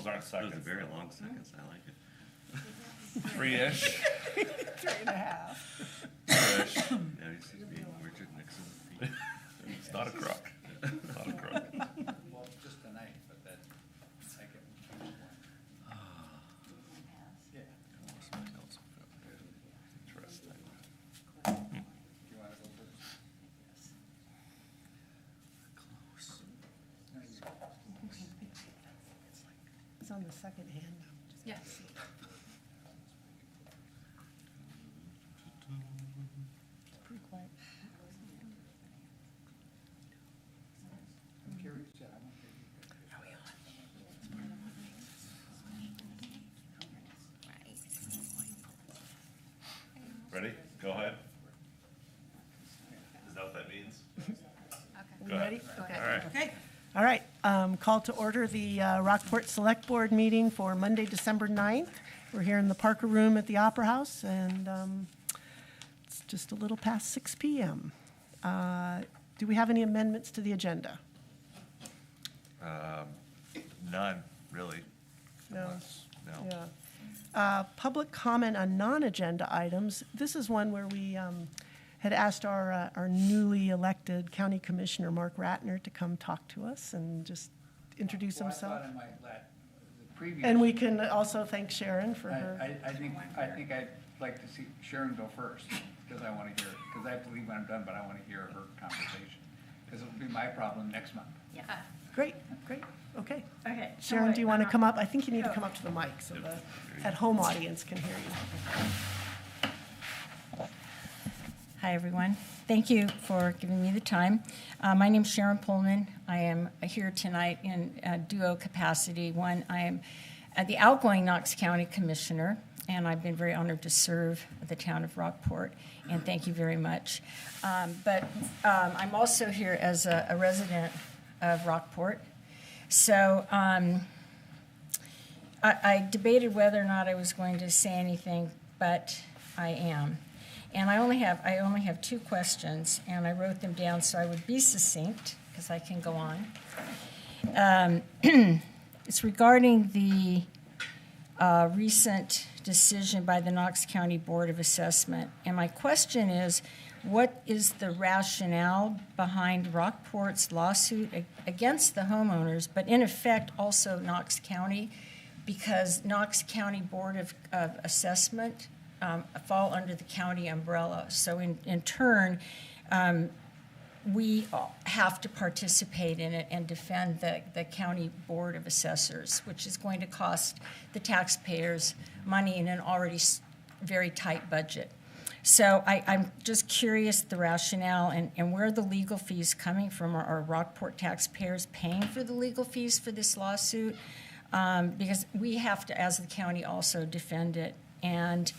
aren't seconds. Those are very long seconds. I like it. 3-ish. 3.5. 3-ish. Now he's being Richard Nixon. It's not a crook. It's not a crook. Well, just tonight, but then I can. Yeah. Interesting. Do you want to go first? Close. No, you go. It's on the second hand now. Yes. It's pretty quiet. I'm curious, yeah, I don't think you could. Ready? Go ahead. Is that what that means? We Go ahead. ready? Okay. All right. Okay. All right. Call to order the Rockport Select Board meeting for Monday, December 9th. We're here in the Parker Room at the Opera House, and it's just a little past 6 p.m. Do we have any amendments to the agenda? None, really. No. Unless- No. Yeah. Public comment on non-agenda items. This is one where we had asked our newly elected county commissioner, Mark Ratner, to come talk to us and just introduce Well, himself. I thought I might let the previous. And we can also thank Sharon for her. I think I'd like to see Sharon go first, because I want to hear, because I have to leave when I'm done, but I want to hear her conversation. Because it'll be my problem next month. Yeah. Great, great, okay. Okay. Sharon, do you want to come up? I think you need to come up to the mic so the at-home audience can hear you. Hi, everyone. Thank you for giving me the time. My name's Sharon Pullman. I am here tonight in a duo capacity. One, I am the outgoing Knox County Commissioner, and I've been very honored to serve the town of Rockport, and thank you very much. But I'm also here as a resident of Rockport. So I debated whether or not I was going to say anything, but I am. And I only have 2 questions, and I wrote them down so I would be succinct, because I can go on. It's regarding the recent decision by the Knox County Board of Assessment. And my question is, what is the rationale behind Rockport's lawsuit against the homeowners, but in effect also Knox County, because Knox County Board of Assessment fall under the county umbrella. So in turn, we have to participate in it and defend the county board of assessors, which is going to cost the taxpayers money in an already very tight budget. So I'm just curious the rationale and where are the legal fees coming from? Are Rockport taxpayers paying for the legal fees for this lawsuit? Because we have to, as the county, also defend it. And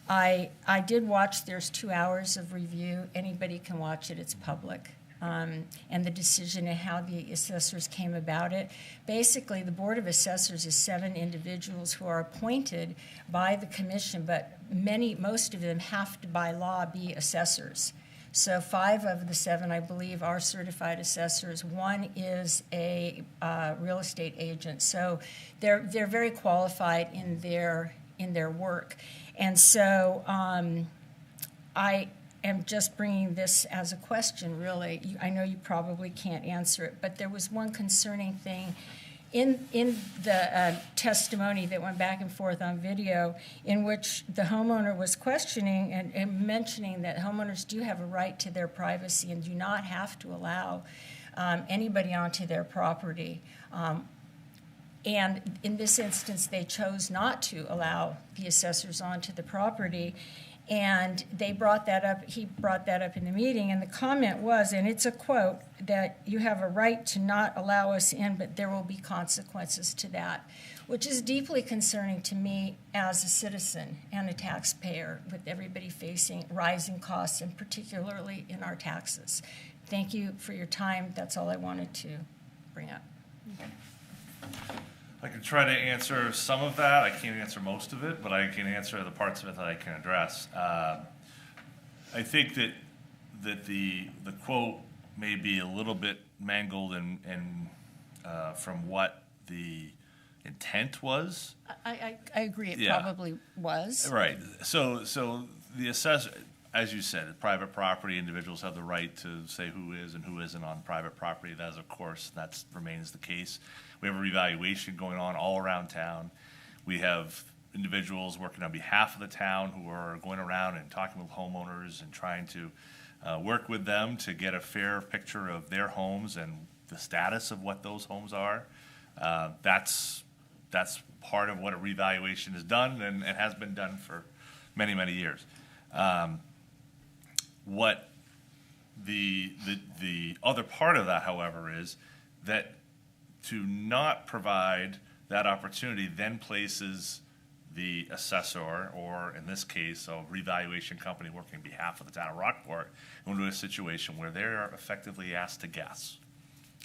I did watch, there's 2 hours of review. Anybody can watch it, it's public. And the decision and how the assessors came about it. Basically, the Board of Assessors is 7 individuals who are appointed by the commission, but most of them have to, by law, be assessors. So 5 of the 7, I believe, are certified assessors. 1 is a real estate agent. So they're very qualified in their work. And so I am just bringing this as a question, really. I know you probably can't answer it, but there was one concerning thing in the testimony that went back and forth on video, in which the homeowner was questioning and mentioning that homeowners do have a right to their privacy and do not have to allow anybody onto their property. And in this instance, they chose not to allow the assessors onto the property. And he brought that up in the meeting, and the comment was, and it's a quote, that you have a right to not allow us in, but there will be consequences to that, which is deeply concerning to me as a citizen and a taxpayer, with everybody facing rising costs, and particularly in our taxes. Thank you for your time. That's all I wanted to bring up. I can try to answer some of that. I can't answer most of it, but I can answer the parts of it that I can address. I think that the quote may be a little bit mangled and from what the intent was. I agree, it Yeah. probably was. Right. So the assessor, as you said, private property, individuals have the right to say who is and who isn't on private property. That is, of course, that remains the case. We have a revaluation going on all around town. We have individuals working on behalf of the town who are going around and talking with homeowners and trying to work with them to get a fair picture of their homes and the status of what those homes are. That's part of what a revaluation is done and has been done for many, many years. What the other part of that, however, is that to not provide that opportunity then places the assessor, or in this case, a revaluation company working on behalf of the town of Rockport, into a situation where they are effectively asked to guess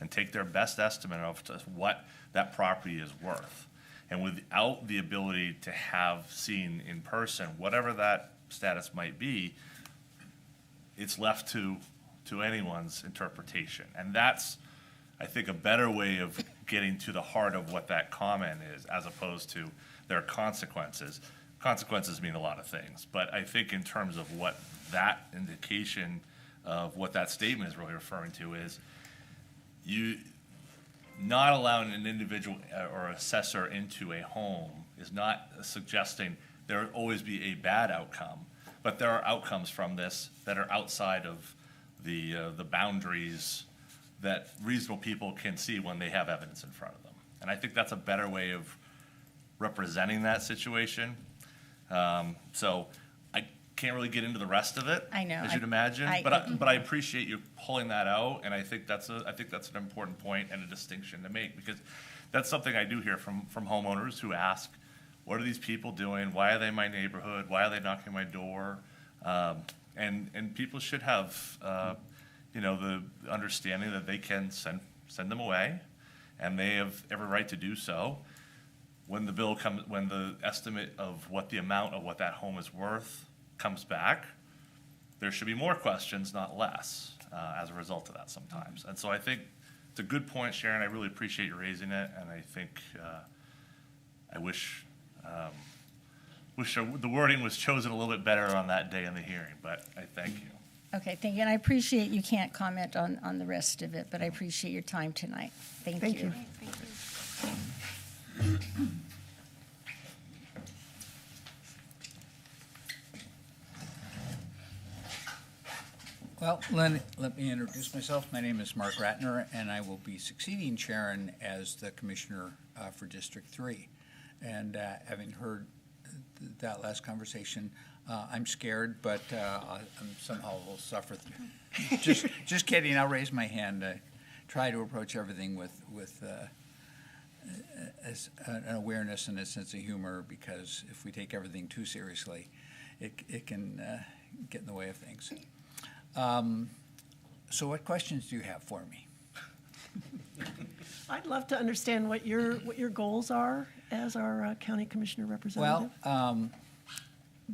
and take their best estimate of what that property is worth. And without the ability to have seen in person, whatever that status might be, it's left to anyone's interpretation. And that's, I think, a better way of getting to the heart of what that comment is, as opposed to their consequences. Consequences mean a lot of things, but I think in terms of what that indication of what that statement is really referring to is, you not allowing an individual or assessor into a home is not suggesting there will always be a bad outcome, but there are outcomes from this that are outside of the boundaries that reasonable people can see when they have evidence in front of them. And I think that's a better way of representing that situation. So I can't really get into the rest of it, I know. as you'd imagine. I- But I appreciate you pulling that out, and I think that's an important point and a distinction to make, because that's something I do hear from homeowners who ask, what are these people doing? Why are they in my neighborhood? Why are they knocking on my door? And people should have, the understanding that they can send them away, and they have every right to do so. When the estimate of what the amount of what that home is worth comes back, there should be more questions, not less, as a result of that sometimes. And so I think it's a good point, Sharon. I really appreciate you raising it, and I think I wish the wording was chosen a little bit better on that day in the hearing, but I thank you. Okay, thank you, and I appreciate you can't comment on the rest of it, but I appreciate your time tonight. Thank you. Well, let me introduce myself. My name is Mark Ratner, and I will be succeeding Sharon as the Commissioner for District 3. And having heard that last conversation, I'm scared, but I'm somehow will suffer. Just kidding. I'll raise my hand. I try to approach everything with as an awareness and a sense of humor, because if we take everything too seriously, it can get in the way of things. So what questions do you have for me? I'd love to understand what your goals are as our county commissioner representative. Well,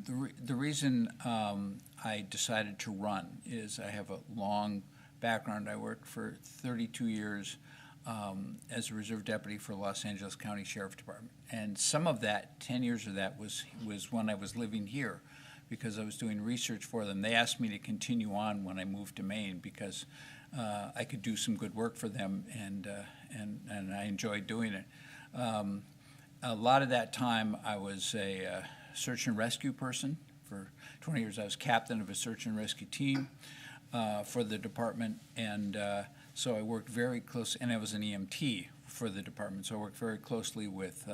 the reason I decided to run is I have a long background. I worked for 32 years as a reserve deputy for Los Angeles County Sheriff Department. And some of that, 10 years of that, was when I was living here, because I was doing research for them. They asked me to continue on when I moved to Maine, because I could do some good work for them, and I enjoyed doing it. A lot of that time I was a search and rescue person. For 20 years I was captain of a search and rescue team for the department, and so I worked very close, and I was an EMT for the department, so I worked very closely with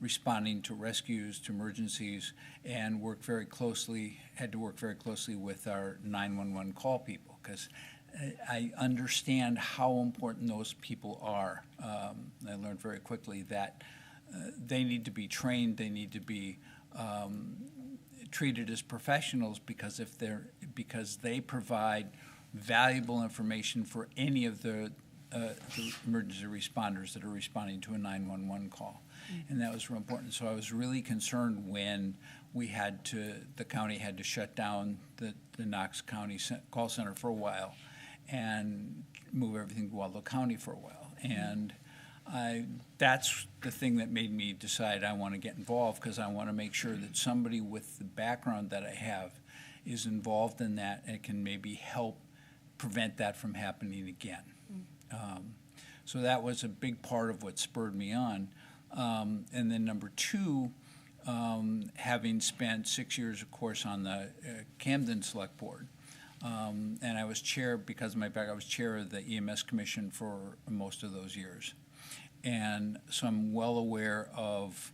responding to rescues, to emergencies, and had to work very closely with our 911 call people, because I understand how important those people are. I learned very quickly that they need to be trained, they need to be treated as professionals, because they provide valuable information for any of the emergency responders that are responding to a 911 call. And that was real important. So I was really concerned when the county had to shut down the Knox County call center for a while and move everything to Waldo County for a while. And That's the thing that made me decide I want to get involved, because I want to make sure that somebody with the background that I have is involved in that and can maybe help prevent that from happening again. So that was a big part of what spurred me on. And then number two, having spent 6 years, of course, on the Camden Select Board, and I was chair, because of my background, I was chair of the EMS Commission for most of those years. And so I'm well aware of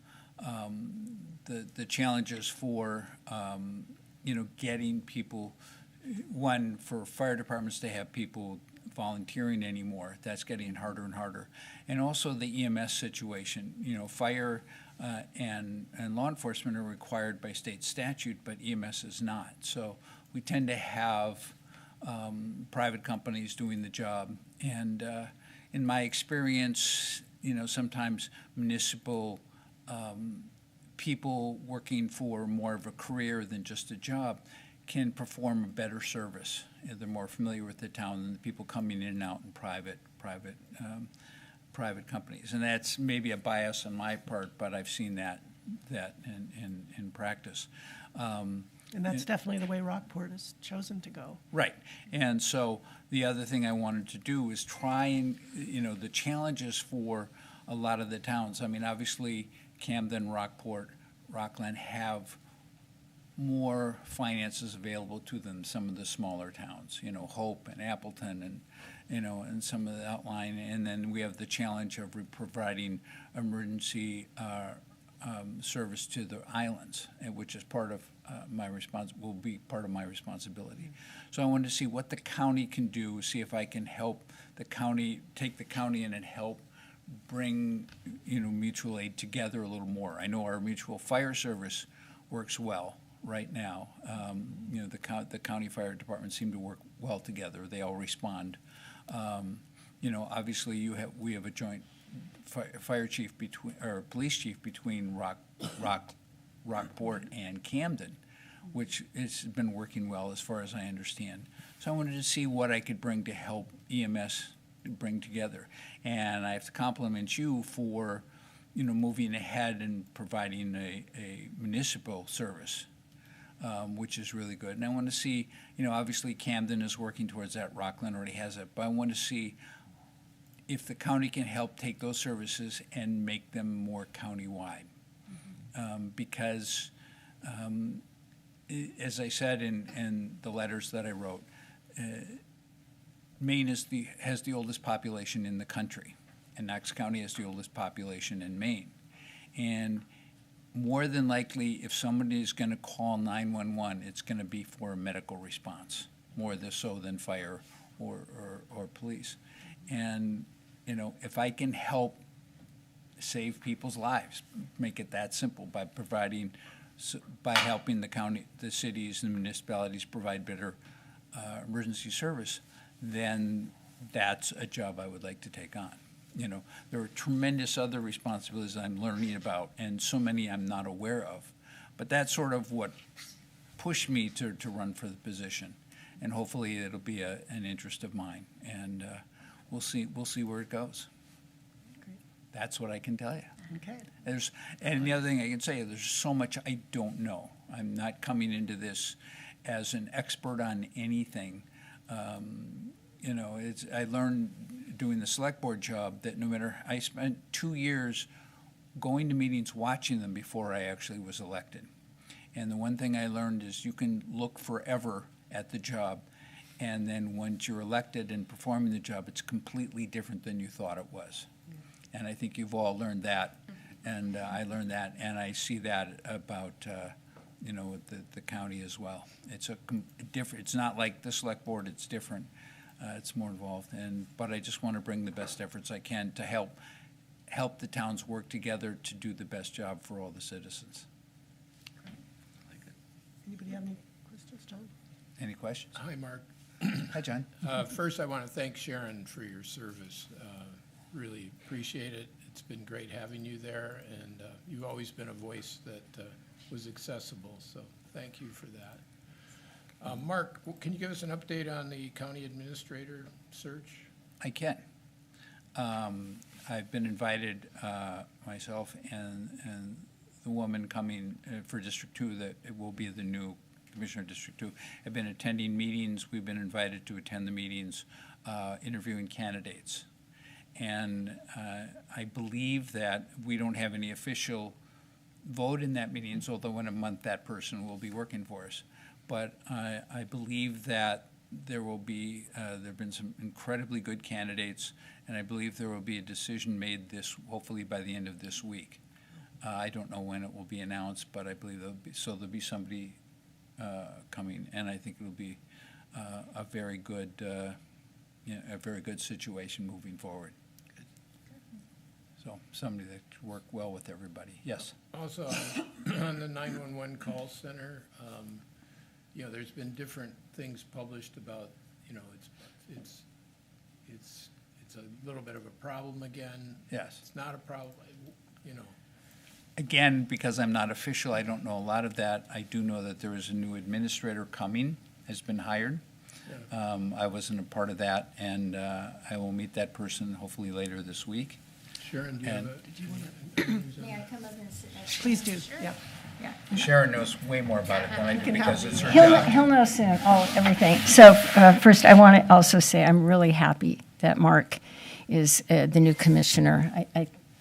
the challenges for, getting people, one, for fire departments to have people volunteering anymore. That's getting harder and harder. And also the EMS situation. Fire and law enforcement are required by state statute, but EMS is not. So we tend to have private companies doing the job. And in my experience, sometimes municipal people working for more of a career than just a job can perform a better service. They're more familiar with the town than the people coming in and out in private companies. And that's maybe a bias on my part, but I've seen that in practice. And that's definitely the way Rockport has chosen to go. Right. And so the other thing I wanted to do is try and, the challenges for a lot of the towns. I mean, obviously, Camden, Rockport, Rockland have more finances available to them, some of the smaller towns, Hope and Appleton and some of the outlying. And then we have the challenge of providing emergency service to the islands, which is part of will be part of my responsibility. So I wanted to see what the county can do, see if I can help the county, take the county in and help bring, mutual aid together a little more. I know our mutual fire service works well right now. The county fire departments seem to work well together. They all respond. Obviously we have a joint fire chief or police chief between Rockport and Camden, which has been working well as far as I understand. So I wanted to see what I could bring to help EMS bring together. And I have to compliment you for, moving ahead and providing a municipal service, which is really good. And I want to see, obviously Camden is working towards that, Rockland already has it, but I want to see if the county can help take those services and make them more countywide. Because, as I said in the letters that I wrote, Maine has the oldest population in the country, and Knox County has the oldest population in Maine. And more than likely, if somebody is going to call 911, it's going to be for a medical response, more so than fire or police. And, if I can help save people's lives, make it that simple by helping the county, the cities, and the municipalities provide better emergency service, then that's a job I would like to take on. There are tremendous other responsibilities I'm learning about, and so many I'm not aware of. But that's sort of what pushed me to run for the position, and hopefully it'll be an interest of mine. And we'll see where it goes. Great. That's what I can tell you. Okay. And the other thing I can say, there's so much I don't know. I'm not coming into this as an expert on anything. I learned doing the select board job that I spent 2 years going to meetings, watching them before I actually was elected. And the one thing I learned is you can look forever at the job, and then once you're elected and performing the job, it's completely different than you thought it was. And I think you've all learned that, and I learned that, and I see that about the county as well. It's different. It's not like the select board. It's different. It's more involved. But I just want to bring the best efforts I can to help the towns work together to do the best job for all the citizens. Anybody have any questions, John? Any questions? Hi, Mark. Hi, John. First, I want to thank Sharon for your service. Really appreciate it. It's been great having you there, and you've always been a voice that was accessible, so thank you for that. Mark, can you give us an update on the county administrator search? I can. I've been invited, myself and the woman coming for District 2, that it will be the new Commissioner of District 2, have been attending meetings. We've been invited to attend the meetings, interviewing candidates. And I believe that we don't have any official vote in that meetings, although in a month that person will be working for us. But I believe that there will be, there have been some incredibly good candidates, and I believe there will be a decision made hopefully by the end of this week. I don't know when it will be announced, but I believe there'll be somebody coming, and I think it'll be a very good, a very good situation moving forward. So somebody that could work well with everybody. Yes. Also, on the 911 call center, there's been different things published about, it's a little bit of a problem again. Yes. It's not a problem, Again, because I'm not official, I don't know a lot of that. I do know that there is a new administrator coming, has been hired. I wasn't a part of that, and I will meet that person hopefully later this week. Sharon, do you have a? May I come up and sit next to you? Please do, yeah. Sharon knows way more about it than I do can because help it's her He'll job. know soon, everything. So first, I want to also say I'm really happy that Mark is the new commissioner.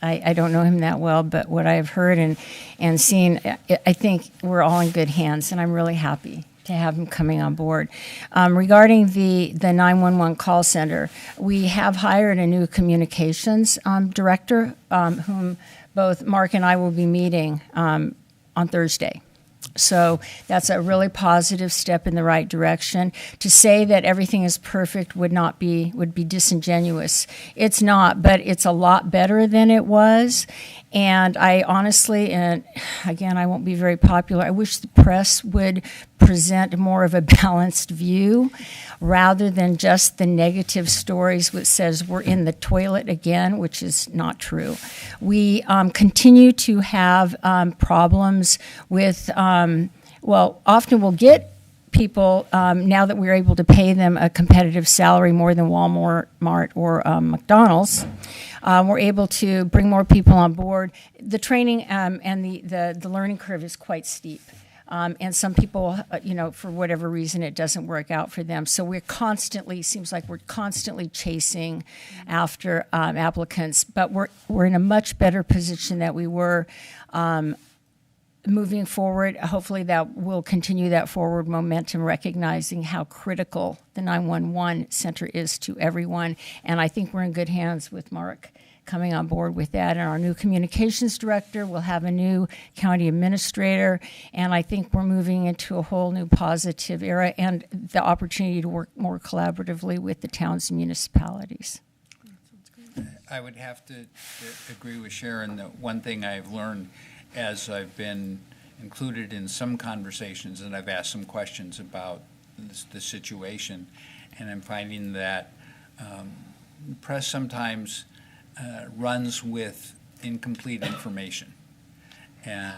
I don't know him that well, but what I've heard and seen, I think we're all in good hands, and I'm really happy to have him coming on board. Regarding the 911 call center, we have hired a new communications director, whom both Mark and I will be meeting on Thursday. So that's a really positive step in the right direction. To say that everything is perfect would be disingenuous. It's not, but it's a lot better than it was. And I honestly, and again, I won't be very popular, I wish the press would present more of a balanced view rather than just the negative stories which says we're in the toilet again, which is not true. We continue to have problems with, often we'll get people, now that we're able to pay them a competitive salary more than Walmart or McDonald's, we're able to bring more people on board. The training and the learning curve is quite steep. And some people, for whatever reason, it doesn't work out for them. So seems like we're constantly chasing after applicants, but we're in a much better position than we were moving forward. Hopefully that will continue that forward momentum, recognizing how critical the 911 center is to everyone. And I think we're in good hands with Mark coming on board with that. And our new communications director will have a new county administrator. And I think we're moving into a whole new positive era and the opportunity to work more collaboratively with the towns and municipalities. I would have to agree with Sharon that one thing I've learned as I've been included in some conversations and I've asked some questions about the situation, and I'm finding that the press sometimes runs with incomplete information. And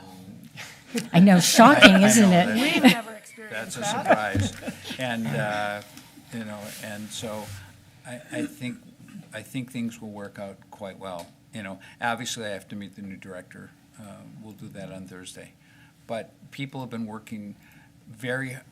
I know, shocking, I know isn't it? that- We've never experienced That's a surprise. And, and so I think things will work out quite well. Obviously I have to meet the new director. We'll do that on Thursday. But people have been working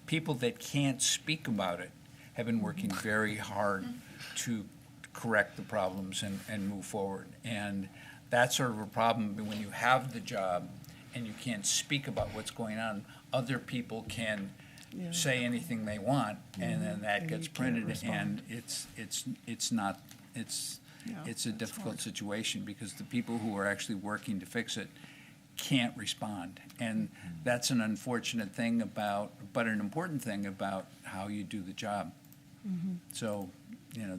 people that can't speak about it have been working very hard to correct the problems and move forward. And that's sort of a problem when you have the job and you can't speak about what's going on. Other people can say anything they want, and then that gets printed, and it's a difficult situation because the people who are actually working to fix it can't respond. And that's an unfortunate thing but an important thing about how you do the job. So,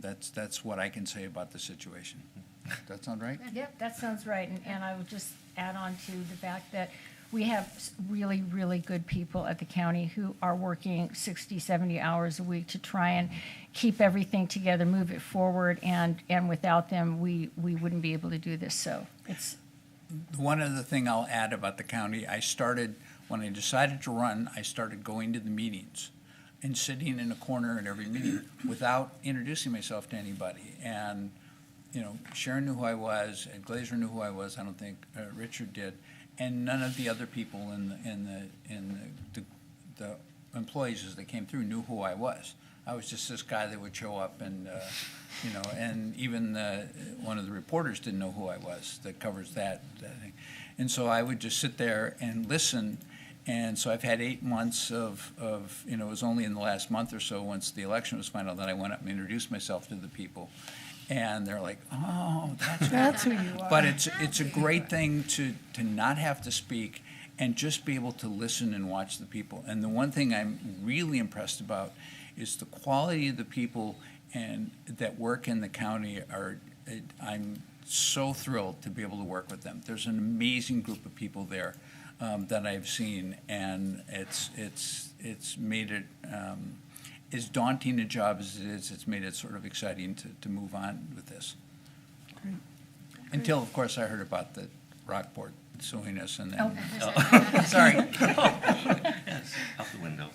that's what I can say about the situation. Does that sound right? Yep, that sounds right. And I would just add on to the fact that we have really, really good people at the county who are working 60, 70 hours a week to try and keep everything together, move it forward, and without them, we wouldn't be able to do this. So it's... One other thing I'll add about the county, when I decided to run, I started going to the meetings and sitting in a corner at every meeting without introducing myself to anybody. And Sharon knew who I was, Ed Glazer knew who I was, I don't think Richard did, and none of the other people in the employees as they came through knew who I was. I was just this guy that would show up and, and even one of the reporters didn't know who I was that covers that thing. And so I would just sit there and listen. And so I've had 8 months of it was only in the last month or so, once the election was final, that I went up and introduced myself to the people. And they're like, oh, That's who you are. but it's a great thing to not have to speak and just be able to listen and watch the people. And the one thing I'm really impressed about is the quality of the people and that work in the county I'm so thrilled to be able to work with them. There's an amazing group of people there that I've seen, and it's made it as daunting a job as it is. It's made it sort of exciting to move on with this. Great. Until, of course, I heard about the Rockport suing us, and then Sorry. Yes, out the window.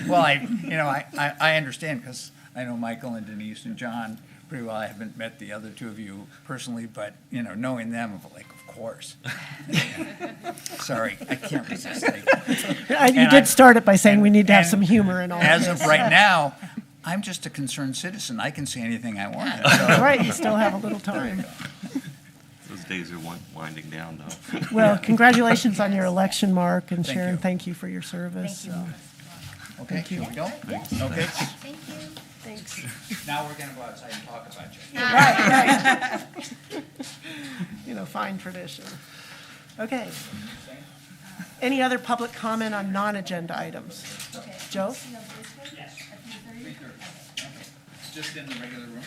well, I understand, because I know Michael and Denise and John pretty well. I haven't met the other two of you personally, but knowing them, I'm like, of course. Sorry, I can't resist. You did start it by saying we need to have some humor in all of As this. of right now, I'm just a concerned citizen. I can say anything I want. So. Right, you still have a little time. Those days are winding down, though. Well, congratulations on your election, Mark, and Thank Sharon, you. thank you for your service. Okay, here we go. Okay. Thank you. Thanks. Now we're going to go outside and talk about you. Right. Fine tradition. Okay. Any other public comment on non-agenda items? Joe? Just in the regular room.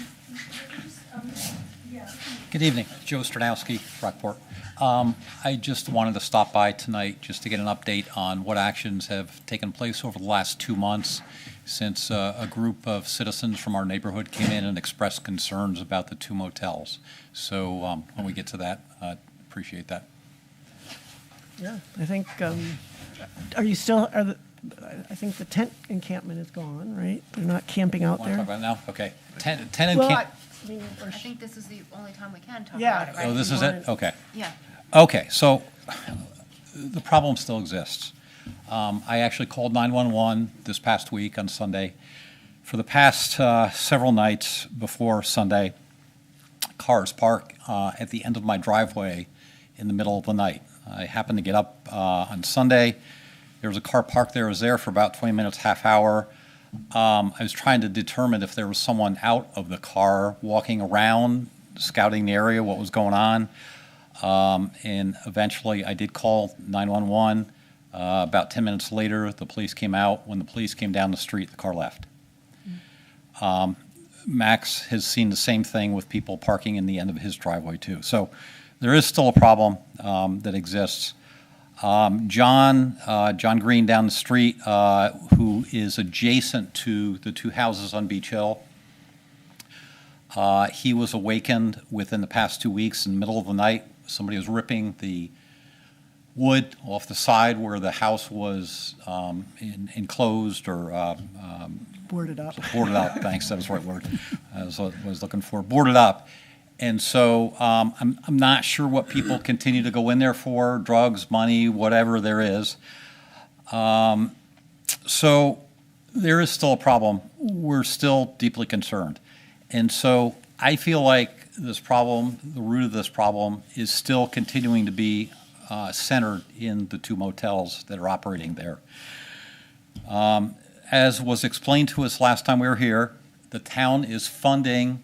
Good evening, Joe Stradowski, Rockport. I just wanted to stop by tonight just to get an update on what actions have taken place over the last 2 months since a group of citizens from our neighborhood came in and expressed concerns about the 2 motels. So when we get to that, I appreciate that. Yeah, I think, I think the tent encampment is gone, right? They're not camping out Want to talk there? about it now? Okay. 10 and Well, camp. I think this is the only time we can talk Yeah. about it, right? Oh, this is it? Okay. Yeah. Okay, so the problem still exists. I actually called 911 this past week on Sunday. For the past several nights before Sunday, cars park at the end of my driveway in the middle of the night. I happened to get up on Sunday. There was a car parked there. I was there for about 20 minutes, half hour. I was trying to determine if there was someone out of the car walking around, scouting the area, what was going on. And eventually I did call 911. About 10 minutes later, the police came out. When the police came down the street, the car left. Max has seen the same thing with people parking in the end of his driveway too. So there is still a problem that exists. John Green down the street, who is adjacent to the 2 houses on Beach Hill, he was awakened within the past 2 weeks in the middle of the night. Somebody was ripping the wood off the side where the house was enclosed or Boarded up. boarded up. Thanks, that was the right word. I was looking for, boarded up. And so I'm not sure what people continue to go in there for, drugs, money, whatever there is. So there is still a problem. We're still deeply concerned. And so I feel like this problem, the root of this problem, is still continuing to be centered in the 2 motels that are operating there. As was explained to us last time we were here, the town is funding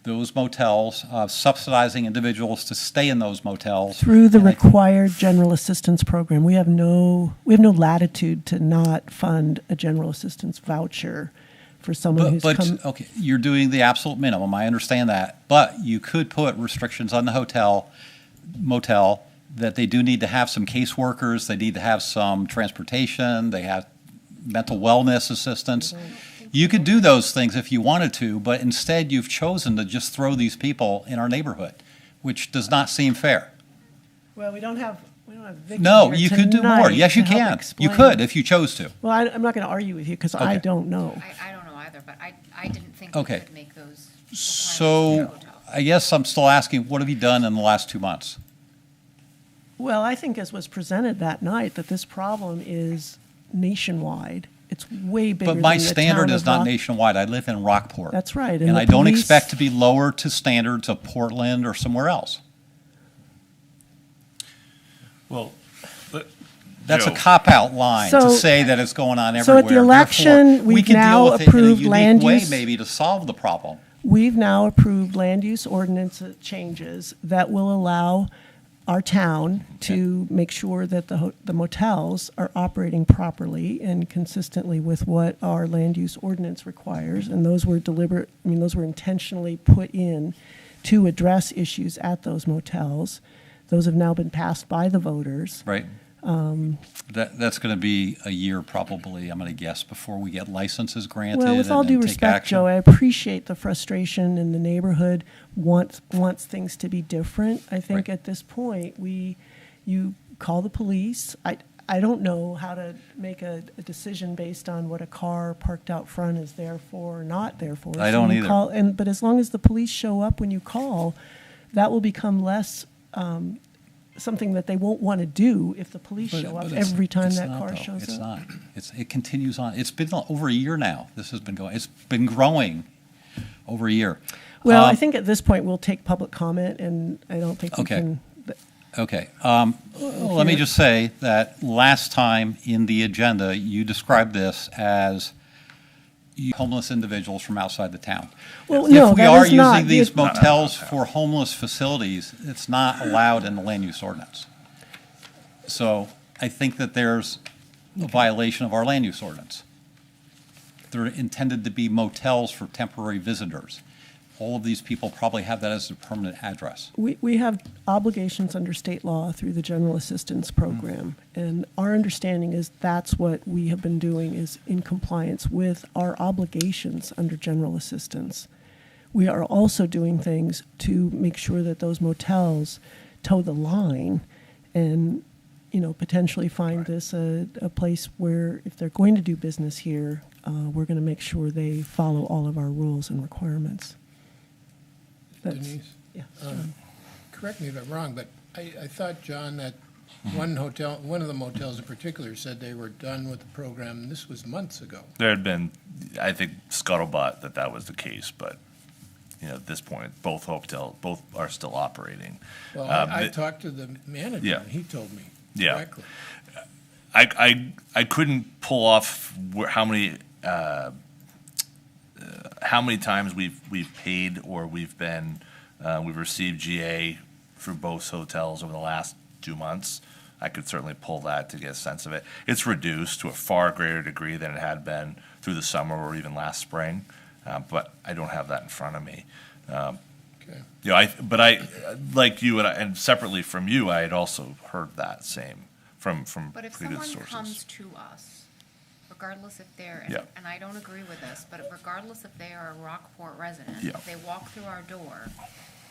those motels, subsidizing individuals to stay in those motels. Through the And I- required general assistance program, we have no latitude to not fund a general assistance voucher for someone who's come. Okay, you're doing the absolute minimum, I understand that, but you could put restrictions on the motel, that they do need to have some caseworkers, they need to have some transportation, they have mental wellness assistance. You could do those things if you wanted to, but instead you've chosen to just throw these people in our neighborhood, which does not seem fair. Well, we don't have Vicky No, here you could do more. tonight Yes, you to help can. You explain. could if you chose to. Well, I'm not going to argue with you because I Okay. don't know. I don't know either, but I didn't think we Okay. could make those So, requirements for I guess I'm still asking, what have you done in the last 2 months? Well, I think as was presented that night, that this problem is nationwide. It's way bigger But than my the standard town is of not Rock- nationwide. I live in Rockport. That's right. And the I don't police- expect to be lower to standards of Portland or somewhere else. Well, but. That's a Joe, cop-out line to So- say that it's going on so everywhere. at the election, Therefore, we we've could deal now with it in a approved unique land way, use- maybe to solve the problem. We've now approved land use ordinance changes that will allow our town to make sure that the motels are operating properly and consistently with what our land use ordinance requires. And those were those were intentionally put in to address issues at those motels. Those have now been passed by the voters. Right. That's going to be a year probably, I'm going to guess, before we get licenses granted Well, with all and due then take respect, action. Joe, I appreciate the frustration and the neighborhood wants things to be different. I think Right. at this point, you call the police. I don't know how to make a decision based on what a car parked out front is there for or not there for. I don't you either. call- but as long as the police show up when you call, that will become less something that they won't want to do if the police But- show up but it's- every time it's that not, car though. shows It's up. not. It continues on. It's been over a year now. This has been going. It's been growing over a year. Well, I Um, think at this point, we'll take public comment, and I don't think we Okay. can. Okay. Let me just say that last time in the agenda, you described this as homeless individuals from outside the town. Well, no, If we that are is not. using these No, motels for homeless facilities, it's not allowed in the land use ordinance. So I think that there's a violation of our land use ordinance. They're intended to be motels for temporary visitors. All of these people probably have that as their permanent address. We have obligations under state law through the General Assistance Program, and our understanding is that's what we have been doing is in compliance with our obligations under General Assistance. We are also doing things to make sure that those motels toe the line and, potentially find this a place where if they're going to do business here, we're going to make sure they follow all of our rules and requirements. That's- Denise, Yeah. correct me if I'm wrong, but I thought, John, that one of the motels in particular said they were done with the program, and this was months ago. There had been, I think, scuttlebutt that was the case, but, at this point, both are still operating. Well, I the- talked to the manager, Yeah. and he told me Yeah. directly. I couldn't pull off how many times we've paid or we've received GA through both hotels over the last 2 months. I could certainly pull that to get a sense of it. It's reduced to a far greater degree than it had been through the summer or even last spring, but I don't have that in front of me. Okay. But I, like you and separately from you, I had also heard that same from But if pretty good someone sources. comes to us, regardless if they're, Yeah. and I don't agree with this, but regardless if they are a Rockport resident, Yeah. if they walk through our door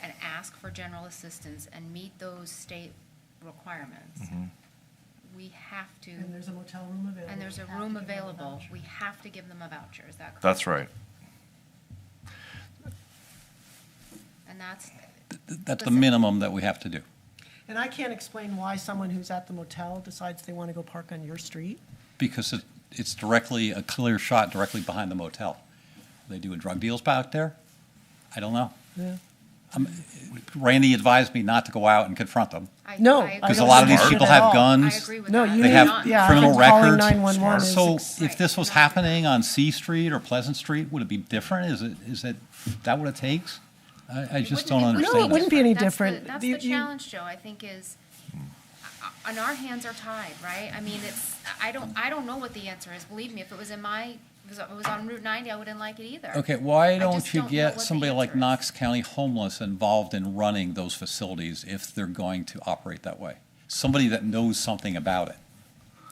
and ask for general assistance and meet those state requirements, Mm-hmm. we have to, And there's a motel room available. and there's a We have to room give them a available, voucher. we have to give them a voucher, is that correct? That's right. And that's, That's the minimum that we have to do. And I can't explain why someone who's at the motel decides they want to go park on your street. Because it's directly, a clear shot directly behind the motel. They doing drug deals back there? I don't know. Yeah. Randy advised me not to go out and confront them. No, I Because a agree lot of with these that. people at have all. I guns. agree with No, that. you They need- have yeah, I criminal think calling records. 911 is So ex- if this was Right. happening on C Street or Pleasant Street, would it be different? Is that what it takes? I just don't understand. No, it wouldn't be any That's the- different. That's You- the you- challenge, Joe, I think is, and our hands are tied, right? I mean, I don't know what the answer is. Believe me, if it was on Route 90, I wouldn't like it either. Okay, why I don't just you don't know get what the somebody like answer is. Knox County Homeless involved in running those facilities if they're going to operate that way? Somebody that knows something about it.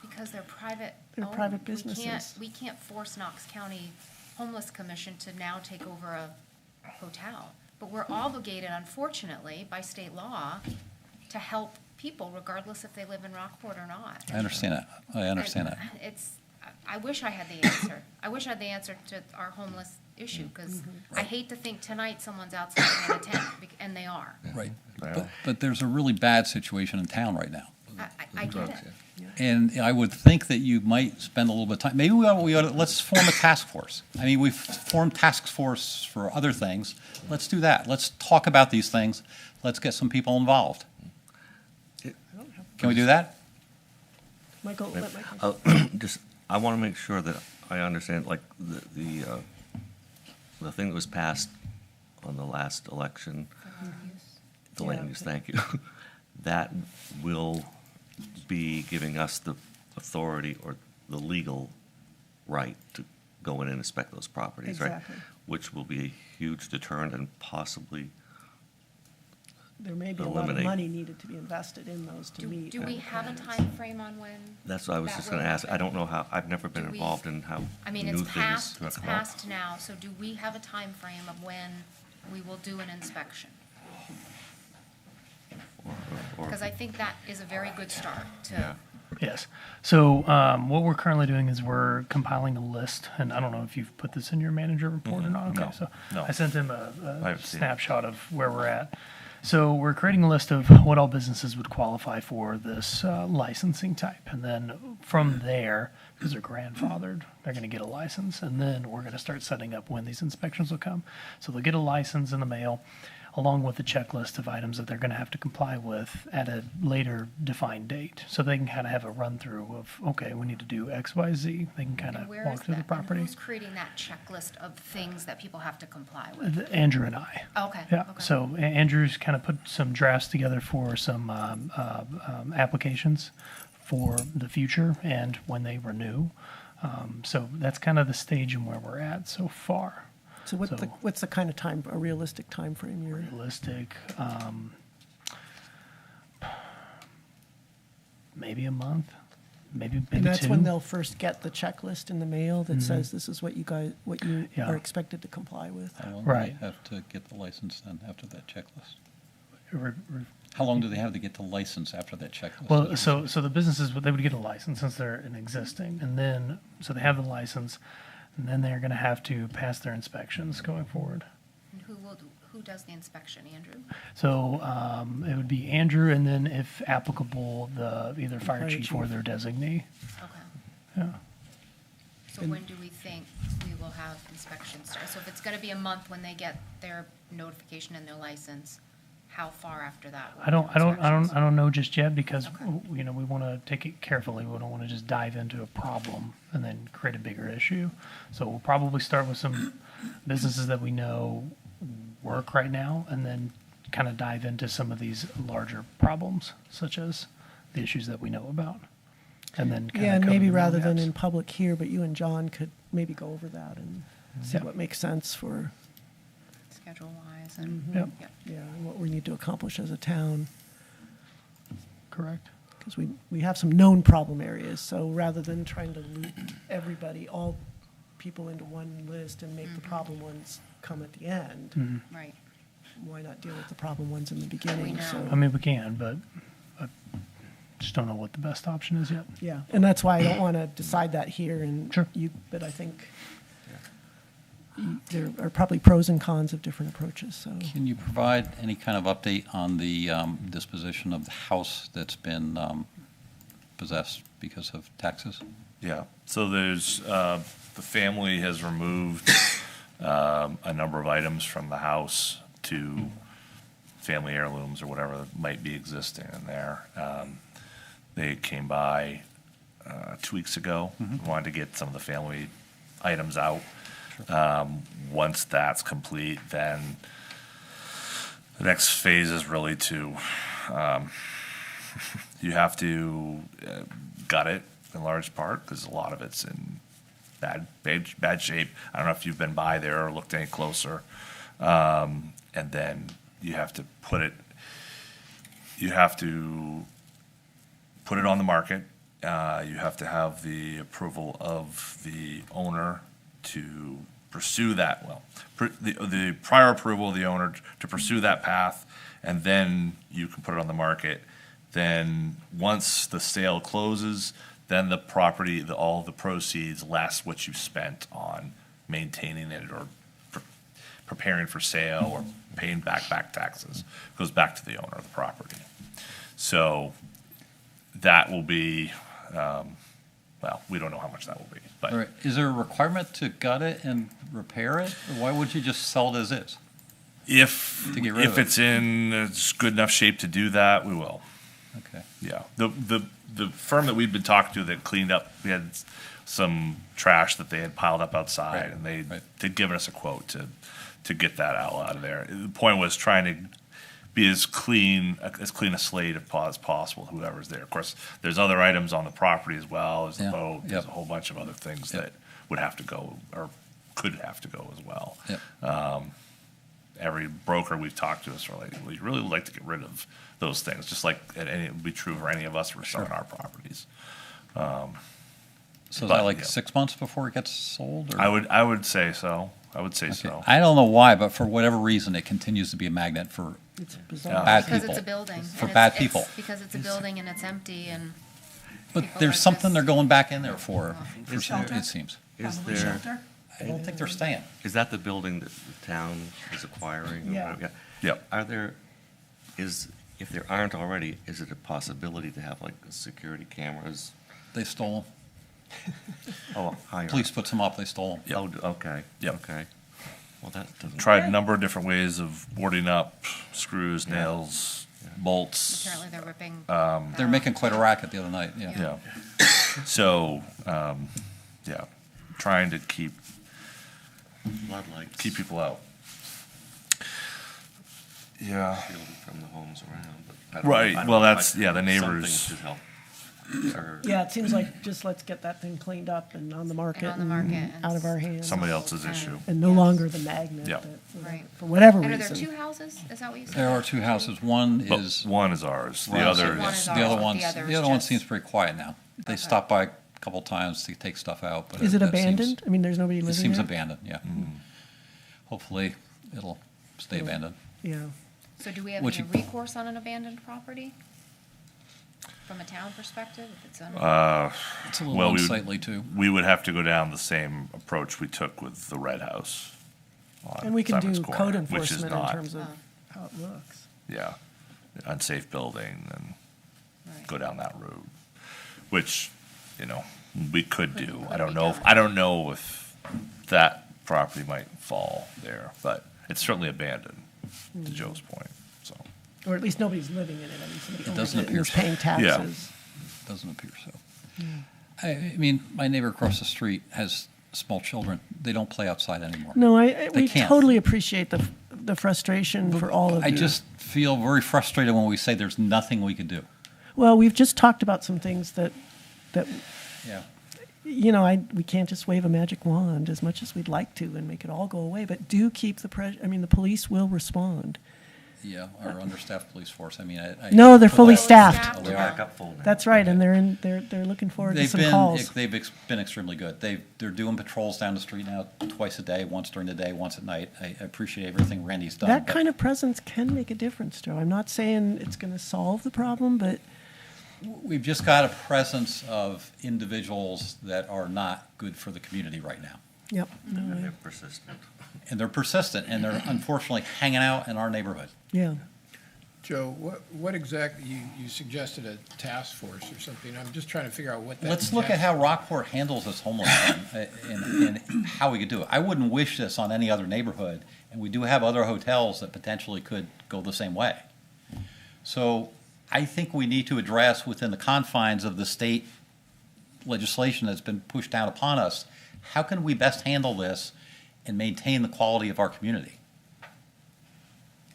Because they're private. They're owned. private We can't- businesses. We can't force Knox County Homeless Commission to now take over a hotel. But we're obligated, unfortunately, by state law, to help people regardless if they live in Rockport or not. I understand that. I understand that. I wish I had the answer. I wish I had the answer to our homeless issue, because I hate to think tonight someone's out sleeping in a tent, and they are. Right. But there's a really bad situation in town right now. I get it. And I would think that you might spend a little bit of time, maybe we ought to, let's form a task force. I mean, we've formed task force for other things. Let's do that. Let's talk about these things. Let's get some people involved. Can we do that? Michael, let Michael. I want to make sure that I understand, like, the thing that was passed on the last election, the land use, thank you, that will be giving us the authority or the legal right to go in and inspect those properties, right? Exactly. Which will be a huge deterrent and possibly, There may be a lot of eliminate. money needed to be invested in those to meet. Do we the have a requirements. time frame on when? that's what I was that just will going to ask. I happen? don't know how, I've never been Do we- involved in how I mean, new it's things passed, come it's up. passed now, so do we have a time frame of when we will do an inspection? Or- Because I think that is a very good start Yeah. to, Yes. So what we're currently doing is we're compiling a list, and I don't know if you've put this in your manager report or not. Okay, No, so no. I sent him I a haven't seen it. snapshot of where we're at. So we're creating a list of what all businesses would qualify for this licensing type, and then from there, because they're grandfathered, they're going to get a license, and then we're going to start setting up when these inspections will come. So they'll get a license in the mail, along with a checklist of items that they're going to have to comply with at a later defined date. So they can kind of have a run through of, okay, we need to do X, Y, Z. They can kind and of where is walk through that? the And property. who's creating that checklist of things that people have to comply with? Andrew and I. Okay, Yeah, okay. so Andrew's kind of put some drafts together for some applications for the future and when they renew. So that's kind of the stage and where we're at so far. So what's the, So- what's the kind of time, a realistic time frame you're? Realistic, maybe a month, maybe And two. that's when they'll first get the checklist in the mail that says this is what you guys, what you Yeah. are expected to comply with. How long Right. do they have to get the license then after that checklist? Re- re- How long do they have to get the license after that checklist? Well, so the businesses, they would get a license since they're an existing, and then, so they have the license, and then they're gonna have to pass their inspections going forward. And who does the inspection, Andrew? So, it would be Andrew, and then if applicable, the either fire Fire chief or chief. their designee. Okay. Yeah. So when do we think we will have inspections start? So if it's gonna be a month when they get their notification and their license, how far after that? will I don't, we I do don't, I don't, inspections? I don't know just yet because, Okay. you know, we want to take it carefully. We don't want to just dive into a problem and then create a bigger issue. So we'll probably start with some businesses that we know work right now and then kind of dive into some of these larger problems, such as the issues that we know about. And then kind Yeah, of and maybe rather than gaps. in public here, but you and John could maybe go over that and see Yeah. what makes sense for, Schedule-wise and, Yep. yep. yeah, and what we need to accomplish as a town. Correct. Because we have some known problem areas, so rather than trying to loop everybody, all people into one list and make the problem ones come at the end, Right. why not deal with the problem ones in the beginning? know. So, I mean, we can, but I just don't know what the best option is yet. yeah, and that's why I don't want to decide that here and Sure. but I think there are probably pros and cons of different approaches, so. Can you provide any kind of update on the disposition of the house that's been possessed because of taxes? Yeah, so there's, the family has removed a number of items from the house to family heirlooms or whatever might be existing in there. They came by 2 weeks ago, wanted to get some of the family items out. Once that's complete, then the next phase is really to, you have to gut it in large part, because a lot of it's in bad shape. I don't know if you've been by there or looked any closer. And then you have to put it on the market. You have to have the approval of the owner to pursue that, the prior approval of the owner to pursue that path, and then you can put it on the market. Then, once the sale closes, then the property, all the proceeds less what you spent on maintaining it or preparing for sale or paying back taxes. It goes back to the owner of the property. So that will be, well, we don't know how much that will be, All but right, is there a requirement to gut it and repair it? Or why would you just sell it as is? To get rid of if it. it's in good enough shape to do that, we will. Okay. Yeah, the firm that we've been talking to that cleaned up, we had some trash that they had piled up outside, Right, and right. they'd given us a quote to get that out of there. The point was trying to be as clean a slate as possible, whoever's there. Of course, there's other items on the property as well, there's the Yeah, boat, there's a yep. whole bunch of other things Yep. that would have to go, or could have to go as well. Yep. Every broker we've talked to us are like, we really would like to get rid of those things, just like it would be true for any of us who are selling Sure. our properties. So is But, that like yeah. 6 months before it gets sold? Or? I would say so. I would say Okay. so. I don't know why, but for whatever reason, it continues to be a magnet for It's bizarre. bad Because people. it's a building. For and bad it's- people. Because it's a building and it's empty and. But people there's are something just- they're going back in there for Shelter? it seems. Is Probably there, shelter? I don't think they're staying. is that the building that the town is acquiring? or Yeah. whatever? Yep. Are there, if there aren't already, is it a possibility to have like security cameras? They stole Oh, higher. them. Police put some up, they stole them. Oh, okay. Yep. Okay. Well, that doesn't. Tried a number of different ways of boarding up, screws, Yeah. nails, bolts. Apparently they're ripping. They're making quite a racket the other night, yeah. Yeah. So, yeah, trying to keep Floodlights. people out. Yeah. Shielded from the homes around, but I don't know- Right, I don't well, know, that's, I- yeah, the something neighbors. to help. Or- Yeah, it seems like just let's get that thing cleaned up and on the market on the market and and out of our hands. Somebody else's issue. And no longer the magnet Yeah. that, Right. for whatever And are there reason. two houses? Is that what you said? There are two houses. One But is. one is ours, the Right. other One is, is The other ours, one's, the other the is other one just- seems pretty quiet now. They Okay. stopped by a couple times to take stuff out, but. Is it that seems- abandoned? I mean, there's nobody It living seems there? abandoned, yeah. Hopefully, it'll stay abandoned. Yeah. So do we have What any you- recourse on an abandoned property? From a town perspective, if it's on. It's a well, little we unsightly too. we would have to go down the same approach we took with the Red House. on And we can Simon's do Corner, code which is enforcement in not- terms of how it looks. Yeah, unsafe building and Right. go down that route, which, we could do. I could don't be know, done. I don't know if that property might fall there, but it's certainly abandoned, to Joe's point, so. Or at least nobody's living in it. I mean, somebody owns doesn't it and is appear so. paying taxes. Doesn't appear so. I mean, my neighbor across the street has small children. They don't play outside anymore. No, They we can't. totally appreciate the frustration for all of you. I just feel very frustrated when we say there's nothing we could do. Well, we've just talked about some things that, Yeah. we can't just wave a magic wand as much as we'd like to and make it all go away, but do keep the pressure, I mean, the police will respond. Yeah, our understaffed police force, I mean, No, they're fully Fully staffed. staffed. Oh, they Back are. up full now. That's right, and they're looking forward to They've some been, calls. been extremely good. They're doing patrols down the street now twice a day, once during the day, once at night. I appreciate everything Randy's done. That but kind of presence can make a difference, Joe. I'm not saying it's going to solve the problem, but We've just got a presence of individuals that are not good for the community right now. yep. And they're persistent. And they're persistent, and they're unfortunately hanging out in our neighborhood. Yeah. Joe, what exactly, you suggested a task force or something. I'm just trying to figure out what that. Let's look at how Rockport handles its homelessness and how we could do it. I wouldn't wish this on any other neighborhood, and we do have other hotels that potentially could go the same way. So I think we need to address within the confines of the state legislation that's been pushed down upon us, how can we best handle this and maintain the quality of our community?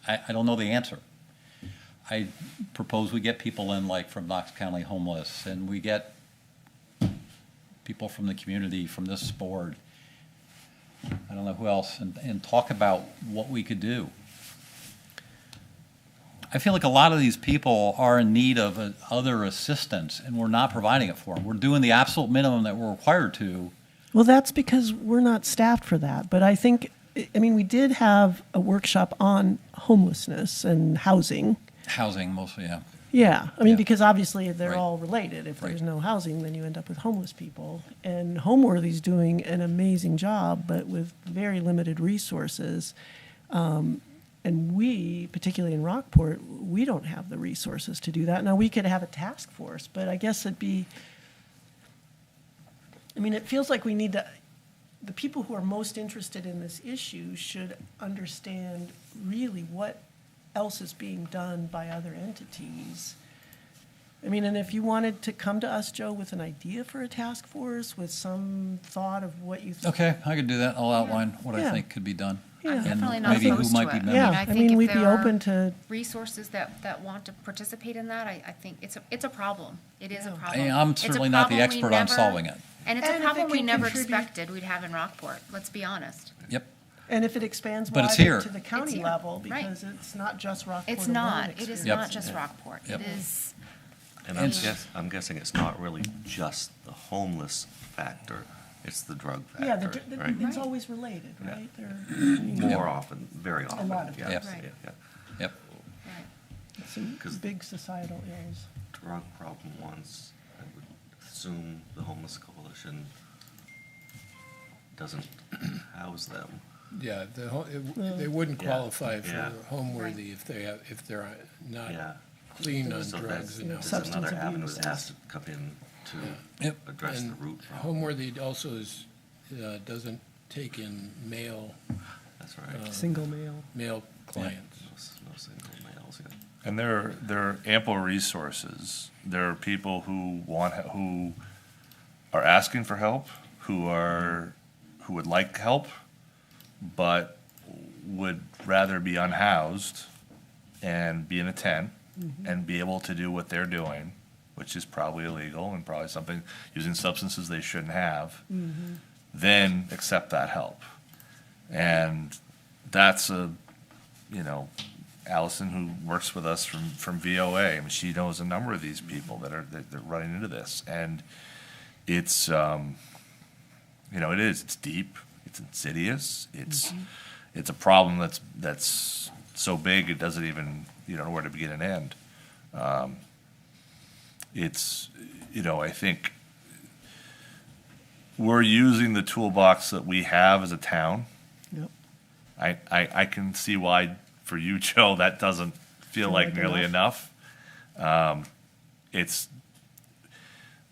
I don't know the answer. I propose we get people in like from Knox County homeless, and we get people from the community, from this board, I don't know who else, and talk about what we could do. I feel like a lot of these people are in need of other assistance, and we're not providing it for them. We're doing the absolute minimum that we're required to. Well, that's because we're not staffed for that. But I think, I mean, we did have a workshop on homelessness and housing. Housing mostly, yeah. Yeah, I mean, Yeah. because obviously they're Right. all related. If Right. there's no housing, then you end up with homeless people. And Homeworthy's doing an amazing job, but with very limited resources. And we, particularly in Rockport, we don't have the resources to do that. Now, we could have a task force, but I guess it'd be, I mean, it feels like we need to, the people who are most interested in this issue should understand really what else is being done by other entities. I mean, and if you wanted to come to us, Joe, with an idea for a task force, with some thought of what you think. Okay, I could do that. I'll outline what I Yeah. think could be done. Yeah. I'm And definitely not maybe who opposed might to be it. members. Yeah, I I think mean, if we'd be there are open to, resources that want to participate in that, I think it's a problem. It is a Yeah. problem. Hey, I'm It's a certainly not the problem we expert on never- solving it. And it's a And if problem it we can never contribute- expected we'd have in Rockport, let's be honest. Yep. and if it expands But it's wider here. to the It's county here, level, right. because it's not just Rockport It's alone not, it is experience. Yep. not just Rockport. Yep. It is, And And- I'm guessing it's not really just the homeless factor, it's the drug Yeah, factor, the- right? it's Right. always related, Yeah. right? They're, More often, very often. lot of yeah, times. yeah, Right. yeah. Yep. right. some 'Cause- big societal ills. Drug problem once, I would assume the homeless coalition doesn't house them. Yeah, they wouldn't Yeah. qualify for Yeah. homeworthy if they're not Yeah. clean on So drugs that's, and there's Substance another avenue abuse that has to come in to Yep. address the And root problem. homeworthy also doesn't take in male That's right. Single male. clients. No single males, yeah. And there are ample resources. There are people who are asking for help, who would like help, but would rather be unhoused and be in a tent and be able to do what they're doing, which is probably illegal and probably something, using substances they shouldn't have, then accept that help. And that's Allison, who works with us from VOA, I mean, she knows a number of these people that are running into this. And it's, it's deep, it's insidious, it's a problem that's so big it doesn't even, know where to begin and end. I think we're using the toolbox that we have as a town. Yep. I can see why, for you, Joe, that doesn't feel like nearly enough.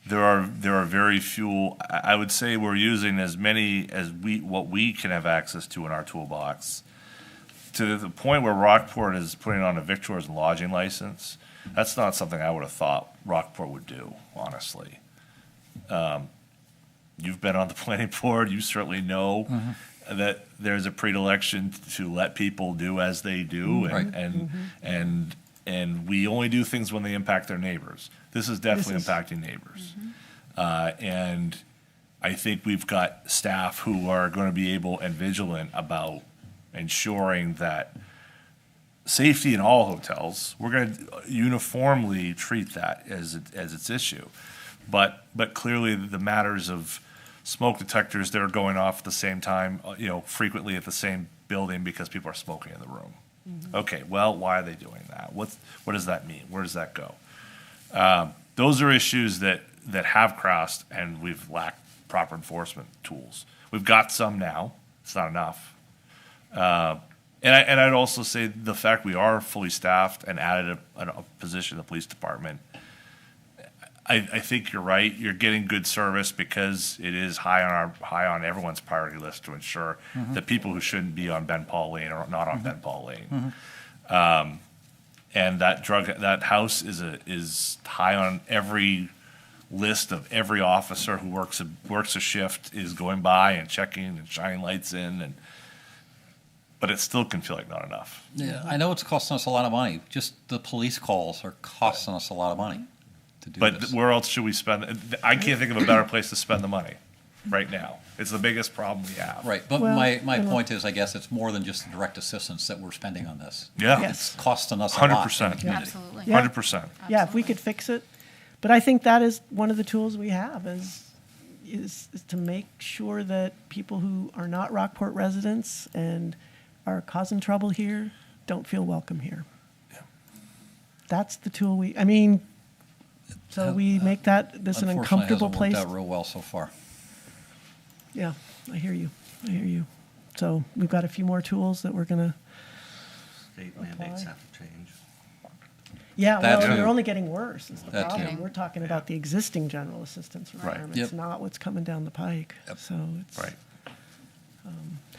There are very few. I would say we're using as many as what we can have access to in our toolbox. To the point where Rockport is putting on a victuals and lodging license, that's not something I would have thought Rockport would do, honestly. You've been on the planning board, you certainly know that there's a predilection to let people do as they do, Right. and we only do things when they impact their neighbors. This is definitely This is- impacting neighbors. And I think we've got staff who are going to be able and vigilant about ensuring that safety in all hotels, we're going to uniformly treat that as its issue. But clearly the matters of smoke detectors that are going off at the same time, frequently at the same building because people are smoking in the room. Okay, well, why are they doing that? What does that mean? Where does that go? Those are issues that have crossed, and we've lacked proper enforcement tools. We've got some now. It's not enough. And I'd also say the fact we are fully staffed and added a position in the police department, I think you're right. You're getting good service because it is high on everyone's priority list to ensure that people who shouldn't be on Ben Paul Lane are not on Ben Paul Lane. And that house is high on every list of every officer who works a shift is going by and checking and shining lights in, but it still can feel like not enough. Yeah, I know it's costing us a lot of money. Just the police calls are costing us a lot of money to do But this. where else should we spend? I can't think of a better place to spend the money right now. It's the biggest problem we have. Right, but Well, my and- point is, I guess it's more than just the direct assistance that we're spending on this. Yeah. Yes. It's costing us a lot in the 100%. community. Absolutely. Yeah. 100%. Yeah, if we could fix it. But I think that is one of the tools we have is to make sure that people who are not Rockport residents and are causing trouble here don't feel welcome here. that's the tool so we make this an Unfortunately, uncomfortable place. hasn't worked out real well so far. Yeah, I hear you. So we've got a few more tools that we're gonna, State mandates have to change. yeah, That well, and they're too. only getting worse is the That too. problem. We're talking about the existing general assistance requirements, Yep. not what's coming down the pike. Yep. So it's. Right.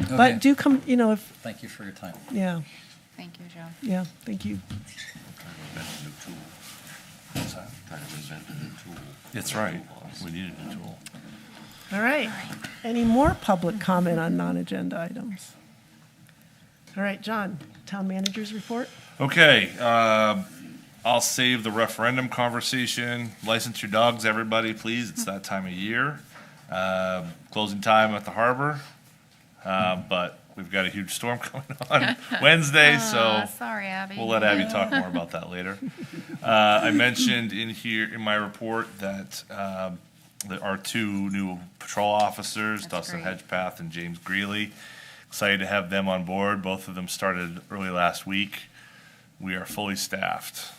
Okay. But do come, if, Thank you for your time. yeah, Thank you, Joe. yeah, thank you. Trying to invent a new tool. What's that? Trying to invent a new tool. It's right. We need a new tool. All right. Any more public comment on non-agenda items? All right, John, town manager's report? Okay, I'll save the referendum conversation. License your dogs, everybody, please. It's that time of year. Closing time at the harbor, but we've got a huge storm coming on Wednesday, so Sorry, Abby. we'll let Abby talk more about that later. I mentioned in my report that our two new patrol officers, That's Dustin great. Hedgepath and James Greeley. Excited to have them on board. Both of them started early last week. We are fully staffed.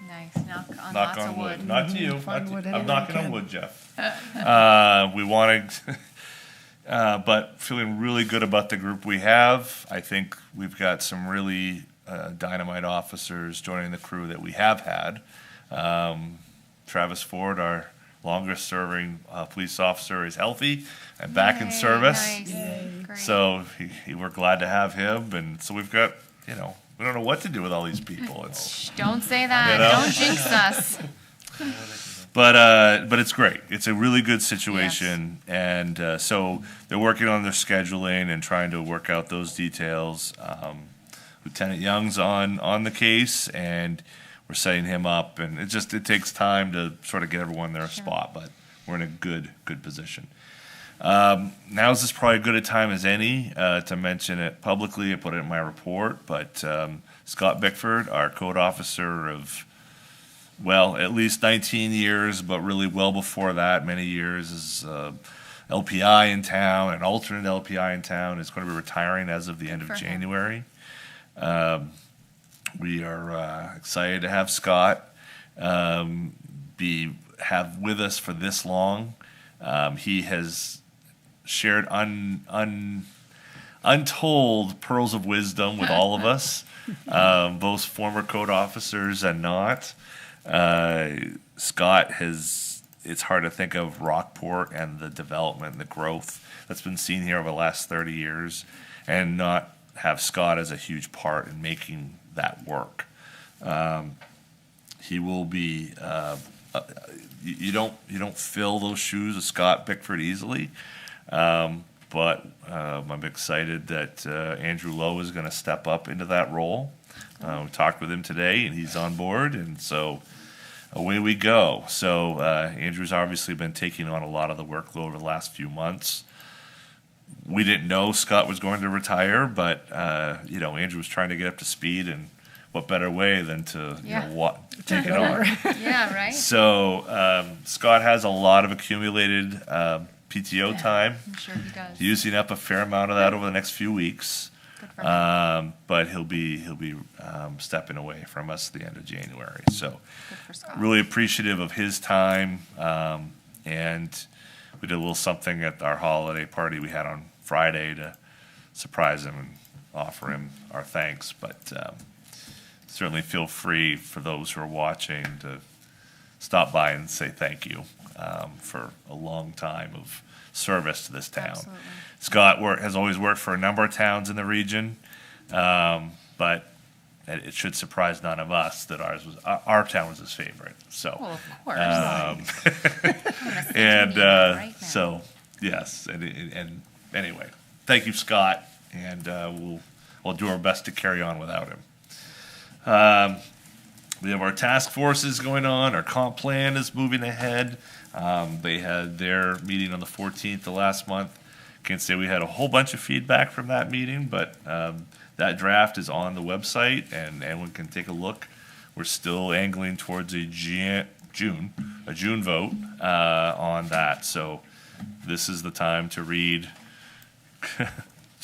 Nice. Knock on Knock lots on of wood. wood. Not to you. Find not to- wood I'm anywhere knocking you on can. wood, Jeff. We wanted, but feeling really good about the group we have. I think we've got some really dynamite officers joining the crew that we have had. Travis Ford, our longest-serving police officer, is healthy and back in Yay, service. Nice. Great. So we're glad to have him, and so we've got, we don't know what to do with all these people. It's, Shh, don't say that. You know? Don't jinx us. but it's great. It's a really good situation, and so they're working on their scheduling and trying to work out those details. Lieutenant Young's on the case, and we're setting him up, and it takes time to sort of get everyone in their spot, but we're in a good position. Now's this probably as good a time as any to mention it publicly. I put it in my report, but Scott Bickford, our code officer of, well, at least 19 years, but really well before that, many years, is LPI in town, an alternate LPI in town, is going to be retiring as of the end of for him. January. We are excited to have Scott have with us for this long. He has shared untold pearls of wisdom with all of us, both former code officers and not. Scott it's hard to think of Rockport and the development and the growth that's been seen here over the last 30 years and not have Scott as a huge part in making that work. He will be, you don't fill those shoes of Scott Bickford easily. But I'm excited that Andrew Lowe is going to step up into that role. We talked with him today, and he's on board, and so away we go. So Andrew's obviously been taking on a lot of the workload over the last few months. We didn't know Scott was going to retire, but Andrew was trying to get up to speed, and what better way than to Yeah. take it on? Yeah, right? So Scott has a lot of accumulated PTO time. I'm sure he does. He's using up a fair amount of that over the next few weeks, Good for him. but he'll be stepping away from us at the end of January. So Good for Scott. really appreciative of his time, and we did a little something at our holiday party we had on Friday to surprise him and offer him our thanks. But certainly feel free for those who are watching to stop by and say thank you for a long time of service to this town. Absolutely. Scott has always worked for a number of towns in the region, but it should surprise none of us that our town was his favorite. So, Well, of course. I'm gonna send and him an email right now. so yes, and anyway, thank you, Scott, and we'll do our best to carry on without him. We have our task forces going on. Our comp plan is moving ahead. They had their meeting on the 14th of last month. Can't say we had a whole bunch of feedback from that meeting, but that draft is on the website, and anyone can take a look. We're still angling towards a June vote on that. So this is the time to read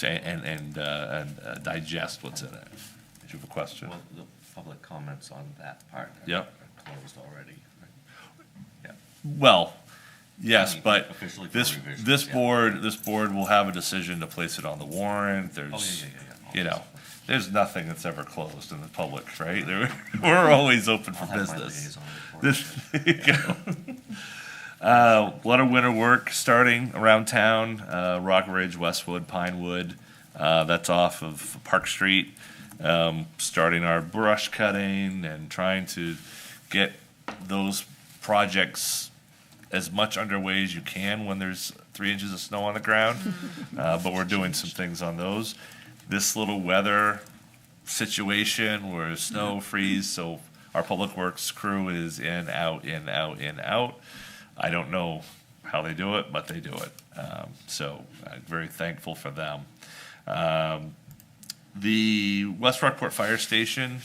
and digest what's in it. Did you have a question? Well, the public comments on that part. Yep. Are closed already. Yeah. Well, yes, I mean, but officially for this, revisions, this yeah. board will have a decision to place it on the warrant. Oh, There's, yeah. you know, there's nothing that's ever closed in the public, right? We're always open for I'll have my business. liaison report. This, there you go. A lot of winter work starting around town, Rock Ridge, Westwood, Pinewood, that's off of Park Street. Starting our brush cutting and trying to get those projects as much underway as you can when there's 3 inches of snow on the ground. But we're doing some things on those. This little weather situation where snow freeze, so our public works crew is in, out, in, out, in, out. I don't know how they do it, but they do it. So I'm very thankful for them. The West Rockport Fire Station,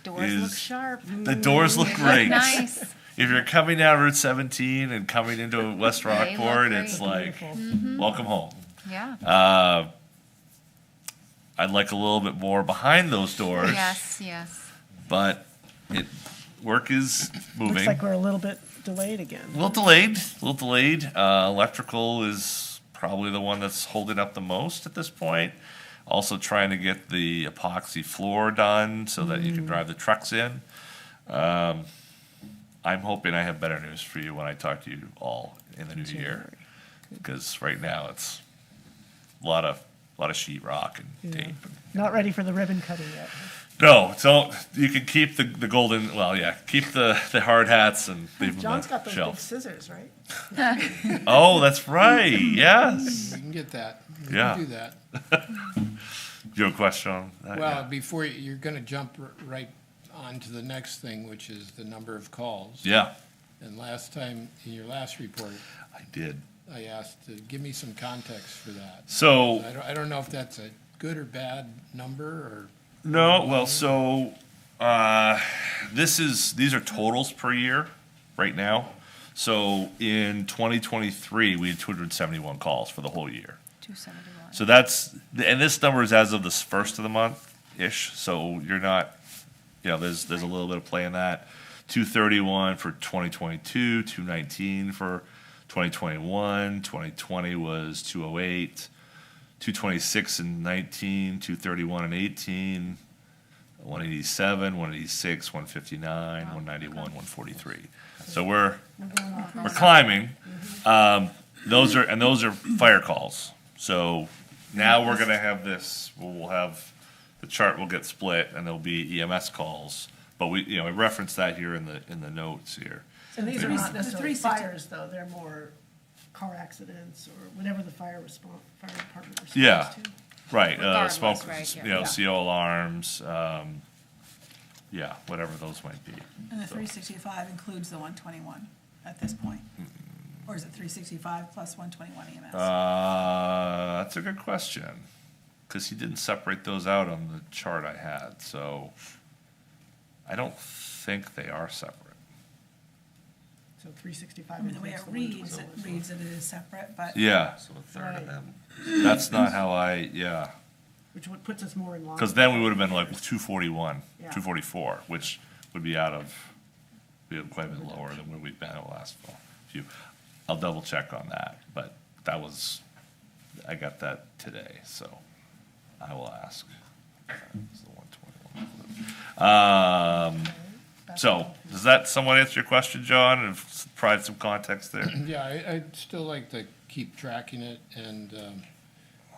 Doors look is- sharp. the doors look They great. nice. If you're coming down Route 17 and coming into West They look Rockport, it's great. like, welcome home. Yeah. I'd like a little bit more behind those doors. Yes. But work is moving. Looks like we're a little bit delayed again. A little delayed. Electrical is probably the one that's holding up the most at this point. Also trying to get the epoxy floor done so that you can drive the trucks in. I'm hoping I have better news for you when I talk to you all in the new year. Because right now it's a lot of sheet rock and tape. Not ready for the ribbon cutting yet. No, so you can keep the golden, well, yeah, keep the hard hats and leave them John's on got the those big shelf. scissors, right? Oh, that's right, yes. You can get that. You Yeah. can do that. You have a question on that? Well, Yeah. before, you're gonna jump right on to the next thing, which is the number of calls. Yeah, And last time, in your last report, I did. I asked to give me some context for that. So, I don't know if that's a good or bad number, or, no, well, so, these are totals per year right now. So in 2023, we had 271 calls for the whole year. 271. So that's, and this number is as of the first of the month-ish, so you're not, there's a little bit of play in that. 231 for 2022, 219 for 2021, 2020 was 208, 226 and 19, 231 and 18, 187, 186, 159, 191, 143. So we're climbing. Those are fire calls. So now we're gonna have this, we'll have, the chart will get split and there'll be EMS calls. But we reference that here in the notes here. And these are not The necessarily 360 fires, though, they're more car accidents or whatever the fire department responds Yeah. to. Right, Regardless, smoke, right, yeah. CO alarms, whatever those might be. And the So- 365 includes the 121 at this point? Or is it 365 plus 121 EMS? That's a good question, because he didn't separate those out on the chart I had, so I don't think they are separate. So 365. I mean, the way it includes the reads it is separate, but. Yeah, So a third Right. of them. that's not how Which puts us more in line. because then we would have been like 241, Yeah. 244, which would be quite a bit lower than where we've been in the last few. I'll double check on that, but I got that today, so I will ask. It's the 121. So, does that somewhat answer your question, John, and provide some context there? yeah, I'd still like to keep tracking it, and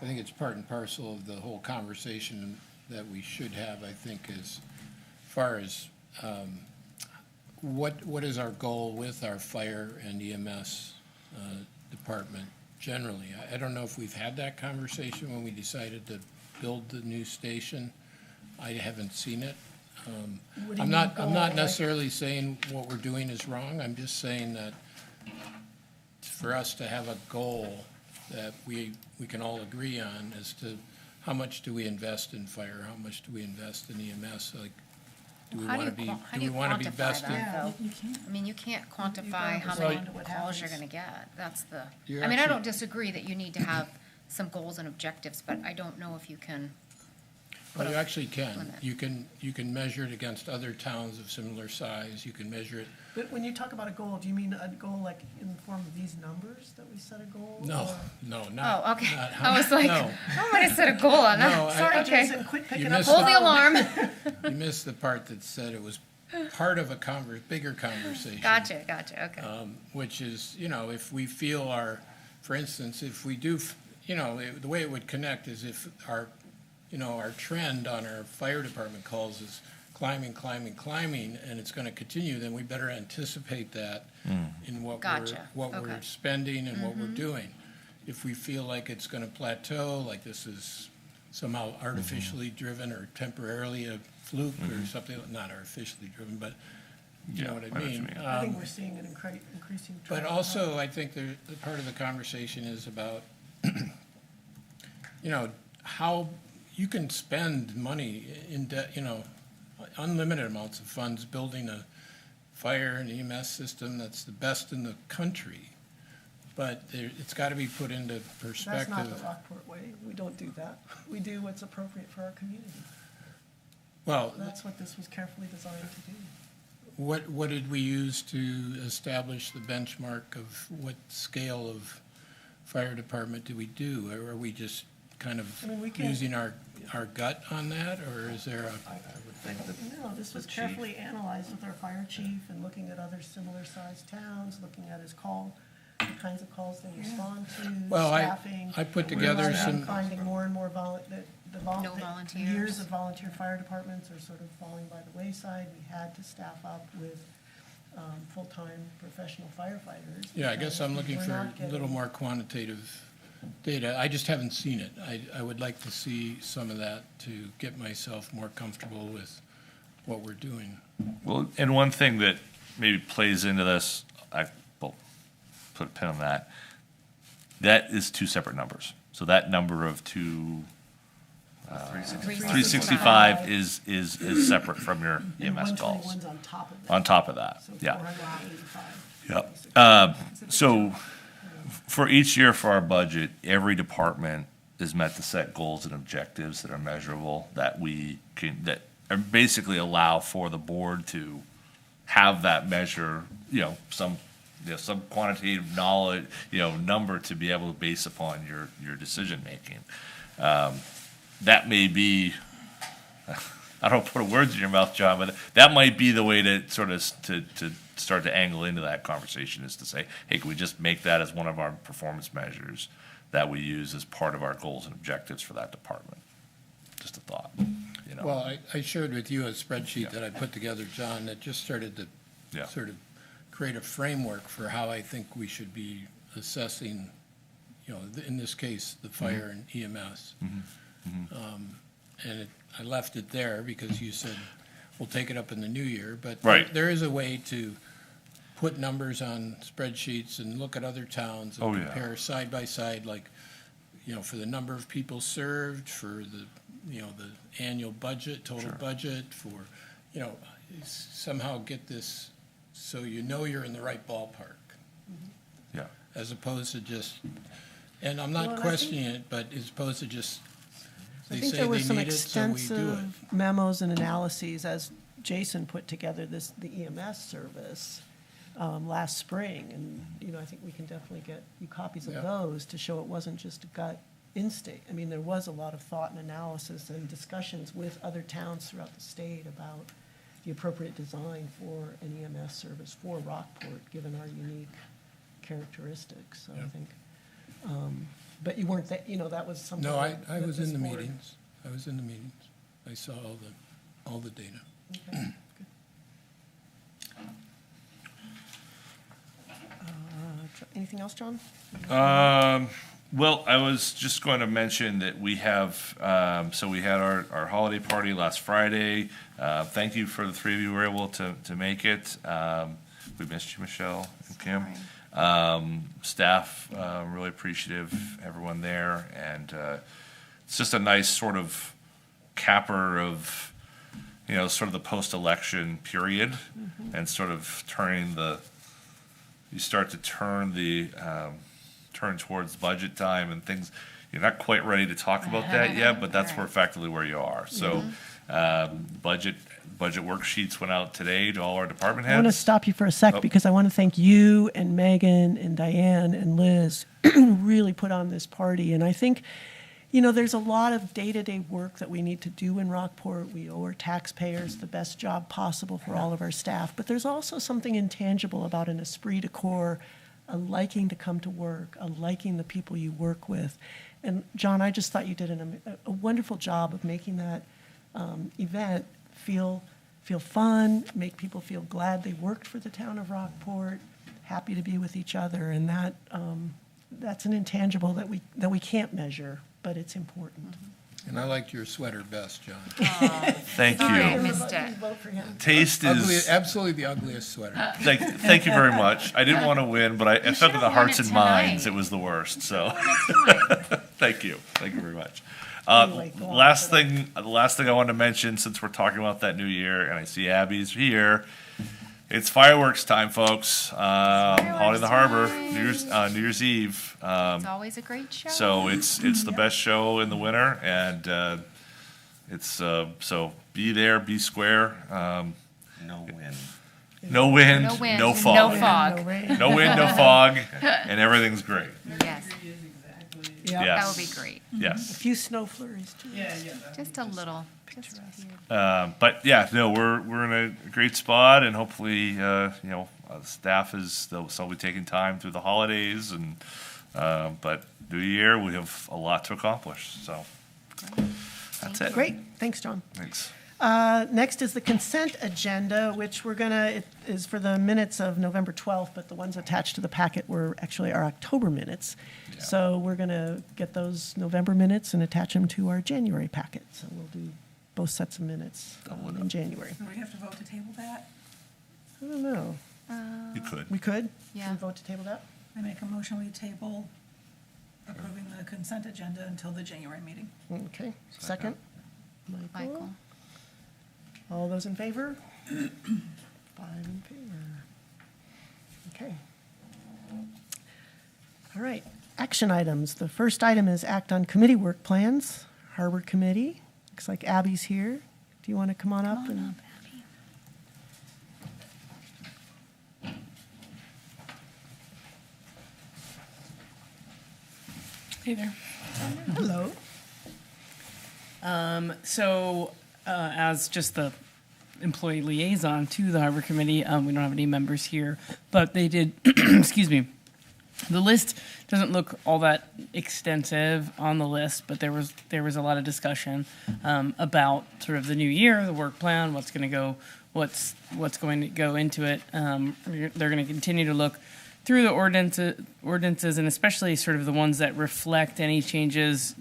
I think it's part and parcel of the whole conversation that we should have, I think, as far as what is our goal with our fire and EMS department generally. I don't know if we've had that conversation when we decided to build the new station. I haven't seen it. What do I'm you not mean goal? necessarily saying what we're doing is wrong. I'm just saying that for us to have a goal that we can all agree on as to how much do we invest in fire, how much do we invest in EMS, like, do we How do want to you be, qua- how do do we you want to be quantify best that? in? Yeah, though. you can't. I mean, you can't quantify gotta how respond many to what calls you're happens. gonna get. That's the, You're I mean, I actually- don't disagree that you need to have some goals and objectives, but I don't know if you can Well, you actually can. limit. You can measure it against other towns of similar size. You can measure it. But when you talk about a goal, do you mean a goal like in the form of these numbers that we set a goal? No, or- no, not. Oh, okay. not I was like, no. I might have set a goal on No, that. Sorry, okay. Jason, quit You picking up. missed the Hold the phone. alarm. You missed the part that said it was part of a bigger conversation. Gotcha, okay. Which is, if we feel for instance, if we do, the way it would connect is if our trend on our fire department calls is climbing, and it's going to continue, then we better anticipate that in what Gotcha. we're Okay. spending and what we're doing. If we feel like it's going to plateau, like this is somehow artificially driven or temporarily a fluke or something, not artificially driven, but you know what I mean. I think we're seeing an increasing trend. But also, I think the part of the conversation is about, how you can spend money in unlimited amounts of funds building a fire and EMS system that's the best in the country. But it's got to be put into That's not the perspective. Rockport way. We don't do that. We do what's appropriate for our community. Well, That's what this was carefully designed to do. what did we use to establish the benchmark of what scale of fire department do we do? Or are we just kind of I mean, we can- using our gut on that, or is there a? No, this was carefully analyzed with our fire chief and looking at other similar sized towns, looking at his call, the kinds of calls they respond to, Well, staffing. I put We together realized some. Finding more and more No volunteers. years of volunteer fire departments are sort of falling by the wayside. We had to staff up with full-time professional firefighters. Yeah, I guess I'm looking because for we're not a little getting- more quantitative data. I just haven't seen it. I would like to see some of that to get myself more comfortable with what we're doing. Well, and one thing that maybe plays into this, will put a pin on that. That is two separate numbers. So that number of 365 is separate from your And EMS calls. 121's on top of that. On top of that, So yeah. 485. Yep. So for each year for our budget, every department is meant to set goals and objectives that are measurable, that are basically allow for the board to have that measure, some quantitative knowledge, number to be able to base upon your decision-making. That may be, I don't put words in your mouth, John, but that might be the way to sort of to start to angle into that conversation, is to say, hey, can we just make that as one of our performance measures that we use as part of our goals and objectives for that department? Just a thought, Well, I shared with you a spreadsheet that I put together, John, that just started to Yeah. sort of create a framework for how I think we should be assessing, in this case, the fire and EMS. And I left it there because you said, we'll take it up in the new year. But Right. there is a way to put numbers on spreadsheets and look at other towns and Oh, yeah. compare side by side, like, for the number of people served, for the, the annual budget, total budget, for, somehow get this so you're in the right ballpark, Yeah. as opposed to just, and I'm Well, not and I questioning it, but as opposed to just, I they think say there were they some need it, so we do it. extensive memos and analyses as Jason put together the EMS service last spring. And, I think we can definitely get you copies of Yeah. those to show it wasn't just a gut instinct. I mean, there was a lot of thought and analysis and discussions with other towns throughout the state about the appropriate design for an EMS service for Rockport, given our unique characteristics. So I Yeah. think, but you weren't, that was something. No, I that was this in the board- meetings. I was in the meetings. I saw all the data. Okay, good. Anything else, John? Well, I was just going to mention that we have, so we had our holiday party last Friday. Thank you for the three of you who were able to make it. We missed you, Michelle and Kim. Staff, really appreciative, everyone there. And it's just a nice sort of capper of, sort of the post-election period, and sort of you start to turn towards budget time and things, you're not quite ready to talk about that yet, but that's where effectively where you are. So, budget worksheets went out today to all our department I want to heads. stop you for a sec Oh. because I want to thank you and Megan and Diane and Liz who really put on this party. And I think, you know, there's a lot of day-to-day work that we need to do in Rockport. We owe our taxpayers the best job possible for all of our staff. But there's also something intangible about an esprit de corps, a liking to come to work, a liking the people you work with. And John, I just thought you did a wonderful job of making that event feel fun, make people feel glad they worked for the town of Rockport, happy to be with each other, and that's an intangible that we can't measure, but it's important. And I liked your sweater best, John. Thank Sorry, I you. missed it. Taste Ugly, is, absolutely the ugliest sweater. thank you very much. I didn't want to win, but I felt should've in the won hearts it and minds, tonight. it was the worst, so. Thank you very much. Anyway, go on. Last thing I wanted to mention, since we're talking about that new year, and I see Abby's here, it's fireworks time, folks. Holiday in the Harbor, New Year's Eve. It's always a great show. So it's the best show in the winter, and it's so be there, be square. No win. No wind, No wind, no no fog. fog. No rain. No wind, no fog, and everything's great. Yes, Yeah. that Yes. would be great. A Yes. few snow flurries too. Just a little, just a few. But yeah, no, we're in a great spot, and hopefully, the staff they'll be taking time through the holidays, and but New Year we have a lot to accomplish. So that's it. Great, thanks, John. Thanks. Next is the consent agenda, which it is for the minutes of November 12th, but the ones attached to the packet were actually our October minutes. So we're going to get those November minutes and attach them to our January packet. So we'll do both sets of minutes in January. Do we have to vote to table that? I don't know. You could. We could? Yeah. Can we vote to table that? I make a motion, we table approving the consent agenda until the January meeting. Okay, second? Michael, All those in favor? 5 in favor. Okay. All right, action items. The first item is act on committee work plans. Harbor Committee. Looks like Abby's here. Do you want to come on up? and Hey there. Hello. As just the employee liaison to the Harbor Committee, we don't have any members here, but they did, excuse me, the list doesn't look all that extensive on the list, but there was a lot of discussion about sort of the new year, the work plan, what's going to go into it. They're going to continue to look through the ordinances, and especially sort of the ones that reflect any changes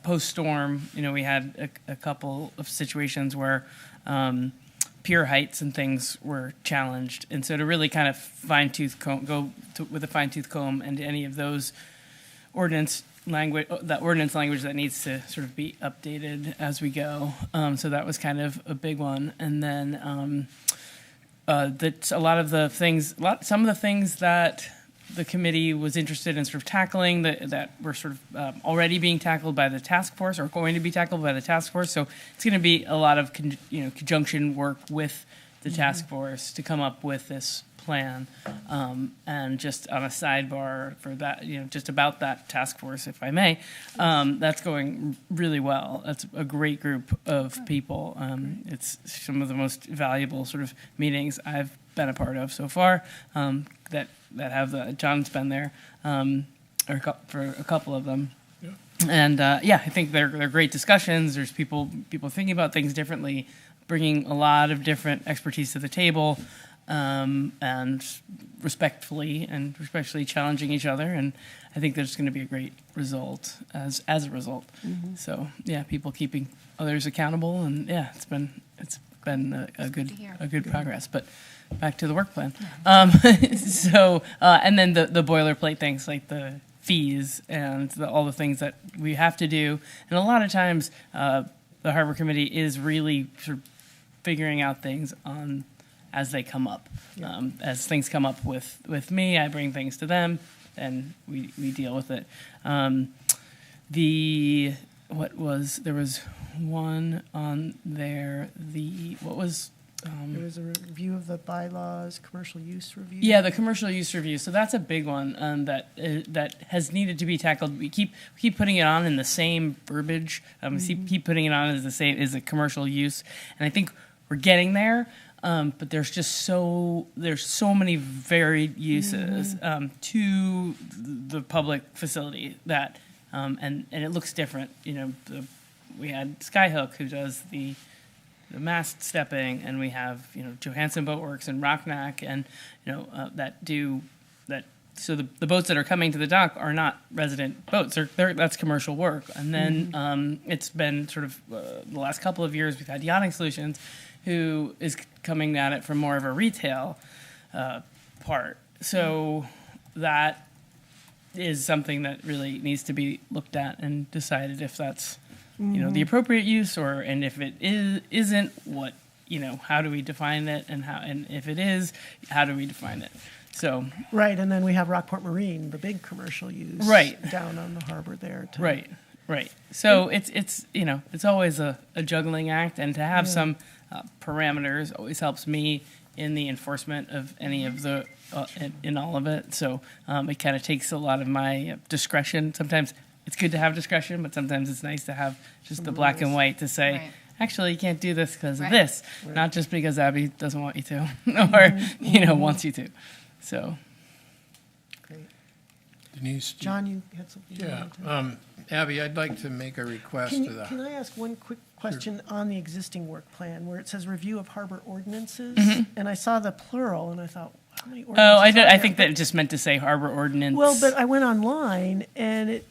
post-storm. You know, we had a couple of situations where pier heights and things were challenged, and so to really kind of with a fine-tooth comb into any of those ordinance language that needs to sort of be updated as we go. So that was kind of a big one, and then. Some of the things that the committee was interested in sort of tackling that were sort of already being tackled by the task force or going to be tackled by the task force. So it's going to be a lot of conjunction work with the task force to come up with this plan. And just on a sidebar for that, just about that task force, if I may, that's going really well. That's a great group of people. It's some of the most valuable sort of meetings I've been a part of so far. That have John's been there for a couple of them. And I think they're great discussions. There's people thinking about things differently, bringing a lot of different expertise to the table. And respectfully challenging each other, and I think there's going to be a great result as a result. Mm-hmm. So people keeping others accountable, and it's been a good progress. But back to the work plan. And then the boilerplate things like the fees and all the things that we have to do, and a lot of times the Harbor Committee is really sort of figuring out things as they come up. As things come up with me, I bring things to them, and we deal with it. there was one on there, There was a review of the bylaws, commercial use review. yeah, the commercial use review. So that's a big one that has needed to be tackled. We keep putting it on in the same verbiage. Keep putting it on as the same as a commercial use, and I think we're getting there. But there's so many varied uses to the public facility that and it looks different. You know, we had Skyhook who does the mast stepping, and we have Johansson Boatworks and Rocknack, and that do that. So the boats that are coming to the dock are not resident boats; that's commercial work. And then it's been sort of the last couple of years we've had Yachting Solutions, who is coming at it from more of a retail part. So that is something that really needs to be looked at and decided if that's the appropriate use, and if it isn't, what how do we define it, and if it is, how do we define it? So Right, and then we have Rockport Marine, the big commercial use. Right. Down on the harbor there. Right. So it's always a juggling act, and to have some parameters always helps me in the enforcement of any of the in all of it. So it kind of takes a lot of my discretion. Sometimes it's good to have discretion, but sometimes it's nice to have just the black and white to say, Right. actually, you can't do this because of Right. this, not just because Abby doesn't want you to, or wants you to. So Great. Denise? John, you had something you Yeah, wanted to... Abby, I'd like to make a request Can to the. can I ask one quick question on the existing work plan, where it says review of harbor ordinances? And I saw the plural, and I thought, how many ordinances are I there? think that it just meant to say harbor ordinance. Well, but I went online, and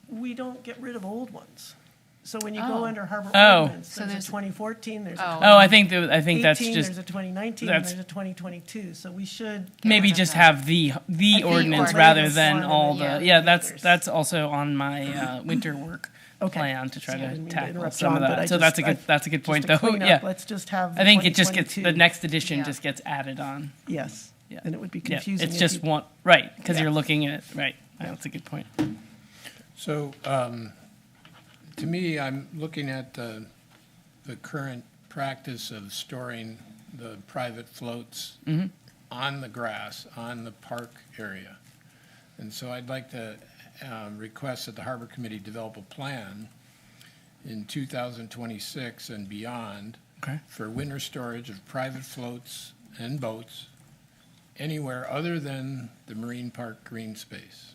we don't get rid of old ones. So when you go Oh. under harbor Oh. ordinance, So there's a there's- 2014, there's a Oh. 2018, I think that's just there's a 2019, and that's- there's a 2022. So we should... maybe rid of just that. have the ordinance ordinance. rather than One of all the the others. that's also on my winter work plan to try So I didn't to mean to tackle interrupt some John, of but that. I So just- that's a good point just to though. clean up, Yeah, let's just have I think it just gets 2022. the next edition Yeah. just gets added on. Yes, Yeah. and it would be Yeah, confusing. it's if just you- one right because Yeah. you're looking at right. That's a good point. So, to me, I'm looking at the current practice of storing the private floats on the grass, on the park area. And so I'd like to request that the Harbor Committee develop a plan in 2026 and beyond Okay. for winter storage of private floats and boats anywhere other than the Marine Park green space.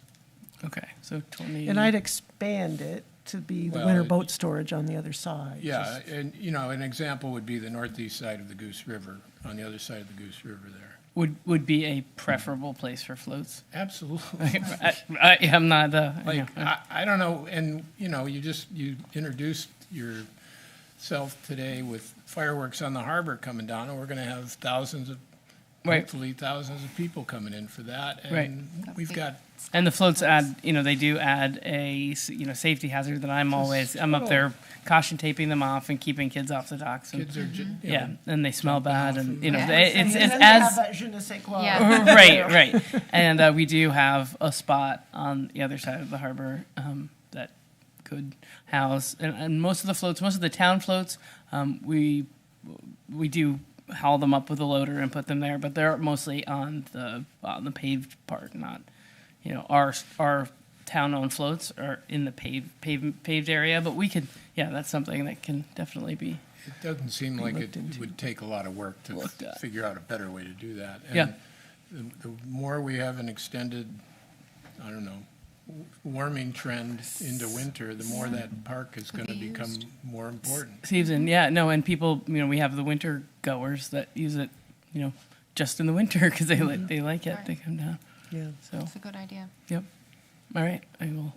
Okay. So 20. And I'd expand it to be the Well, winter it- boat storage on the other side. Yeah, and, an example would be the northeast side of the Goose River, on the other side of the Goose River there. would be a preferable place for floats. Absolutely. I am not Like, I don't know, and, you introduced yourself today with fireworks on the harbor coming down, and we're gonna have Right. hopefully thousands of people coming in for that. Right. And we've got, And the floats add, they do add a, safety hazard that I'm up there caution taping them off and keeping kids off the docks. And, kids are, yeah, and they smell jumping bad off and, of- it's And then they as, have that je ne sais quoi. Yeah. right. And we do have a spot on the other side of the harbor that could house, and most of the town floats, we do haul them up with a loader and put them there, but they're mostly on the paved part, not, our town-owned floats are in the paved area, but we could, that's something that can definitely be. it doesn't seem like it looked into. would take a lot of work to Looked at. figure out a better way to do that. Yeah. And the more we have an extended, I don't know, warming trend into winter, the more that park is Could gonna be become used. more important. Season, and people, we have the winter goers that use it, just in the winter because they like it. Right. They come down. Yeah. So, That's a good idea. yep. All right, I will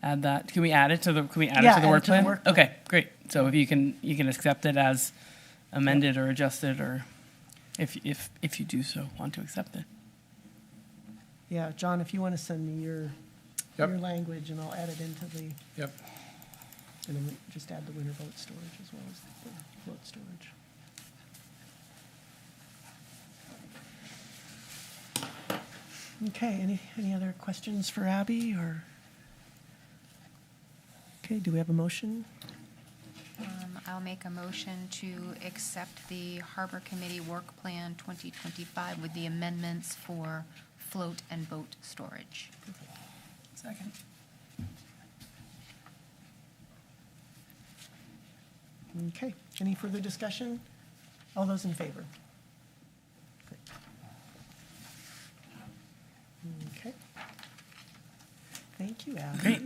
add that. Can we add it to the? Can we add Yeah, it to the add work it to the plan? work plan. Okay, great. So if you can accept it as amended or adjusted, or if you do so want to accept it. Yeah, John, if you want to send me your Yep. language, and I'll add it into the, Yep. and then just add the winter boat storage as well as the float storage. Okay, any other questions for Abby, or? Okay, do we have a motion? I'll make a motion to accept the Harbor Committee Work Plan 2025 with the amendments for float and boat storage. Second. Okay, any further discussion? All those in favor? Great. Okay. Thank you, Abby. Great. Do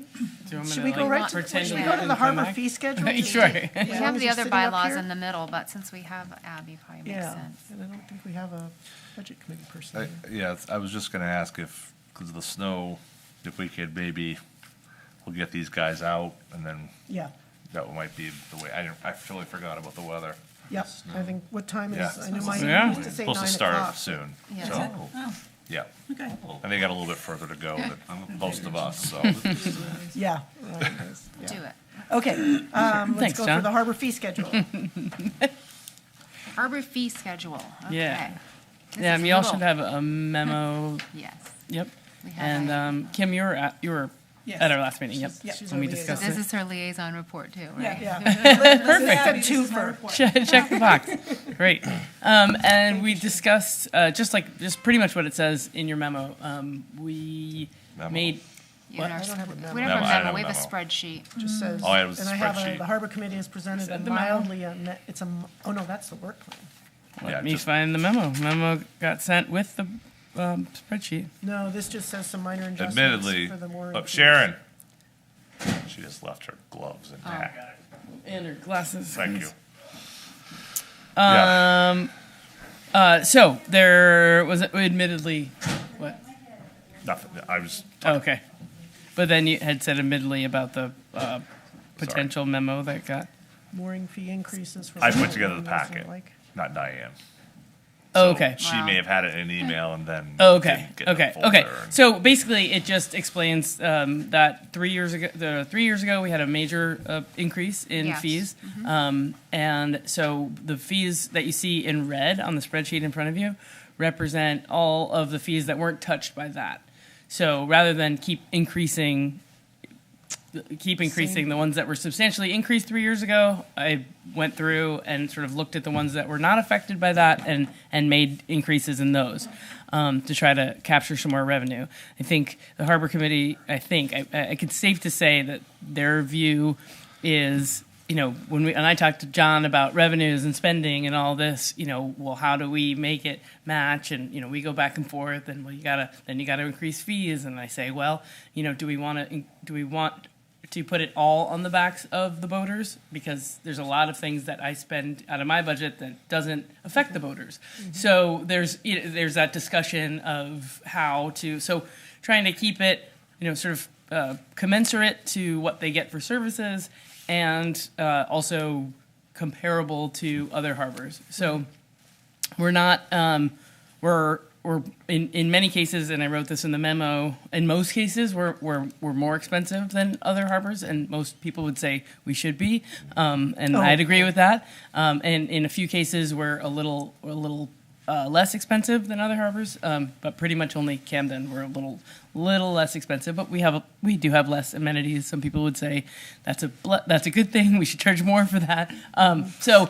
you want me Should to, we go like, right to, pretend should to we go to the come harbor back? fee schedule? Sure. We As long have as the you're other sitting up bylaws here? in the middle, but since we have Abby, probably makes Yeah, sense. and I don't think we have a budget committee person. here. Yeah, I was just gonna ask if, because of the snow, if we could maybe, we'll get these guys out, and then Yeah, that might be the way, I totally forgot about the weather. yep, I think, what time is, Yeah. I know mine Yeah. used to say 9 Supposed to start o'clock. soon, Yeah. so, Oh, yeah. okay. And they got a little bit further to go than most of us, so. Yeah. right, it is, yeah. Do it. Okay, let's Thanks, go for John. the harbor fee schedule. Harbor fee schedule, Yeah. okay. This Yeah, is we all little. should have a memo. Yes. Yep. We have And a- Kim, you were Yes. at our last meeting. Yep. Yep. She's When we our discussed This it. is her liaison report too, Yeah. right? Yeah. Perfect. Said two for. Check the box. Great. And we discussed just pretty much what it says in your memo. We Memo. made Yeah, What? in our I don't have a sp- memo. We don't Memo, have I a don't memo, we have have a a spreadsheet. Just says, All I have is and a I have spreadsheet. the harbor committee has presented a Said the memo. mildly, it's a, oh no, that's the work plan. let Yeah, me just- find the memo. Memo got sent with the spreadsheet. No, this just says some minor adjustments Admittedly, for the mooring. oh, fees. Sharon. She just left her gloves and Oh. hat. And her glasses. Thank you. Yeah. So there was admittedly what? Nothing, I was, Oh, okay. But then you had said admittedly about the potential memo that got. Mooring fee increases for. I put mooring together the fees and packet, like- not Diane. Oh, So okay. She Wow. may have had it in an email and then. Oh, okay. didn't get the Okay. folder Okay. and- So basically, it just explains that 3 years ago, 3 years ago, we had a major increase in Yes. fees, and so the fees that you see in red on the spreadsheet in front of you represent all of the fees that weren't touched by that. So rather than keep increasing the ones that were substantially increased 3 years ago, I went through and sort of looked at the ones that were not affected by that and made increases in those to try to capture some more revenue. I think the Harbor Committee, I could safe to say that their view is, when I talked to John about revenues and spending and all this, well, how do we make it match? And, we go back and forth and, well, you gotta increase fees. And I say, well, do we want to put it all on the backs of the boaters? Because there's a lot of things that I spend out of my budget that doesn't affect the boaters. So there's that discussion of how to, so trying to keep it, sort of commensurate to what they get for services and also comparable to other harbors. So we're not, we're in many cases, and I wrote this in the memo, in most cases, we're more expensive than other harbors, and most people would say we should be, and Oh. I'd agree with that. And in a few cases, we're a little less expensive than other harbors, but pretty much only Camden we're a little less expensive. But we do have less amenities. Some people would say that's a good thing. We should charge more for that. So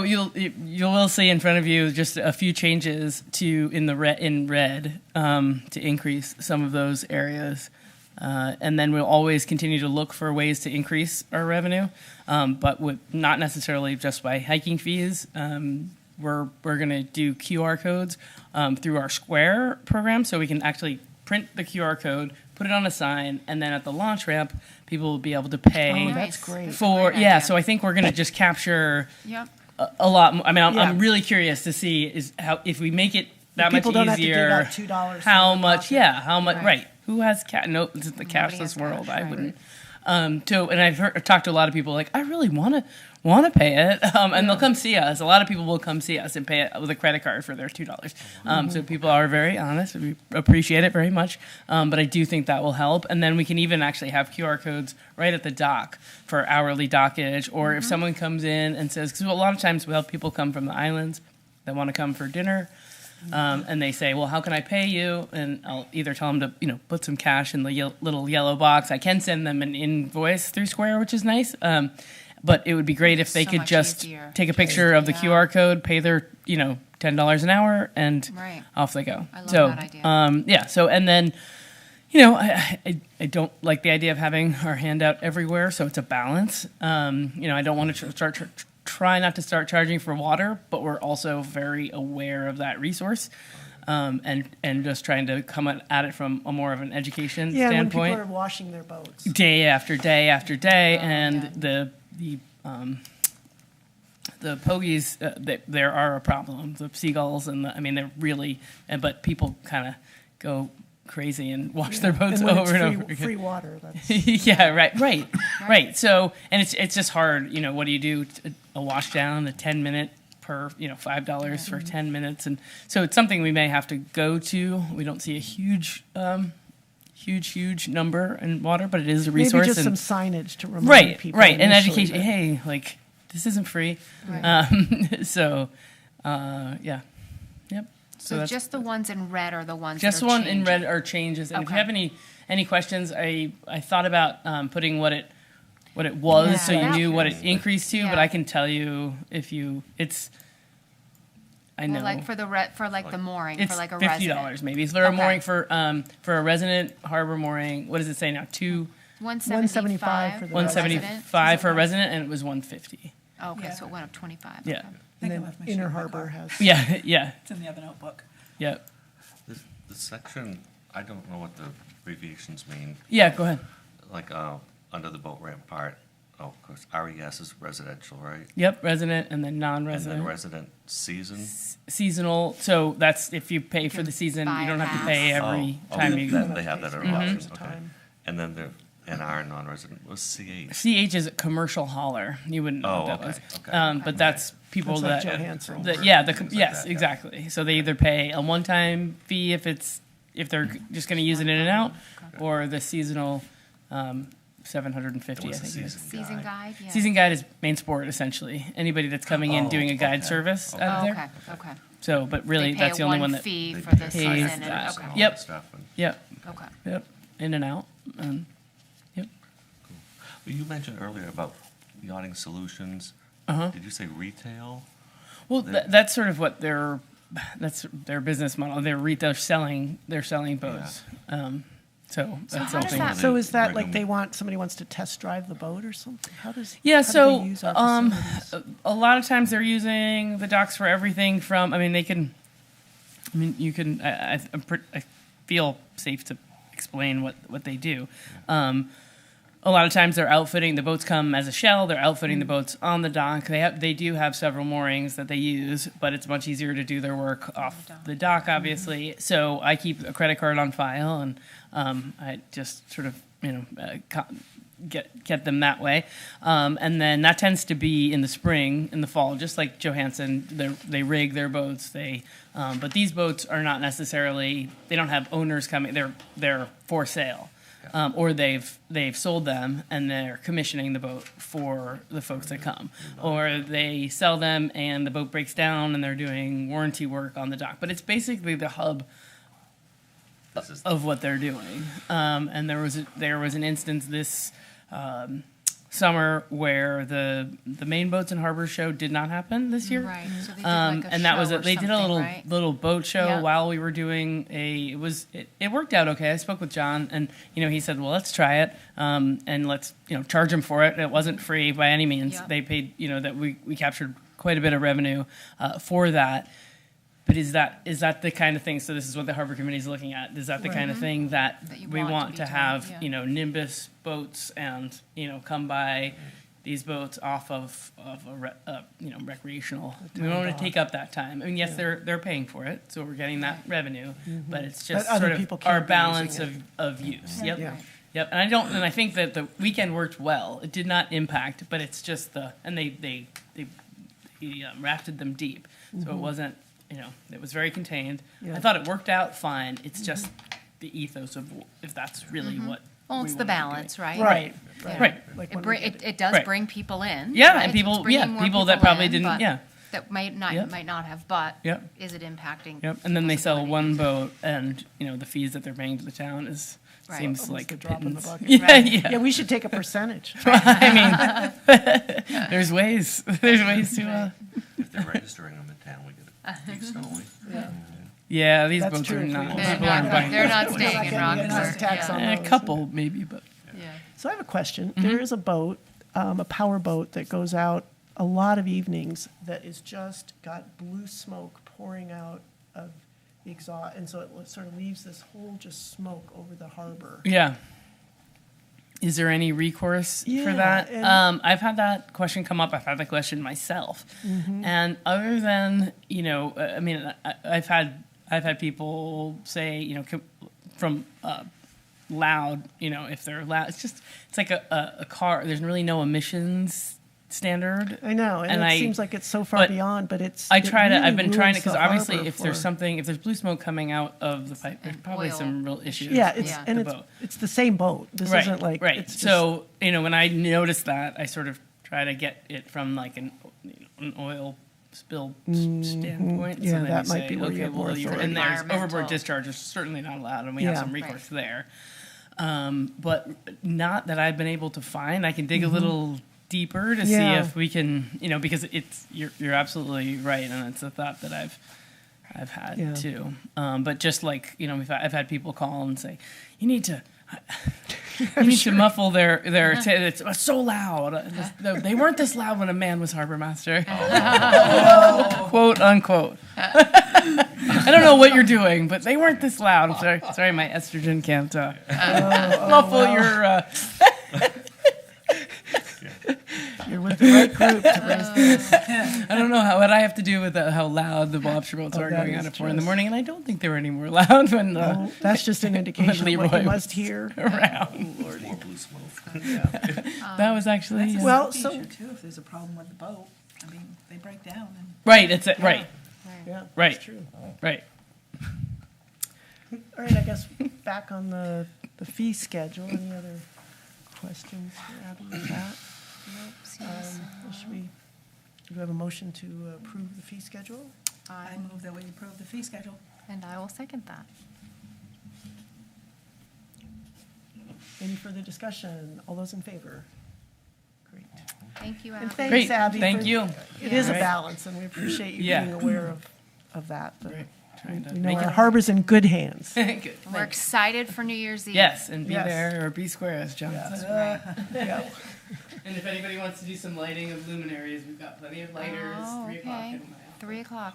you will see in front of you just a few changes in red to increase some of those areas, and then we'll always continue to look for ways to increase our revenue, but not necessarily just by hiking fees. We're going to do QR codes through our Square program, so we can actually print the QR code, put it on a sign, and then at the launch ramp, people will be able to pay. Oh, that's great. For Great yeah, idea. so I think we're going to just capture Yep. a lot. I mean, Yeah. I'm really curious to see is how if we make it that much People don't have to dig easier. out $2 from How their much? pocket. Yeah, how much? Right. Right. Who has cat? No, it's the Nobody cashless has world. cash, I right. wouldn't. And I've talked to a lot of people like I really want to pay it, and they'll come see us. A lot of people will come see us and pay it with a credit card for their $2. So people are very honest. We appreciate it very much. But I do think that will help. And then we can even actually have QR codes right at the dock for hourly dockage, or if someone comes in and says, because a lot of times we'll have people come from the islands that want to come for dinner. And they say, well, how can I pay you? And I'll either tell them to, put some cash in the little yellow box. I can send them an invoice through Square, which is nice. But it would be great if they So could much just easier. take a picture of the Yeah. QR code, pay their, $10 an hour, and Right. off they go. I love So, that idea. yeah. So, and then, I don't like the idea of having our hand out everywhere, so it's a balance. I don't want to try not to start charging for water, but we're also very aware of that resource, and just trying to come at it from a more of an education Yeah, when people standpoint, are washing their boats. day after day after day, and yeah. the pogies, there are a problem. The seagulls and they're really, but people kind of go crazy and wash their boats And when over it's and free, over again. free water, that's. Yeah, right. So, and it's just hard. What do you do? A wash down, a 10-minute per, $5 for 10 minutes, and so it's something we may have to go to. We don't see a huge number in water, but it is a resource. Maybe just and, some signage to remind right, people. and initially education. that- Hey, like this isn't free. Right. So, yeah, yep. So that's- just the ones in red are the ones just that are one in red changing. are changes. And if you Okay. have any questions, I thought about putting what it was, Yeah, so you that- knew what it increased to. But Yeah. I can tell you it's. I know. Well, like for the the mooring, it's for like a $50 resident. maybe. Is there a Okay. mooring for a resident harbor mooring? What does it say now? 175 for the One resident? 175 for a resident, and it was 150. Oh, okay, Yeah. so it went up 25. Yeah, okay. And think I then left my sheet Inner in my Harbor car. has. yeah. It's in the other notebook. Yep. The section, I don't know what the abbreviations mean, Yeah, go ahead. like, under the boat ramp part, of course, RES is residential, right? Yep, resident and then And non-resident. then resident season? Seasonal, so that's if you pay for the season, buy you don't a have to pay pass. every Oh, time okay, you. that- they have that at Mhm. option, At a okay. time. And then the NR non-resident was CH. CH is a commercial hauler. You wouldn't know Oh, what that okay, was. okay. But that's people That's like that, Johansson. yes, Things like that, yeah. exactly. So they either pay a one-time fee if they're just going to use it in and out, or the seasonal, 750. I What's the think. it is. season Season guide? guide, yeah. Season guide is main sport essentially. Anybody that's coming in Oh, doing a guide okay. service out of Oh, there. okay. So, but really, They pay that's the a only one that. fee They for the pay season. pays and- that. Okay, and all Yep. that stuff, and- Yep. okay. Yep. In and out. Yep. Well, you mentioned earlier about yachting solutions. Uh-huh. Did you say retail? Well, They're- that's sort of what that's their business model. They're selling boats. So that's how does something. that- So is that Bring like them- somebody wants to test drive the boat or something? How do Yeah. they So use our facilities? a lot of times they're using the docks for everything from. They can. You can. I feel safe to explain what they do. A lot of times they're outfitting the boats come as a shell. They're outfitting the boats on the dock. They do have several moorings that they use, but it's much easier to do their work off the dock, obviously. So I keep a credit card on file, and I just sort of get them that way. And then that tends to be in the spring, in the fall, just like Johansson. They rig their boats. But these boats are not necessarily. They don't have owners coming. They're for sale. Or they've sold them and they're commissioning the boat for the folks that come, or they sell them and the boat breaks down and they're doing warranty work on the dock. But it's basically the hub This is of what they're doing. And there was an instance this summer where the main boats and harbor show did not happen this year. Right, so they did like a And that was show or they did a something, little right? little boat show Yeah. while we were doing it worked out okay. I spoke with John and he said, well, let's try it and let's charge them for it. It wasn't free by any means. Yeah. They paid that we captured quite a bit of revenue for that. But is that the kind of thing? So this is what the harbor committee is looking at. Is that the kind of thing that That you we want to want be to doing, have? yeah. Nimbus boats and come by these boats off of recreational. We want to take up that time. Yes, they're paying for it, so we're getting that revenue. But it's just But other sort of people can't our be balance using of use. Yep. Yeah. Yep. And I think that the weekend worked well. It did not impact, but it's just they rafted them deep, so it wasn't. It was very contained. Yeah. I thought it worked out fine. It's just the ethos of if that's really what. Well, we it's wanna the be balance, doing. right? Right. Yeah. Right. Like It, when bring, we get it does Right. bring people in. Yeah, right? and It's people, bringing more people that probably in, didn't, but- yeah. that might not, Yep. might not have, but Yep. is it impacting? Yep, and then they people's sell ability? one boat, and the fees that they're paying to the town is Right. seems Almost like a drop in the pittance. bucket. Yeah, Right. Yeah, yeah. we should take a percentage. I mean, there's ways. There's ways to. If they're registering them in town, we get a piece, don't we? Yeah, these That's boats true. are not. They're People aren't not, buying. they're not We're staying not in getting any Rockport. tax on Yeah. A those. couple maybe, but Yeah. So I have a question. There is a boat, a power boat that goes out a lot of evenings that is just got blue smoke pouring out of the exhaust, and so it sort of leaves this whole just smoke over the harbor. yeah. Is there any recourse Yeah, for that? and- I've had that question come up. I've had that question myself, Mm-hmm. and other than I mean, I've had people say from loud, if they're loud, it's like a car. There's really no emissions standard. I know, and And it I- seems like it's so far but beyond, but it's. I've been trying to, because because obviously if there's if there's blue smoke coming out of the pipe, there's probably oil. some real issues. Yeah, with it's, Yeah. and the it's, boat. it's the same boat. This Right, isn't like. right. It's just- So, when I noticed that, I sort of try to get it from like an oil spill standpoint. Mm-hmm. Yeah, then that you might say, be where you okay, have more well, you're authority. in there. Environmental. Overboard discharge is certainly not allowed, and we have Yeah. some recourse Right. there. But not that I've been able to find. I can dig a little deeper to see Mm-hmm. Yeah. if we can, because you're absolutely right, and it's a thought that I've had Yeah. too. But just like I've had people call and say, you need to. You need to muffle their it's so loud. They weren't this loud when a man was harbor master. Quote unquote. I don't know what you're doing, but they weren't this loud. Sorry, my estrogen can't muffle your. You're with the right group to raise this. I don't know what I have to do with how loud the lobster boats are that going is out at 4 in the true. morning, and I don't think they were any more loud when Oh, that's just an indication of what Leroy you was must hear. around. More blue smoke. That was actually Well, That's so- a feature too, if there's a problem with the boat. I mean, they break down and. right. It's right, Yeah, Right. that's true. right. All right, I guess back on the fee schedule. Any other questions for Abby with that? Should we, do we have a motion to approve the fee schedule? I move that we approve the fee schedule. And I will second that. Any further discussion? All those in favor? Great. Thank you, And Abby. thanks, Great. Abby. Thank for- you. It is a Right. balance, and we appreciate you Yeah. being aware of that. But Right. Trying to we know make our it harbor's in good hands. good. We're excited for New Year's Eve. Yes, and be Yes. there or be square, as John Yes. said. Yeah. And if anybody wants to do some lighting of luminaries, we've got plenty of lighters. Oh, 3 o'clock. okay. in my 3 o'clock,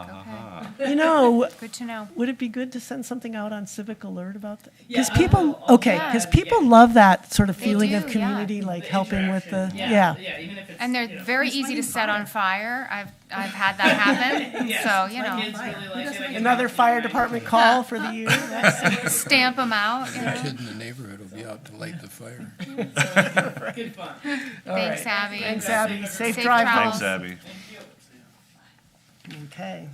okay. You know, Good to know. would it be good to send something out on Civic Alert about that? Yeah, Because people, I'll- okay, yeah. because people love that sort of They feeling do, of yeah. community, like The helping with the, interaction. yeah. Yeah, even if it's. And they're very Who's easy to lighting set on fire? fire. I've had that happen. Yes, So, you my know, kids really like it. I get Another them fire right. department call for the year. That's- stamp them out, you The know. kid in the neighborhood will be out to light the fire. Good fun. Thanks, Abby. Thanks, Abby. Safe Safe drive travels. Thanks, Abby. home. Okay,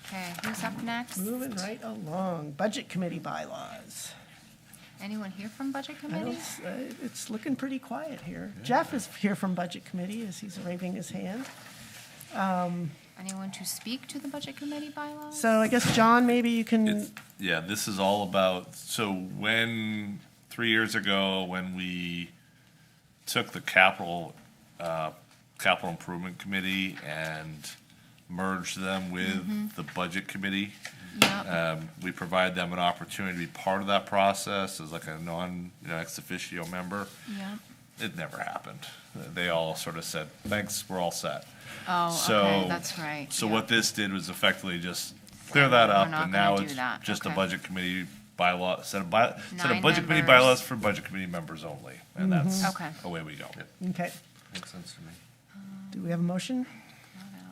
Okay, who's up next? moving right along. Budget committee bylaws. Anyone here from Budget I Committee? don't, it's looking pretty quiet here. Jeff is here from Budget Committee as he's waving his hand. Anyone to speak to the Budget Committee bylaws? So I guess, John, maybe you can, It's, yeah, this is all about, so when, 3 years ago, when we took the capital improvement committee and merged them with the budget committee, Yep. we provide them an opportunity to be part of that process as like a ex officio member. Yep. It never happened. They all sort of said, thanks, we're all set. Oh, So- okay, that's right. So yeah. what this did was effectively just clear that We're up, not and now gonna do it's that, just a okay. budget committee bylaw, set of 9 budget committee members. bylaws for budget committee members only, and that's Okay. away we go. okay. Makes sense to me. Do we have a motion?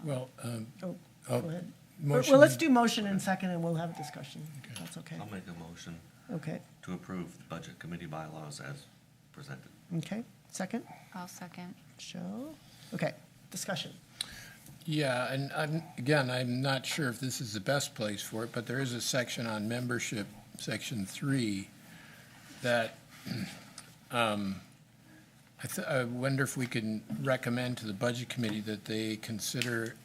Well, Oh, oh, go ahead. motion. Well, let's do motion and second, and we'll have a discussion. That's okay. I'll make a motion Okay, to approve the budget committee bylaws as presented. okay. Second? I'll second. Joe? Okay, discussion. Yeah, and I'm not sure if this is the best place for it, but there is a section on membership, section 3, that I wonder if we can recommend to the budget committee that they consider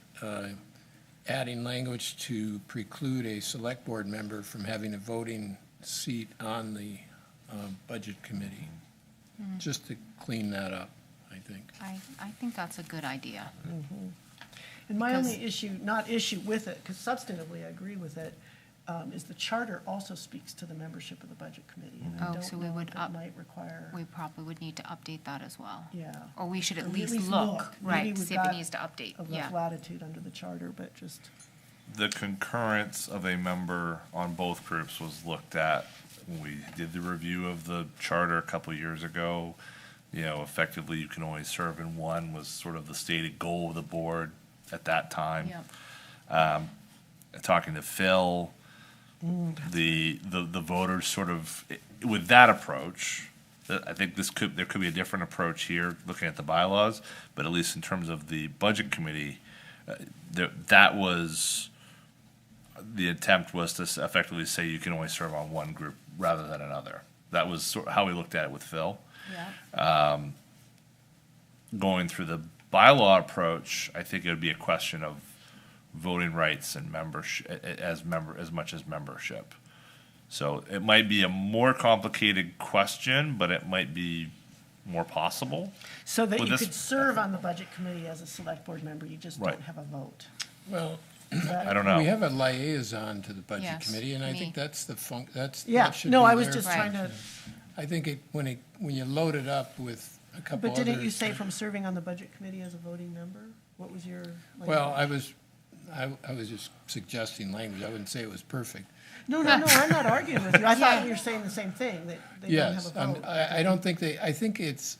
adding language to preclude a select board member from having a voting seat on the budget committee, just to clean that up, I think. I think that's a good idea. And my Because- only issue, not issue with it, because substantively I agree with it, is the charter also speaks to the membership of the budget committee. And I Oh, don't so we know would if it might require, We probably would need to update that as well. yeah. Or we should Or at we least look, Maybe right, we've see if it got needs to update, enough yeah. latitude under the charter, but just, The concurrence of a member on both groups was looked at when we did the review of the charter a couple of years ago. You know, effectively, you can only serve in one was sort of the stated goal of the board at that time. Yeah. Talking to Phil, the voters sort of, with that approach, I think there could be a different approach here, looking at the bylaws, but at least in terms of the budget committee, that was, the attempt was to effectively say you can only serve on one group rather than another. That was sort of how we looked at it with Phil. Yeah. Going through the bylaw approach, I think it would be a question of voting rights and membership, as much as membership. So it might be a more complicated question, but it might be more possible. so that Well, you this- could serve on the budget committee as a select board member, you just Right. don't have a vote. Well, Is that- I don't know. we have a liaison to the budget Yes, committee, and I me. think that's the that Yeah, should no, be I was their just Right. trying to, I think when you load it up with a couple but others. didn't you say from serving on the budget committee as a voting member? What was your? Well, language? I was just suggesting language. I wouldn't say it was perfect. No, I'm not arguing with you. I thought you were saying the same thing, that they don't have Yes, a vote. I don't think I think it's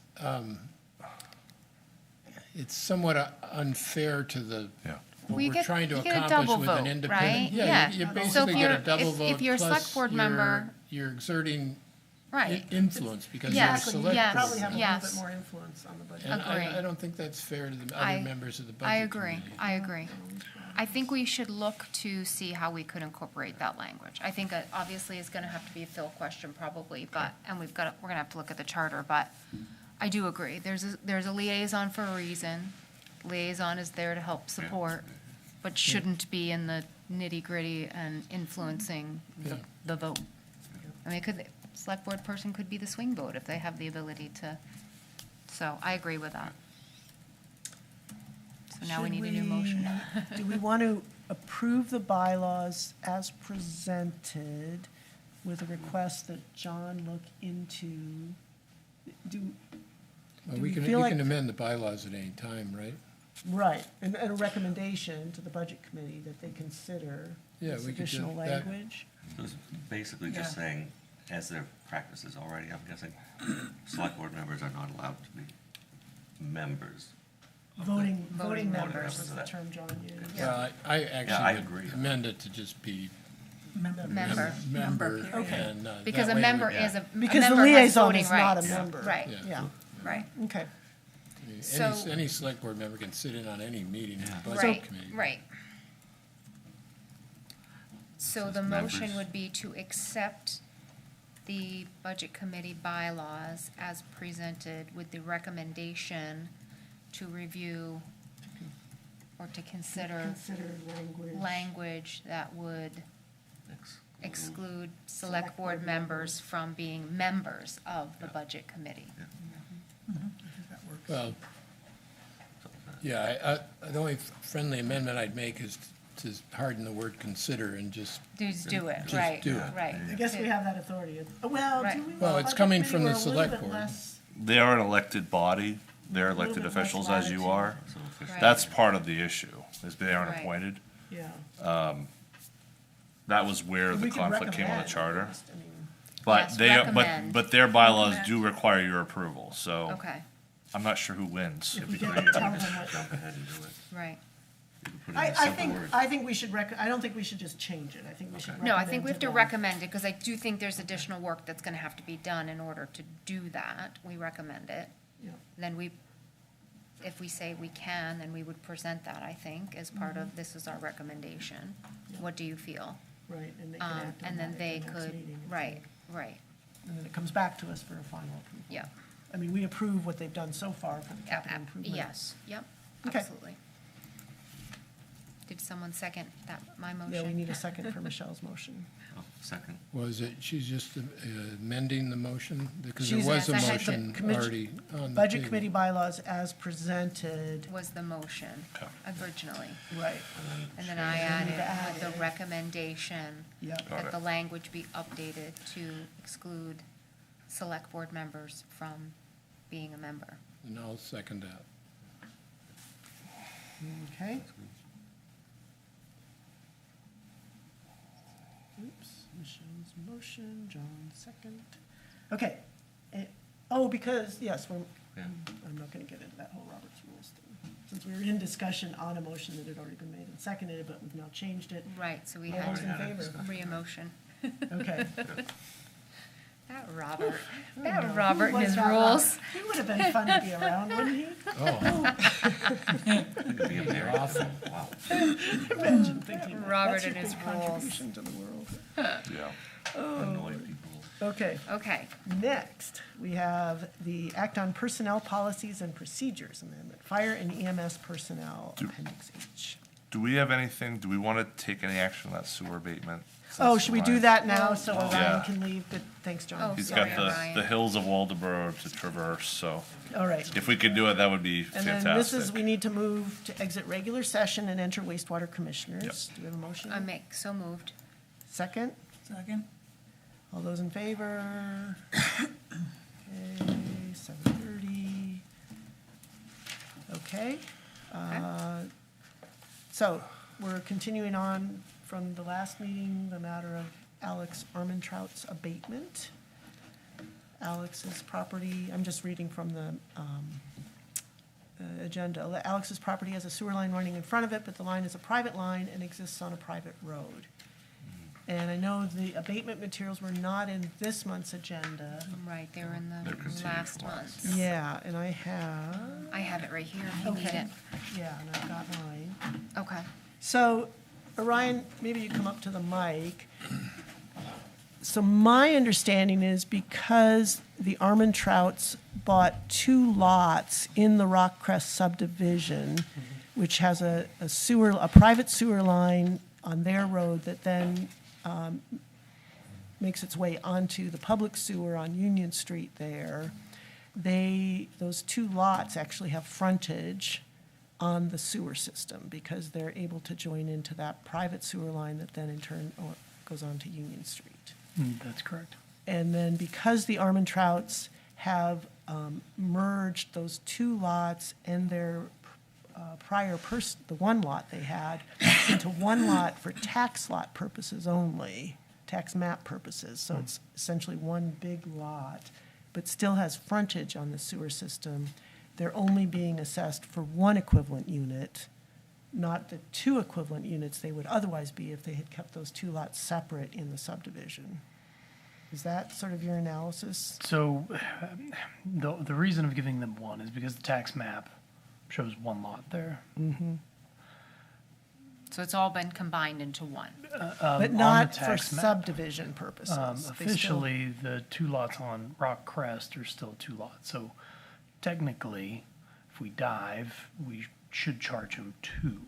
somewhat unfair to the, Yeah. what We we're get- trying to you get a accomplish double with an vote, independent. right? Yeah, Yeah. you So basically if get a you're- double if vote. you're a select plus board member- You're exerting Right. influence because you're a Yes, select yes, board Probably have a member. little bit yes. more influence on the budget. And Agree. I don't think that's fair to the I- other members of the budget I agree, committee. I agree. I think we should look to see how we could incorporate that language. I think obviously it's gonna have to be a Phil question probably, but, and we're gonna have to look at the charter, but I do agree. There's a liaison for a reason. Liaison is there to help support, but shouldn't be in the nitty-gritty and influencing the vote. I mean, select board person could be the swing vote if they have the ability to, so I agree with that. So now we Should need a new motion. Do we want to approve the bylaws as presented with a request that John look into? Well, Do we we can feel like- amend the bylaws at any time, right? Right, and a recommendation to the budget committee that they consider Yeah, this we could do additional that. language? It was basically just Yeah. saying, as their practice is already, I'm guessing, select board members are not allowed to be members. Voting Voting members is the members. term John used. Well, I I actually agree. would amend it to just be Member. member. period. Okay. and, Because that a way member we- is a Because the member has liaison voting is not a rights. member. Right, Yeah, right, okay. So- Any select board member can sit in on any meeting of the budget right, committee. right. So Says the motion members. would be to accept the budget committee bylaws as presented with the recommendation to review or to consider Consider language. language that would exclude select Select board board members from being members of the budget committee. Well, yeah, the only friendly amendment I'd make is to harden the word consider and just, Just do it, Just right, do it. right. I guess we have that authority. Well, Right. do we? Well, it's Budget coming committee, from the we're a little select bit board. less- They are an elected body, they're little elected bit less officials as you are. latitude. So official. Right. That's part of the issue, is they aren't Right. appointed. Yeah. That was where And the we could conflict came on the recommend, charter. just, I mean, But Yes, they, recommend. but their bylaws do require your approval, so Okay, I'm not sure who wins. If if we you get agree. to tell them what. Jump ahead and do it. right. You can put it in I simple think, words. I think we should I don't think we should just change it. I think we should recommend No, I think we have to them. recommend it, because I do think there's additional work that's gonna have to be done in order to do that. We recommend it. Yeah. Then if we say we can, then we would present that, I think, as part of, this is our recommendation. What do you feel? Right, and they can act on And then that they at the next could, meeting if right, they- right, And then it comes back to us for a final approval. yeah. I mean, we approve what they've done so far for the capital improvement. Yes, yep, Okay. absolutely. Did someone second my motion? Yeah, we need a second for Michelle's motion. Oh, second. Was it, she's just amending the motion? Because there She's- was a Yes, I had motion the commis- already on the Budget table. committee bylaws as presented. Was the motion originally. Right. And then I added the recommendation Yep. that the language be updated to exclude select board members from being a member. And I'll second that. Okay. Oops, Michelle's motion, John's second. Okay. Oh, because, yes, Yeah. I'm not gonna get into that whole Robert's Rules thing. Since we were in discussion on a motion that had already been made and seconded, but we've now changed it. Right, so we All had those in favor? re-emotion. Okay. That Robert, Who that Robert and was his that rules. Robert? He would have been fun to be around, wouldn't he? Could be a Mary. Wow. Imagine thinking that. Robert That's your and his big rules. contribution to the world. Yeah. Annoy people. Okay. Okay, Next, we have the Act on Personnel Policies and Procedures Amendment, Fire and EMS Personnel, Appendix H. Do we have anything, do we want to take any action on that sewer abatement? Oh, Since should we do Ryan- that now so Orion Yeah. can leave? Good, thanks, John. Oh, He's sorry, got the Orion. hills of Waldeboro to traverse, so All right. if we could do it, that would be And then this is, fantastic. we need to move to exit regular session and enter wastewater commissioners. Do we have a motion? so moved. Second? Second? All those in favor? Okay, 7:30. Okay. So we're continuing on from the last meeting, the matter of Alex Armentrout's abatement. Alex's property, I'm just reading from the agenda. Alex's property has a sewer line running in front of it, but the line is a private line and exists on a private road. And I know the abatement materials were not in this month's agenda. Right, they were in They're the continued last from last month. Yeah, and I have, I have it right here if you need okay, it. yeah, and I've got mine. Okay. So, Orion, maybe you come up to the mic. So my understanding is because the Armentrouts bought 2 lots in the Rockcrest subdivision, which has a private sewer line on their road that then makes its way onto the public sewer on Union Street there, those 2 lots actually have frontage on the sewer system because they're able to join into that private sewer line that then in turn goes on to Union Street. That's correct. And then because the Armentrouts have merged those 2 lots and their the 1 lot they had, into 1 lot for tax lot purposes only, tax map purposes. So it's essentially 1 big lot, but still has frontage on the sewer system. They're only being assessed for 1 equivalent unit, not the 2 equivalent units they would otherwise be if they had kept those 2 lots separate in the subdivision. Is that sort of your analysis? So the reason of giving them 1 is because the tax map shows 1 lot there. So it's all been combined into one. But on the not for tax map. subdivision purposes. They still- Officially, the 2 lots on Rock Crest are still 2 lots. So technically, if we dive, we should charge them 2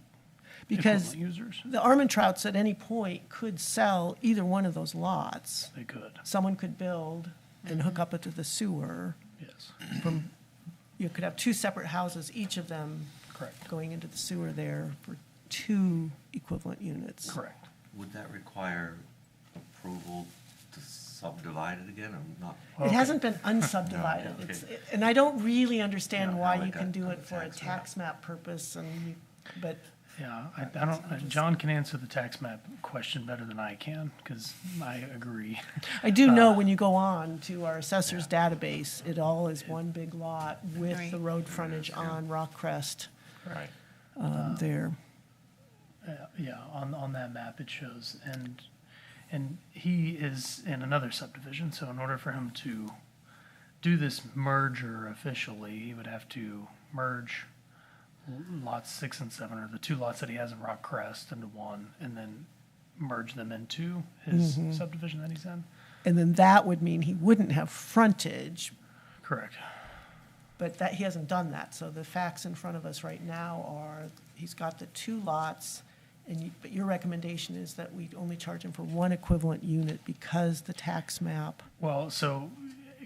Because equivalent users. the Armentrouts at any point could sell either one of those lots. They could, Someone could build and hook up it to the sewer. yes, From, you could have 2 separate houses, each of them correct, going into the sewer there for 2 equivalent units. correct. Would that require approval to subdivide it again? I'm not. It hasn't been unsubdivided. Yeah, okay. It's, and I don't really understand Yeah, why how it you can got do on it the for a tax map. tax map purpose and, but Yeah, I don't, John can answer the tax map question better than I can, because I agree. I do know when you go on to our assessor's database, it all is one big lot with Right. the road frontage on Rockcrest Right. there. Yeah, on that map it shows, and he is in another subdivision, so in order for him to do this merger officially, he would have to merge lots 6 and 7, or the 2 lots that he has in Rock Crest into 1, and then merge them into his subdivision that he's in. And then that would mean he wouldn't have frontage, Correct. but that, he hasn't done that. So the facts in front of us right now are, he's got the 2 lots but your recommendation is that we only charge him for one equivalent unit because the tax map, Well, so,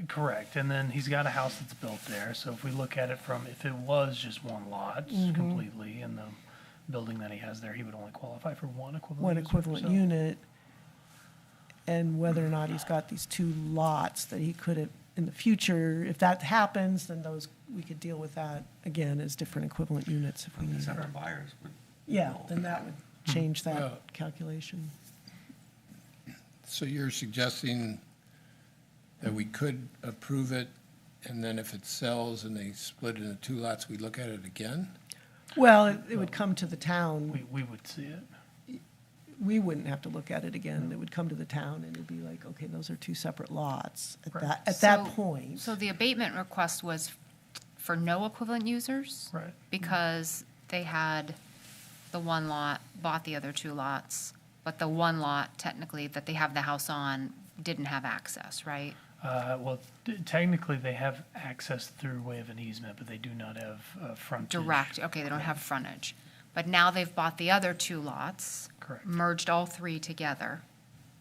correct, and then he's got a house that's built there, so if we look at it from, if it was just one lot completely in the building that he has there, he would only qualify for one equivalent one user, equivalent so- unit, and whether or not he's got these two lots that he could have, in the future, if that happens, then those, we could deal with that again as different equivalent units if we need. Separate buyers would. Yeah, then that would change Well- that calculation. So you're suggesting that we could approve it, and then if it sells and they split it into two lots, we look at it again? Well, it would come to the town. We would see it. We wouldn't have to look at it again. It would come to the town and it'd be like, okay, those are two separate lots at Right. that So- point. So the abatement request was for no equivalent users? Right. Because they had the one lot, bought the other two lots, but the one lot technically that they have the house on didn't have access, right? Well, technically, they have access through way of an easement, but they do not have frontage. Direct, okay, they don't have frontage. But now they've bought the other two lots. Correct. Merged all three together,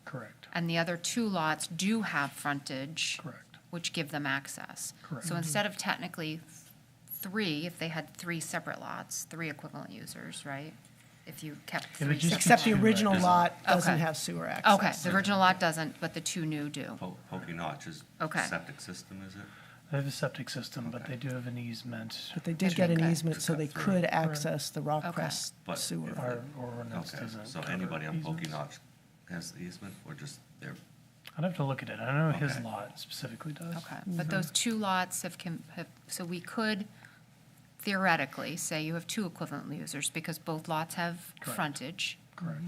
Correct, and the other two lots do have frontage. correct. Which give them access. Correct. So instead of technically three, if they had three separate lots, three equivalent users, right? If you kept It would three just be separate. Except the two, original right. lot doesn't Okay. have sewer access. Okay, the original lot doesn't, but the two new do. Pokey Notch's Okay. septic system, is it? They have a septic system, but they do have an easement. But they did get an Okay. easement, so they could access the Rock Okay. Crest But sewer. Our ordinance Okay, doesn't. so cover anybody on Pokey easements. Notch has the easement, or just their, I'd have to look at it. I know his Okay. lot specifically does. Okay, but those two lots so we could theoretically say you have two equivalent users because both lots have Correct. frontage. Correct,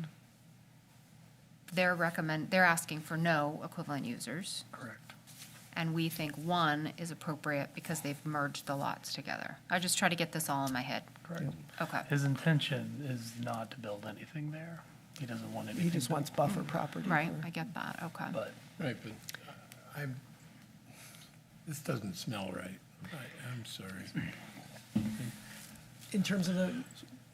They're asking for no equivalent users. correct. And we think one is appropriate because they've merged the lots together. I just try to get this all in my head. Correct. Okay. His intention is not to build anything there. He doesn't want anything. He just wants buffer Mm-hmm. property. Right, for- I get that, okay. But Right, but this doesn't smell right. I'm sorry. In terms of the,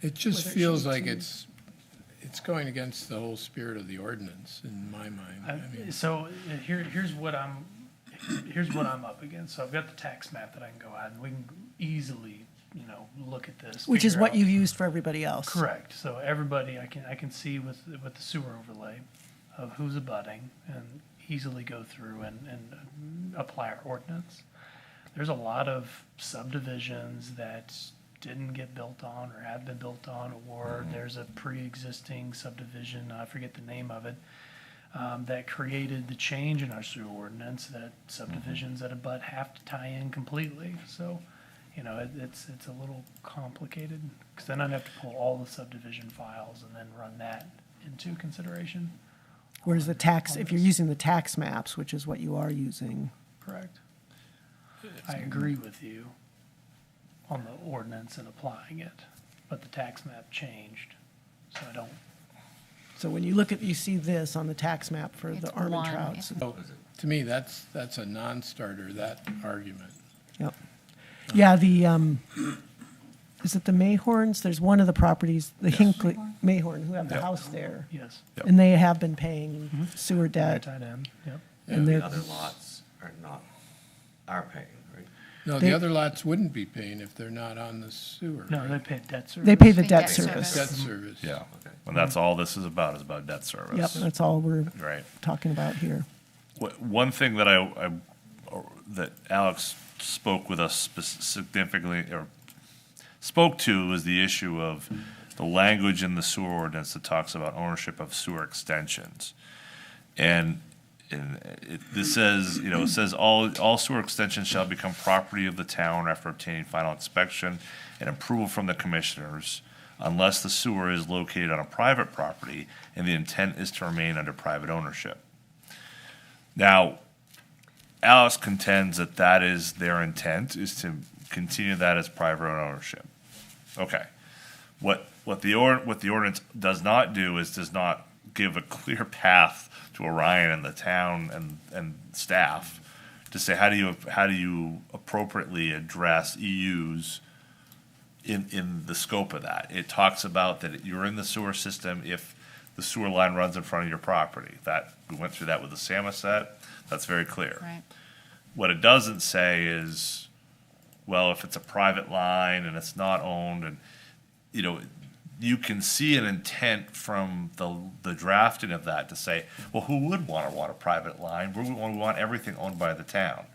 It just Whether it feels should like be- it's going against the whole spirit of the ordinance in my mind. I mean, So here's what I'm up against. So I've got the tax map that I can go out and we can easily, look at this. which is figure what out- you've used for everybody else. Correct. So everybody, I can see with the sewer overlay of who's abutting and easily go through and apply our ordinance. There's a lot of subdivisions that didn't get built on or have been built on, or there's a pre-existing subdivision, I forget the name of it, that created the change in our sewer ordinance that subdivisions that abut have to tie in completely. So, it's a little complicated, because then I'd have to pull all the subdivision files and then run that into consideration. Whereas the tax, if you're using the tax maps, which is what you are using, Correct. I agree with you on the ordinance and applying it, but the tax map changed, so I don't. so when you look at, you see this on the tax map for It's the Armin one, Trouts. so, to me, that's a non-starter, that argument. Yep. Yeah, is it the Mayhorns? There's one of the properties, the Hinckley, Mayhorn, who have the Yep. house there. Yes. Yep. And they have been paying sewer debt. Tied in, yep. And the they're, other lots are paying, right? No, They- the other lots wouldn't be paying if they're not on the sewer. No, right? they paid debt service. they pay the They debt debt service. Debt service. yeah. Okay. And that's all this is about debt Yep, service. that's all we're Right. talking about here. One thing that that Alex spoke with us significantly, or spoke to, was the issue of the language in the sewer ordinance that talks about ownership of sewer extensions. And this says, it says all sewer extensions shall become property of the town after obtaining final inspection and approval from the commissioners, unless the sewer is located on a private property and the intent is to remain under private ownership. Now, Alice contends that is their intent, is to continue that as private ownership. Okay. What the ordinance does not do is does not give a clear path to Orion and the town and staff to say how do you appropriately address EU's in the scope of that. It talks about that you're in the sewer system if the sewer line runs in front of your property. That, we went through that with the Samoset, that's very clear. Right. What it doesn't say is, well, if it's a private line and it's not owned, and, you know, you can see an intent from the drafting of that to say, well, who would want a private line? We want everything owned by the town.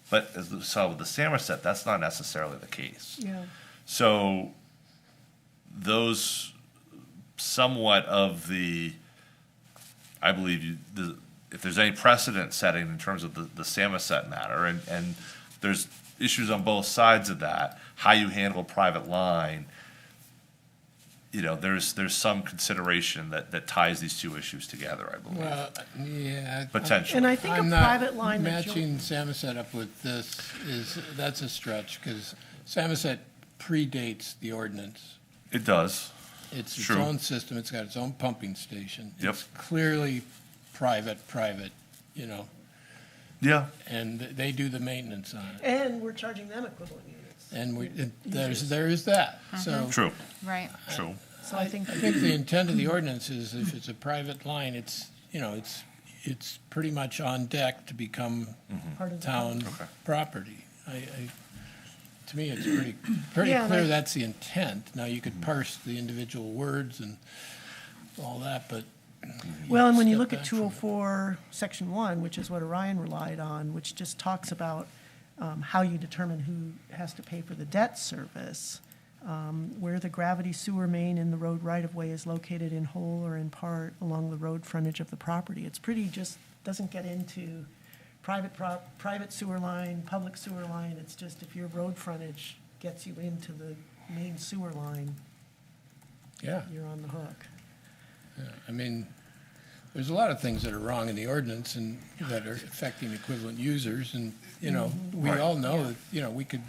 But as we saw with the Samoset, that's not necessarily the case. Yeah. So those somewhat of the, I believe, if there's any precedent setting in terms of the Samoset matter, and there's issues on both sides of that, how you handle a private line, you know, there's some consideration that ties these two issues together, I believe. Well, yeah. Potentially. And I think a I'm not private line that you'll- matching Samoset up with this that's a stretch, because Samoset predates the ordinance. It does. It's its True. own system, it's got its own pumping station. Yep. It's clearly private, you know, Yeah. and they do the maintenance on it. And we're charging them equivalent units. And there is that, so. True. Right. True. So I think, I think the intent of the ordinance is if it's a private line, it's, you know, it's pretty much on deck to become part of the. town Okay. property. To me, it's pretty Yeah, clear like- that's the intent. Now, you could parse the individual words and all that, but. Well, and when you step look at back from it. 204, Section 1, which is what Orion relied on, which just talks about how you determine who has to pay for the debt service, where the gravity sewer main in the road right-of-way is located in whole or in part along the road frontage of the property. It's pretty, just doesn't get into private sewer line, public sewer line. It's just if your road frontage gets you into the main sewer line, Yeah, you're on the hook. I mean, there's a lot of things that are wrong in the ordinance and that are affecting equivalent users, and, you know, we all know that, you know, we could,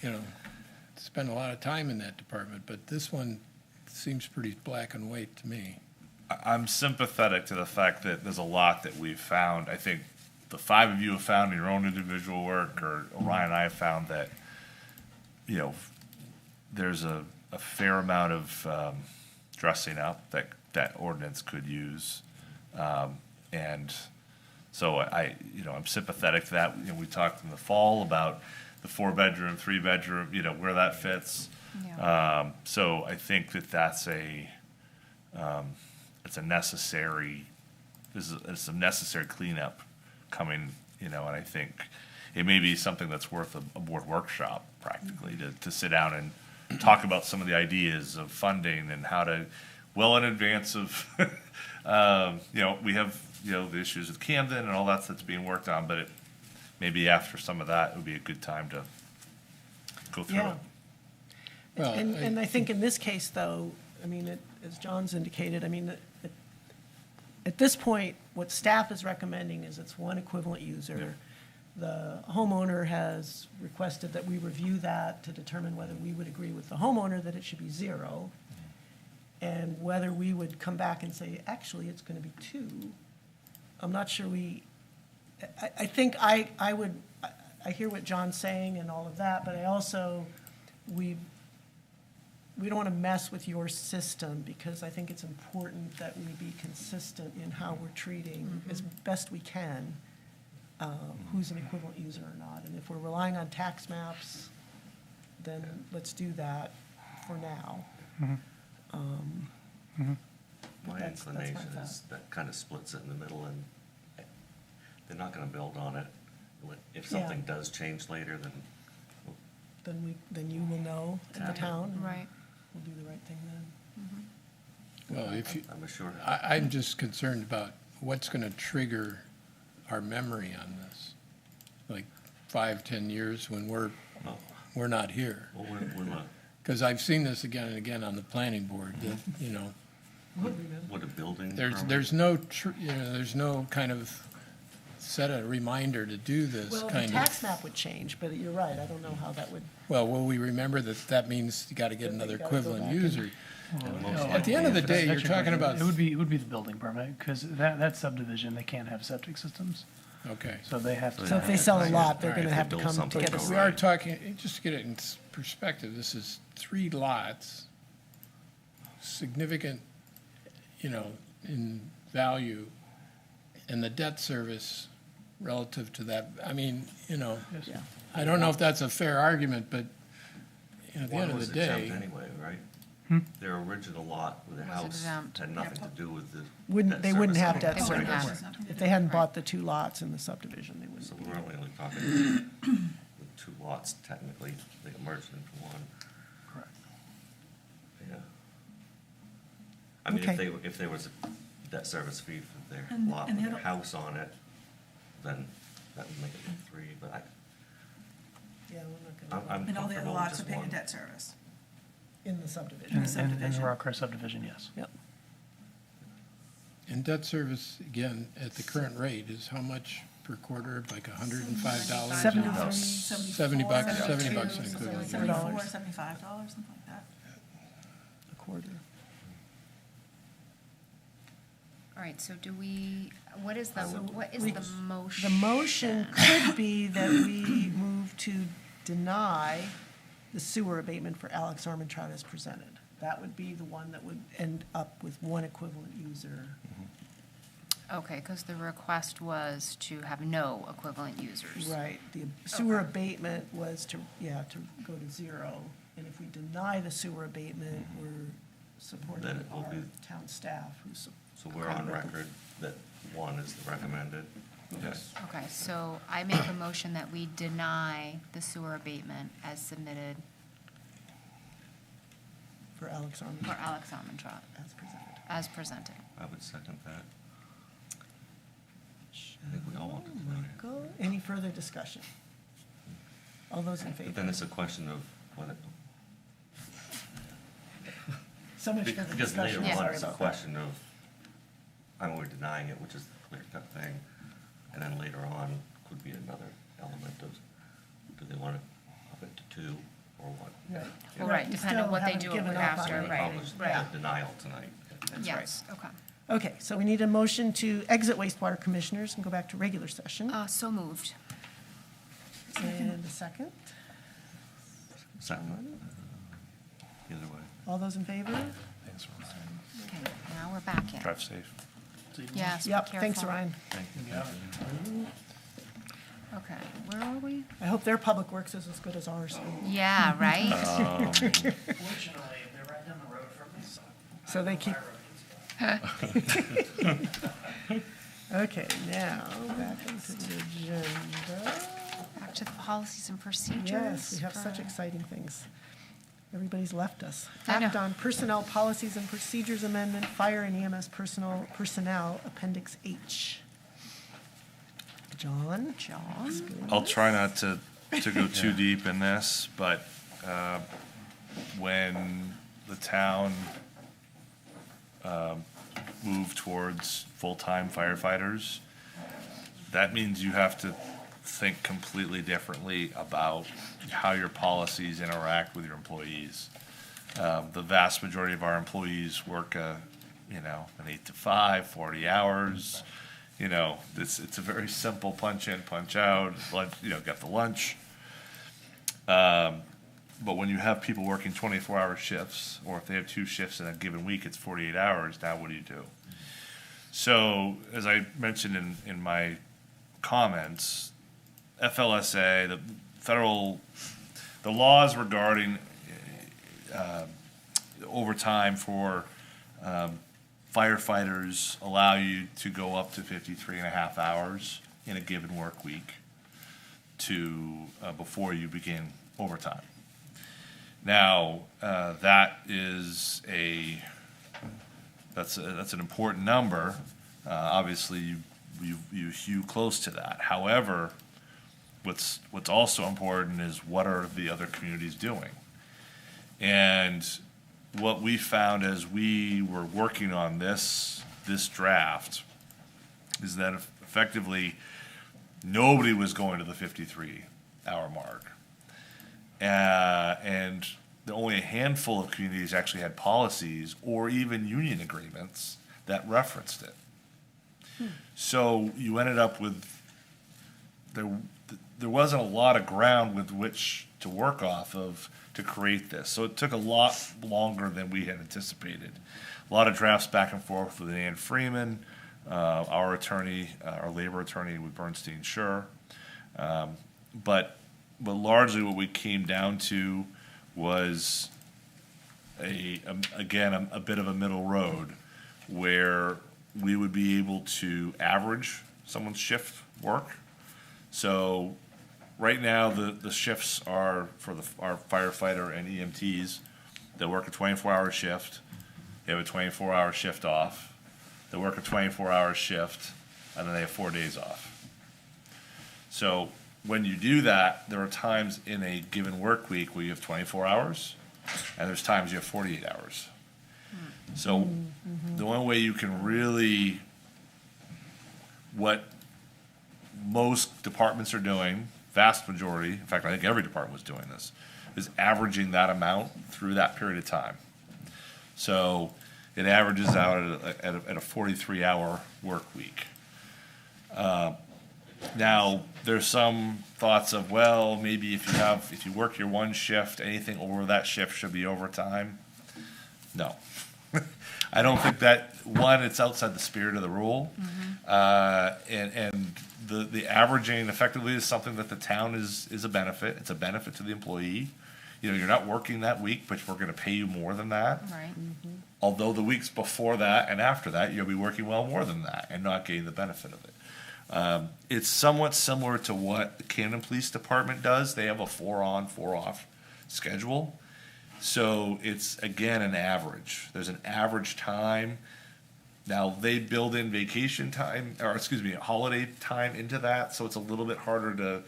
you know, spend a lot of time in that department, but this one seems pretty black and white to me. I'm sympathetic to the fact that there's a lot that we've found. I think the five of you have found in your own individual work, or Orion and I have found that, you know, there's a fair amount of dressing up that ordinance could use. And so I'm sympathetic to that. You know, we talked in the fall about the 4-bedroom, 3-bedroom, you know, where that fits. Yeah. So I think that's it's a necessary, it's a necessary cleanup coming, you know, and I think it may be something that's worth a board workshop practically to sit down and talk about some of the ideas of funding and how to, well in advance of, you know, we have, you know, the issues with Camden and all that's being worked on, but maybe after some of that, it would be a good time to go through Yeah. it. Well, And I think in this case, though, I mean, as John's indicated, I mean, at this point, what staff is recommending is it's one equivalent user. The homeowner has requested that we review that to determine whether we would agree with the homeowner that it should be 0, and whether we would come back and say, actually, it's going to be 2. I'm not sure I think I hear what John's saying and all of that, but I also, we don't want to mess with your system, because I think it's important that we be consistent in how we're treating, as best we can, who's an equivalent user or not. And if we're relying on tax maps, then let's do that for now. My That's my inclination thought. is that kind of splits it in the middle, and they're not gonna build on it. If Yeah. something does change later, then Then you will know at the town. and Right. We'll do the right thing then. Well, if you, I'm sure. I'm just concerned about what's going to trigger our memory on this. Like 5, 10 years when we're not here. Well, we're not, Because I've seen this again and again on the planning board, that, you know, what a building. there's there's no kind of set a reminder to do this Well, the kind tax of. map would change, but you're right, I don't know how that would. Well, will we remember that means you got to get That another you gotta go equivalent back and- user? most At the end of the day, you're talking about. It would be the building permit, because that subdivision, they can't have septic systems. Okay. So they have to. So if they sell a lot, they're All going to right. have to Build come to something get to us. go We right. are talking, just to get it in perspective, this is 3 lots, significant, in value, and the debt service relative to that. I mean, I don't know if that's a fair argument, but at the One end of was the exempt day, anyway, right? Their original lot with the Was house exempt. had nothing to do with the. They wouldn't have debt They wouldn't service. have. If they hadn't bought the 2 lots in the subdivision, they So wouldn't. we're only talking with 2 lots technically, they got merged into one. Correct. Yeah. I mean, Okay. if there was a debt service fee for their And- lot and with the their other- house on it, then that would make it 3, but Yeah, we're not I'm And all the other comfortable with lots are just paying a one. debt service. In the subdivision. In the subdivision. Rock Crest subdivision, yes. Yep. and debt service, again, at the current rate is how much per quarter, like $105? $73. $70, $70 including. $74. $74, $75, something like that. A quarter. All right, so what is the motion? The motion could be that we move to deny the sewer abatement for Alex Armentrout as presented. That would be the one that would end up with one equivalent user. Okay, because the request was to have no equivalent users. Right, the sewer abatement was to go to 0. And if we deny the sewer abatement, we're supporting Then it will our be- town staff who's. So we're on record that 1 is the recommended. Yes. Okay, so I make a motion that we deny the sewer abatement as submitted For Alex for Armentrout Alex Armentrout, as presented. as presented. I would second that. I think we all want to deny it. Michael, any further discussion? All those in But favor? then it's a question of what, So much for the because later discussion, Yeah. on, sorry it's a about that. question of, we're denying it, which is the clear-cut thing. And then later on could be another element of, do they want to up it to 2 or what? Right. Well, right, You depending on still what they haven't do given up after, on it. right, Publish right. the denial tonight. Yes, okay. Okay, so we need a motion to exit wastewater commissioners and go back to regular session. So moved. And a second. Second. Either way. All those in favor? Okay, now we're back in. Drive safe. Yes, be Yep, thanks, careful. Ryan. Okay, where are we? I hope their public works is as good as ours. Yeah, right? Fortunately, they're right down the road from me, so. So they keep. Okay, now, back into the agenda. Back to the policies and procedures. Yes, we have for- such exciting things. Everybody's left us. I know. Act on Personnel Policies and Procedures Amendment, Fire and EMS Personnel, Appendix H. John? I'll try not to go too deep in this, but when the town moved towards full-time firefighters, that means you have to think completely differently about how your policies interact with your employees. The vast majority of our employees work, an 8 to 5, 40 hours. It's a very simple punch in, punch out, lunch, get the lunch. But when you have people working 24-hour shifts, or if they have 2 shifts in a given week, it's 48 hours, now what do you do? So, as I mentioned in my comments, FLSA, the laws regarding overtime for firefighters allow you to go up to 53 and a half hours in a given work week before you begin overtime. Now, that's an important number. Obviously, you hew close to that. However, what's also important is what are the other communities doing? And what we found as we were working on this draft is that effectively nobody was going to the 53-hour mark. And only a handful of communities actually had policies or even union agreements that referenced it. So you ended up with there wasn't a lot of ground with which to work off of to create this. So it took a lot longer than we had anticipated. A lot of drafts back and forth with Ann Freeman, our attorney, our labor attorney with Bernstein Schur. But largely what we came down to was again a bit of a middle road where we would be able to average someone's shift work. So right now, the shifts are for our firefighter and EMTs. They work a 24-hour shift. They have a 24-hour shift off. They work a 24-hour shift, and then they have 4 days off. So when you do that, there are times in a given work week where you have 24 hours, and there's times you have 48 hours. So the only way you can really, what most departments are doing, vast majority, in fact, I think every department was doing this, is averaging that amount through that period of time. So it averages out at a 43-hour work week. Now, there's some thoughts of, well, maybe if you work your one shift, anything over that shift should be overtime. No. I don't think that, one, it's outside the spirit of the rule. And the averaging effectively is something that the town is a benefit. It's a benefit to the employee. You know, you're not working that week, but we're gonna pay you more than that. Right. Although the weeks before that and after that, you'll be working well more than that and not getting the benefit of it. It's somewhat similar to what the Camden Police Department does. They have a 4-on, 4-off schedule. So it's, again, an average. There's an average time. Now, they build in vacation time, or excuse me, holiday time into that, so it's a little bit harder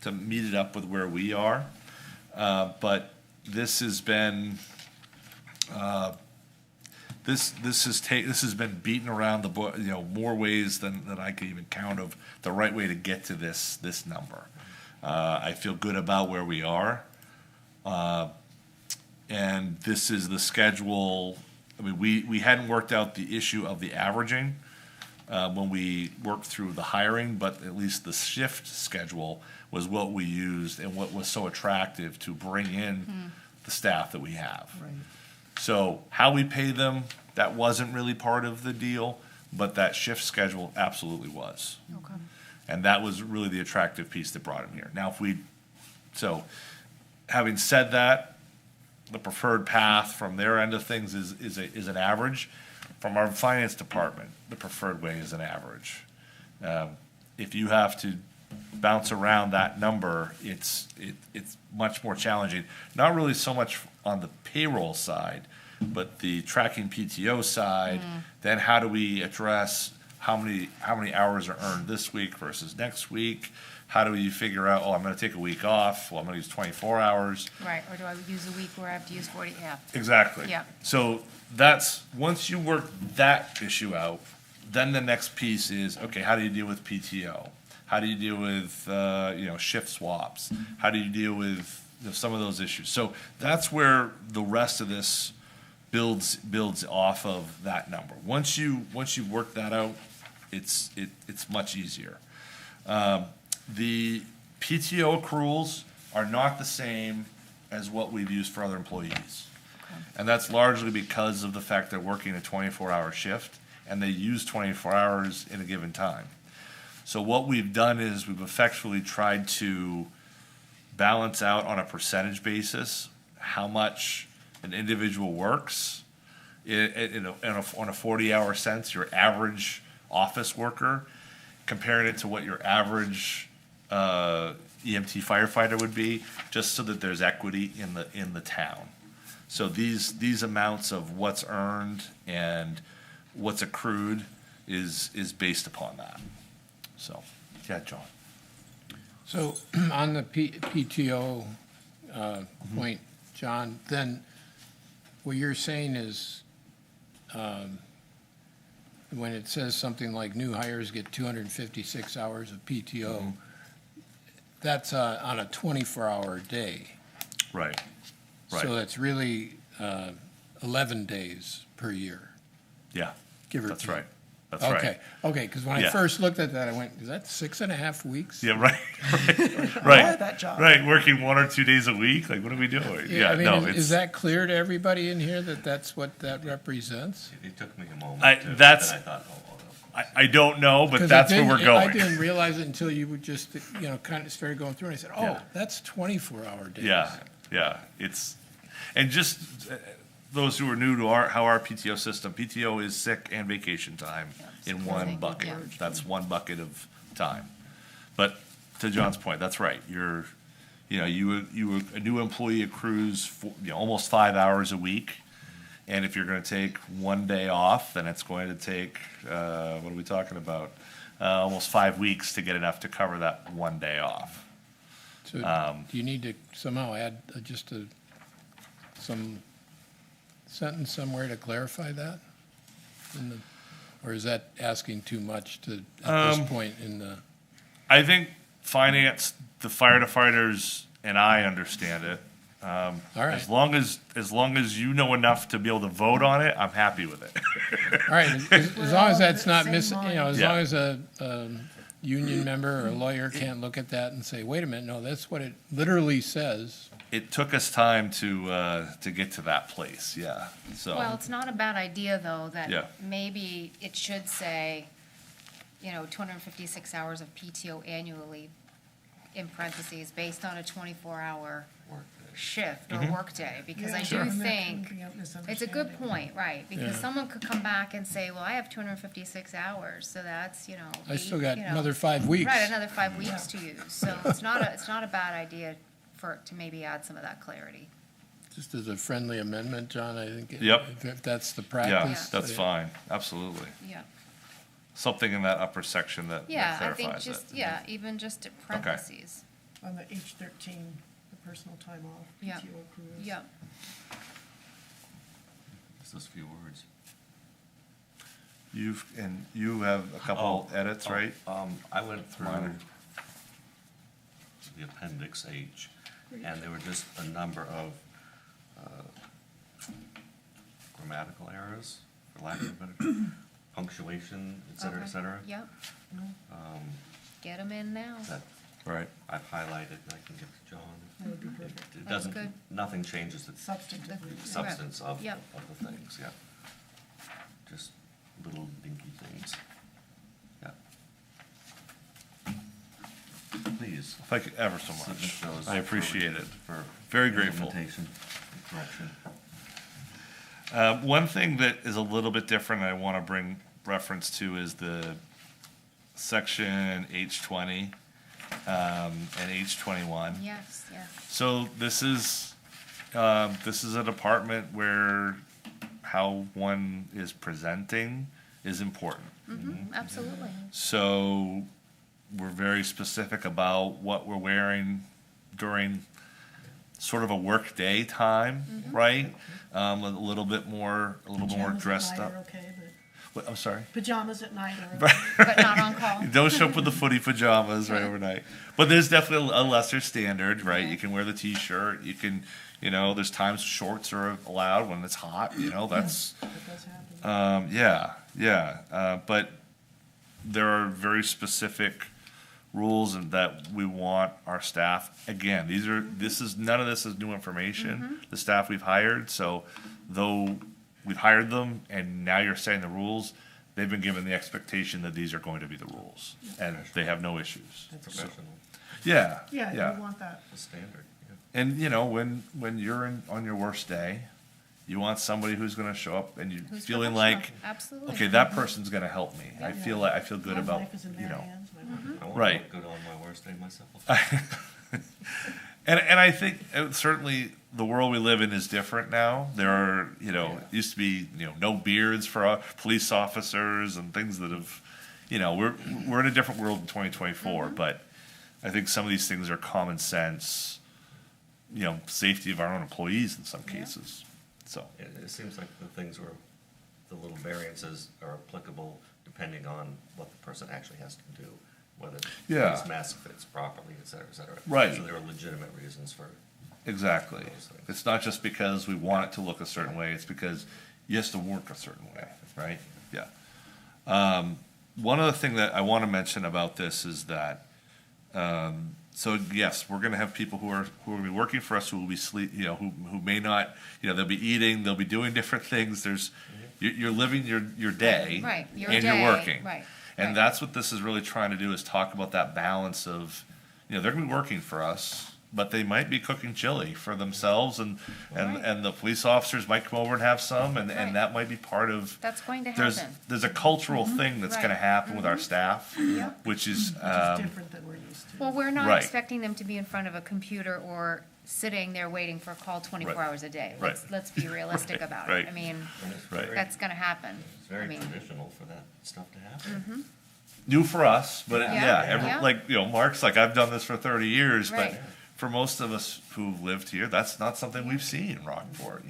to meet it up with where we are. But this has been, this has been beaten around the bush, you know, more ways than I could even count of the right way to get to this number. I feel good about where we are. And this is the schedule. I mean, we hadn't worked out the issue of the averaging when we worked through the hiring, but at least the shift schedule was what we used and what was so attractive to bring in the staff that we have. Right. So how we pay them, that wasn't really part of the deal, but that shift schedule absolutely was. Okay. And that was really the attractive piece that brought him here. Now, so having said that, the preferred path from their end of things is an average. From our finance department, the preferred way is an average. If you have to bounce around that number, it's much more challenging. Not really so much on the payroll side, but the tracking PTO side. Then how do we address how many hours are earned this week versus next week? How do we figure out, I'm going to take a week off, well, I'm going to use 24 hours. Right, or do I use a week where I have to use 40, yeah. Exactly. Yeah. So that's, once you work that issue out, then the next piece is, okay, how do you deal with PTO? How do you deal with, shift swaps? How do you deal with some of those issues? So that's where the rest of this builds off of that number. Once you work that out, it's much easier. The PTO accruals are not the same as what we've used for other employees. And that's largely because of the fact they're working a 24-hour shift, and they use 24 hours in a given time. So what we've done is we've effectively tried to balance out on a percentage basis how much an individual works on a 40-hour sense, your average office worker, comparing it to what your average EMT firefighter would be, just so that there's equity in the town. So these amounts of what's earned and what's accrued is based upon that. So, yeah, John. So on the PTO point, John, then what you're saying is when it says something like new hires get 256 hours of PTO, that's on a 24-hour day. Right. So that's really 11 days per year. Yeah, Give or that's take. right. That's right. Okay, okay, because when I Yeah. first looked at that, I went, is that 6.5 weeks? Yeah, right, I right, had that job. right. Working 1 or 2 days a week. Like, what are we doing? Yeah, I mean, no, is it's that clear to everybody in here that that's what that represents? It took me a moment. I- to- that's- then I thought, oh, I don't know, but 'Cause that's it where we're didn't- going. I didn't realize it until you would just, kind of started going through, and I said, oh, Yeah. that's 24-hour days. Yeah, yeah. It's, and just those who are new to how our PTO system, PTO is sick and vacation time in one Thank you, bucket. yeah. That's one bucket of time. But to John's point, that's right. You a new employee accrues almost 5 hours a week. And if you're going to take one day off, then it's going to take, what are we talking about? Almost 5 weeks to get enough to cover that one day off. So do you need to somehow add some sentence somewhere to clarify that? Or is that asking too much at this point in the? I think finance, the firefighters and I understand it. All right. As long as you know enough to be able to vote on it, I'm happy with it. All right, as long as that's not missing, as Yeah. long as a union member or a lawyer can't look at that and say, wait a minute, no, that's what it literally says. It took us time to get to that place, yeah, so. Well, it's not a bad idea, though, Yeah. that maybe it should say, 256 hours of PTO annually, in parentheses, based on a 24-hour shift or workday, because I do think, it's a good point, right? Because Yeah. someone could come back and say, well, I have 256 hours, so that's, I still got eight, another 5 weeks. Right, another 5 weeks to use, so it's not a bad idea to maybe add some of that clarity. Just as a friendly amendment, John, I think. Yep. If that's the Yeah, practice. that's fine, absolutely. Yeah. Something in that upper section that Yeah, I think clarifies it. just, even just at parentheses. On the H13, the personal time off, Yeah. PTO accruals. Yeah. Just those few words. You have a couple edits, right? I went through Minor. the Appendix H, and there were just a number of grammatical errors, for lack of a better term, punctuation, et cetera, et Okay. cetera. Yep. Get them in now. That Right. I've highlighted, and I can give to John. That would be perfect. It That's doesn't, good. nothing changes the Substantively. substance of Yep. the things, yeah. Just little dinky things. Yeah. Please. Thank you ever so much. submit those I appreciate it. For Very grateful. implementation and correction. One thing that is a little bit different, I want to bring reference to, is the section H20 and H21. Yes, yes. So this is a department where how one is presenting is important. Absolutely. So we're very specific about what we're wearing during sort of a work day time, right? A little bit more Pajamas at dressed night up. are okay, What, I'm sorry. but pajamas at night are okay. But not on call. Don't show up with the footy pajamas right overnight. But there's definitely a lesser standard, right? You can wear the t-shirt. You can, there's times shorts are allowed when it's hot. That's That does happen. but there are very specific rules and that we want our staff. Again, none of this is new information. The staff we've hired, so though we've hired them and now you're setting the rules, they've been given the expectation that these are going to be the rules and they have no issues. So, Professional, yeah, Yeah, you want that. the standard, yeah. And when you're on your worst day, you want somebody who's going to show up and you Who's feeling professional. like, Absolutely. okay, that person's going to help me. I Yeah. feel good My about, life is in their hands. I want Right. to look good on my worst day myself. And I think certainly the world we live in is different now. There are, used to be, no beards for police officers and things that have, we're in a different world in 2024. But I think some of these things are common sense, safety of our own employees in some cases. So, It seems like the things where the little variances are applicable depending on what the person actually has to do, whether Yeah. his mask fits properly, et cetera, et cetera. Right. So there are legitimate reasons for, exactly. Those things. It's not just because we want it to look a certain way, it's because it has to work a certain way, right? Yeah. One other thing that I want to mention about this is that, so yes, we're going to have people who are going to be working for us who will be who may not, they'll be eating, they'll be doing different things. You're living your day. Right, your and day, you're working. right, And right. that's what this is really trying to do, is talk about that balance of, they're going to be working for us, but they might be cooking chili for themselves, and the police officers might come over and have some, and Right. that might be part of. That's going to There's happen. there's a cultural thing that's going to Right. happen with our staff, which is Which is different than we're used to. Well, we're not Right. expecting them to be in front of a computer or sitting there waiting for a call 24 Right. hours a day. Right. Let's be realistic about Right. it. I mean, right. that's gonna happen. It's I very mean, traditional for that stuff to happen. New for us, but Yeah, yeah. like Mark's like, I've done this for 30 years, Right. but for most of us who've lived here, that's not something we've seen in Rockport.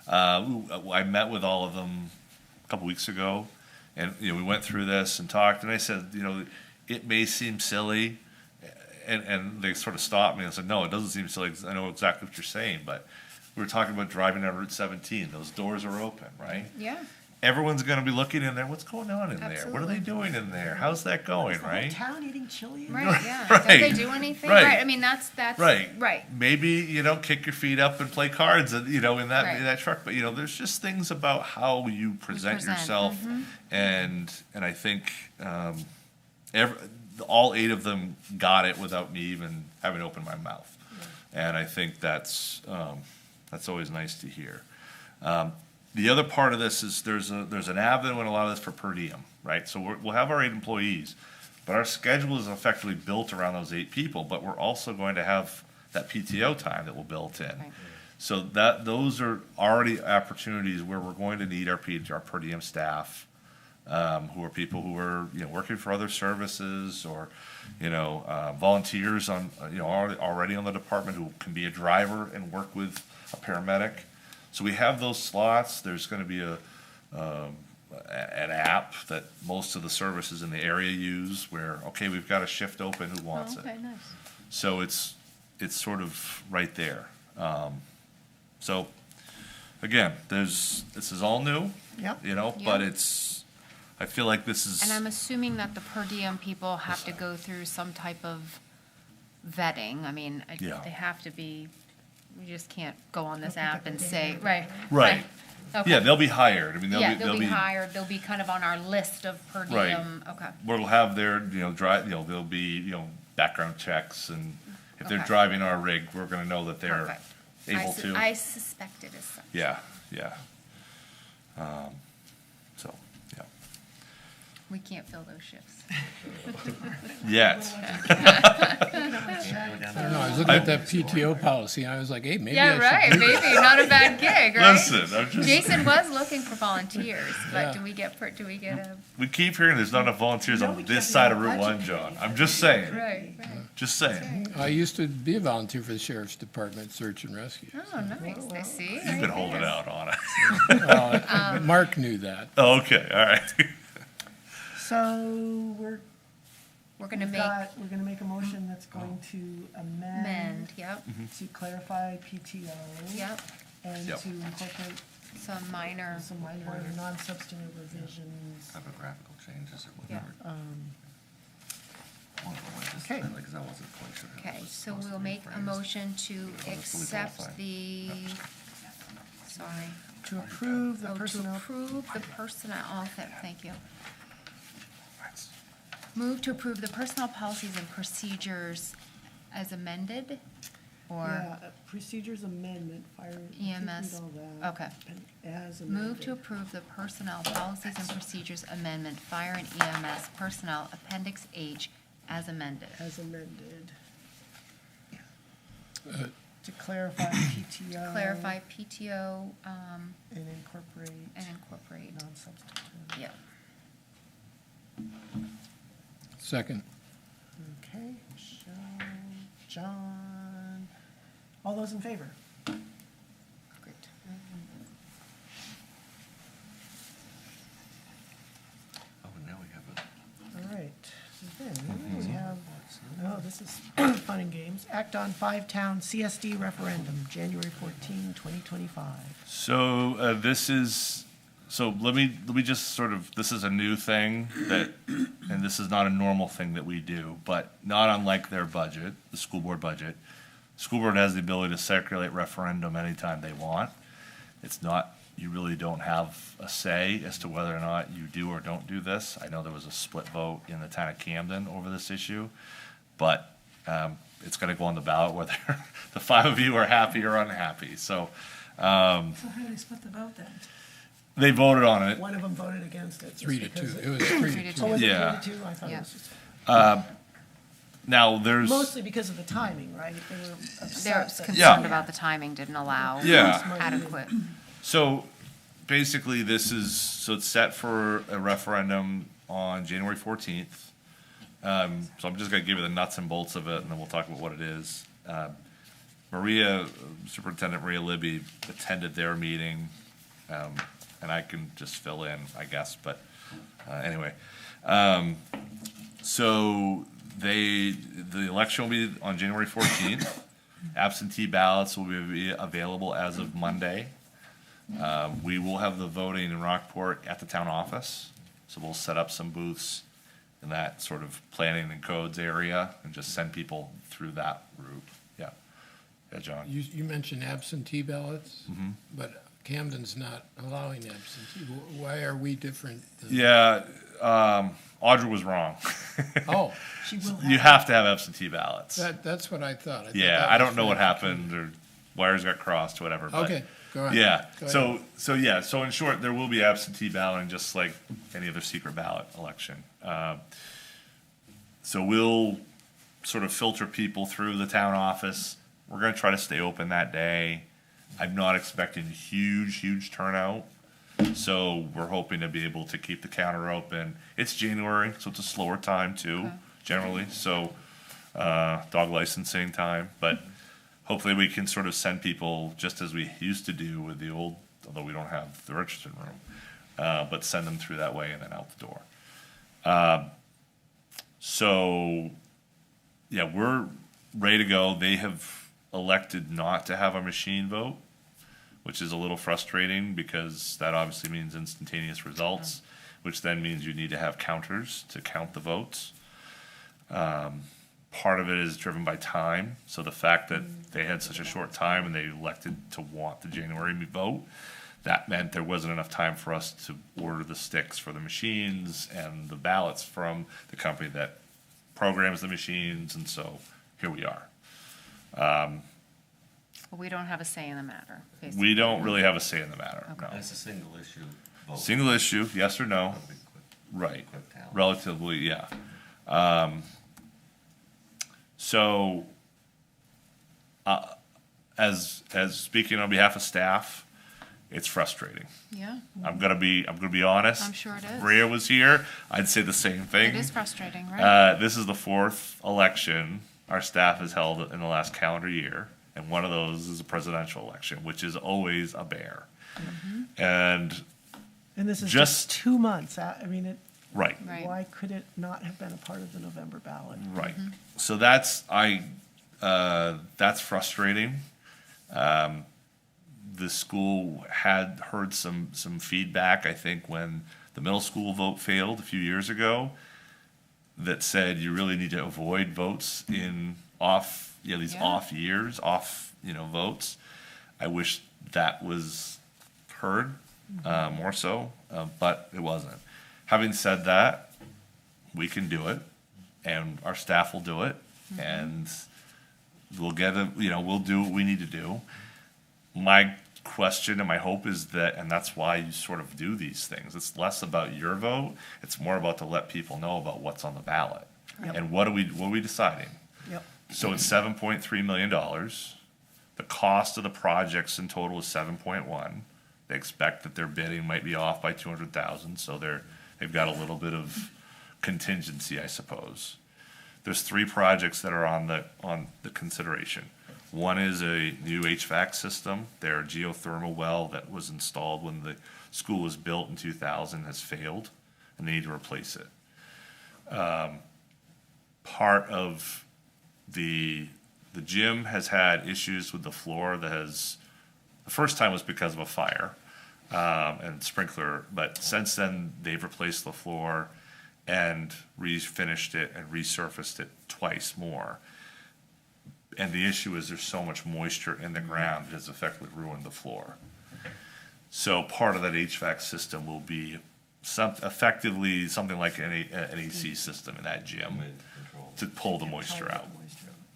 I met with all of them a couple weeks ago, and we went through this and talked, and I said, it may seem silly, and they sort of stopped me and said, no, it doesn't seem silly. I know exactly what you're saying, but we were talking about driving down Route 17. Those doors are open, right? yeah, Everyone's going to be looking in there. What's going on in there? What are they Absolutely. doing in there? How's that going, The whole right? town eating chili? right, yeah. Don't they Right. do anything? Right. I mean, that's, Right. right. Maybe, kick your feet up and play cards, in that Right. in that truck. But there's just things about how you present present, yourself, and I think all 8 of them got it without me even having to open my mouth, and I think that's always nice to hear. The other part of this is there's an avenue and a lot of this for per diem, right? So we'll have our 8 employees, but our schedule is effectively built around those 8 people, but we're also going to have that PTO time that we'll build in. Right. So those are already opportunities where we're going to need our per diem staff, who are people who are, working for other services, or, volunteers on, already on the department, who can be a driver and work with a paramedic. So we have those slots. There's going to be an app that most of the services in the area use, where, okay, we've got a shift open, who wants it? Okay, nice. So it's sort of right there. So again, this is all new, Yep. but Yeah. I feel like this is. And I'm assuming that the per diem people have to go through some type of vetting. I mean, Yeah. they have to be, you just can't go on this app and say, right. Right. Okay. Yeah, they'll be hired. I mean, Yeah, they'll be hired, they'll be kind of on our list of per Right. diem, okay. We'll have their, there'll be, background checks, and if they're Okay. driving our rig, we're gonna know that they're Perfect. able to. I suspected as such. Yeah. So, yeah. We can't fill those shifts. Yet. I don't know, I was looking at that PTO policy, and I was like, hey, maybe I Yeah, should right, do maybe, not a bad gig, right? Listen, I'm just. Jason was looking for volunteers, but Yeah. do we get a, We keep hearing there's not enough volunteers No, on we this can't side be of Route on 1, budget John. committee. I'm just saying. right. Just saying. I used to be a volunteer for the sheriff's department, search and rescue. Oh, nice, I see. You've been holding out on it. Mark knew that. Oh, okay, all right. So We're gonna we're make, gonna make a motion that's going to amend amend, yep, to clarify PTO. yep, And Yep. to incorporate some minor, some minor non-substantive revisions. Typographical changes or Yeah. whatever. Okay. Because I wasn't quite sure. how it okay, was so supposed to we'll be make a phrased. motion to fully accept qualified. the, sorry. To approve the Oh, to personnel. approve the personnel, okay, thank you. Move to approve the personnel policies and procedures as amended, or Yeah, procedures amendment, fire. I think we EMS. did all that. Okay. And as Move amended. to approve the personnel policies and procedures amendment, fire and EMS personnel, Appendix H, as amended. As amended. To clarify PTO. Clarify PTO, And incorporate and incorporate, non-substantive. yeah. Second. Okay, Michelle, John, all those in favor? Great. Oh, now we have it. All right, so then we have, oh, this is fun and games. Act on 5-town CSD referendum, January 14, 2025. So this is So let me just sort of, this is a new thing that, and this is not a normal thing that we do, but not unlike their budget, the school board budget. School board has the ability to circulate referendum anytime they want. It's not, you really don't have a say as to whether or not you do or don't do this. I know there was a split vote in the town of Camden over this issue, but it's gonna go on the ballot whether the 5 of you are happy or unhappy, so. So how do they split the vote then? They voted on it. One of them voted against it. just 3 to 2. because It was 3 to 2. Oh, was it Yeah. 3 to 2? I thought it Yeah. was just, Now, there's. mostly because of the timing, right? They were They're upset. that- concerned about the timing didn't allow Yeah. adequate. So basically, so it's set for a referendum on January 14th. So I'm just gonna give you the nuts and bolts of it, and then we'll talk about what it is. Superintendent Maria Libby attended their meeting, and I can just fill in, I guess, but anyway. So the election will be on January 14th. Absentee ballots will be available as of Monday. We will have the voting in Rockport at the town office, so we'll set up some booths in that sort of planning and codes area and just send people through that route. Yeah. Yeah, John? You mentioned absentee ballots, Mm-hmm. but Camden's not allowing absentee. Why are we different? than- Yeah, Audra was wrong. Oh, She will You have to have absentee ballots. that's what I thought. thought Yeah, that I was don't know what right. happened or wires got crossed, whatever. But Okay, go ahead. Yeah, Go ahead. so in short, there will be absentee balloting just like any other secret ballot election. So we'll sort of filter people through the town office. We're gonna try to stay open that day. I'm not expecting a huge turnout. So we're hoping to be able to keep the counter open. It's January, so it's a slower time too, generally, so, dog licensing time, but hopefully we can sort of send people, just as we used to do with the old, although we don't have the Richardson room, but send them through that way and then out the door. So, yeah, we're ready to go. They have elected not to have a machine vote, which is a little frustrating because that obviously means instantaneous results, which then means you need to have counters to count the votes. Part of it is driven by time, so the fact that they had such a short time and they elected to want the January vote, that meant there wasn't enough time for us to order the sticks for the machines and the ballots from the company that programs the machines, and so here we are. But we don't have a say in the matter, We basically. don't really have a say in the matter, no. That's a single issue vote. Single issue, yes or no, Quick- right, quick tally. relatively, yeah. So, as speaking on behalf of staff, it's frustrating. Yeah, I'm gonna be honest. I'm sure it is. If Rhea was here, I'd say the same thing. it is frustrating, right? This is the 4th election our staff has held in the last calendar year, and one of those is a presidential election, which is always a bear. And, And this is Just- just 2 months. I mean, right. Right. why could it not have been a part of the November ballot? Right. So that's frustrating. The school had heard some feedback, I think, when the middle school vote failed a few years ago, that said you really need to avoid votes in these Yeah. off years, votes. I wish that was heard, more so, but it wasn't. Having said that, we can do it, and our staff will do it, and we'll we'll do what we need to do. My question and my hope is that, and that's why you sort of do these things, it's less about your vote, it's more about to let people know about what's on the ballot. Yep. And what are we deciding? Yep. So it's $7.3 million. The cost of the projects in total is 7.1. They expect that their bidding might be off by 200,000, so they've got a little bit of contingency, I suppose. There's 3 projects that are on the consideration. One is a new HVAC system. Their geothermal well that was installed when the school was built in 2000 has failed, and they need to replace it. Part of the gym has had issues with the floor the first time was because of a fire. and sprinkler, but since then, they've replaced the floor and refinished it and resurfaced it twice more. And the issue is there's so much moisture in the ground, it has effectively ruined the floor. So part of that HVAC system will be effectively something like an AC system in that gym to pull the moisture out.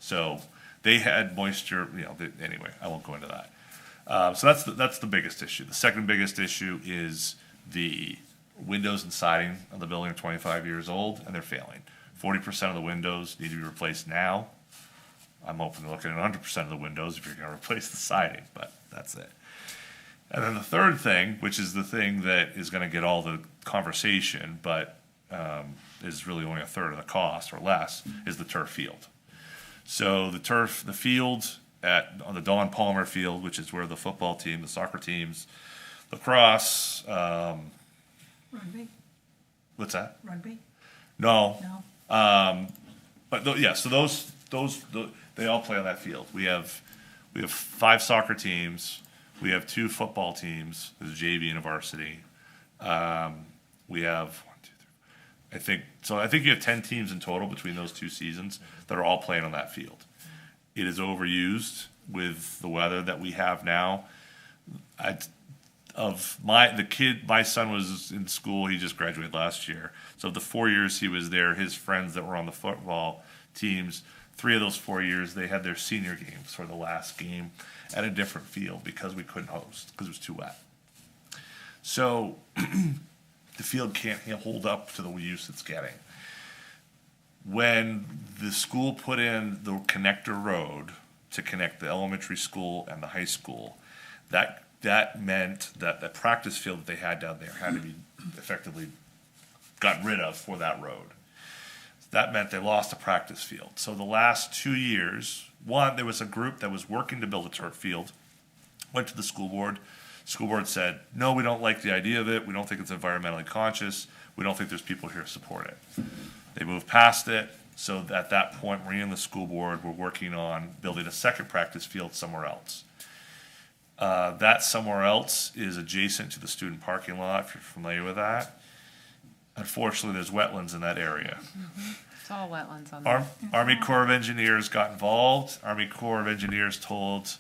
So they had moisture, anyway, I won't go into that. So that's the biggest issue. The second biggest issue is the windows and siding of the building are 25 years old and they're failing. 40% of the windows need to be replaced now. I'm open to looking at 100% of the windows if you're going to replace the siding, but that's it. And then the third thing, which is the thing that is going to get all the conversation, but is really only a third of the cost or less, is the turf field. So the field on the Dawn Palmer Field, which is where the football team, the soccer teams, lacrosse, Rugby? what's that? Rugby? No. No? So those they all play on that field. We have 5 soccer teams. We have 2 football teams. There's a JV and a varsity. We have I think you have 10 teams in total between those 2 seasons that are all playing on that field. It is overused with the weather that we have now. My son was in school. He just graduated last year. So the 4 years he was there, his friends that were on the football teams, 3 of those 4 years, they had their senior games for the last game at a different field because we couldn't host because it was too wet. So the field can't hold up to the use it's getting. When the school put in the connector road to connect the elementary school and the high school, that meant that the practice field that they had down there had to be effectively gotten rid of for that road. That meant they lost a practice field. So the last 2 years, there was a group that was working to build a turf field, went to the school board. School board said, no, we don't like the idea of it. We don't think it's environmentally conscious. We don't think there's people here to support it. They moved past it. So at that point, Maria and the school board were working on building a second practice field somewhere else. That somewhere else is adjacent to the student parking lot, if you're familiar with that. Unfortunately, there's wetlands in that area. It's all wetlands on there. Army Corps of Engineers got involved. Army Corps of Engineers told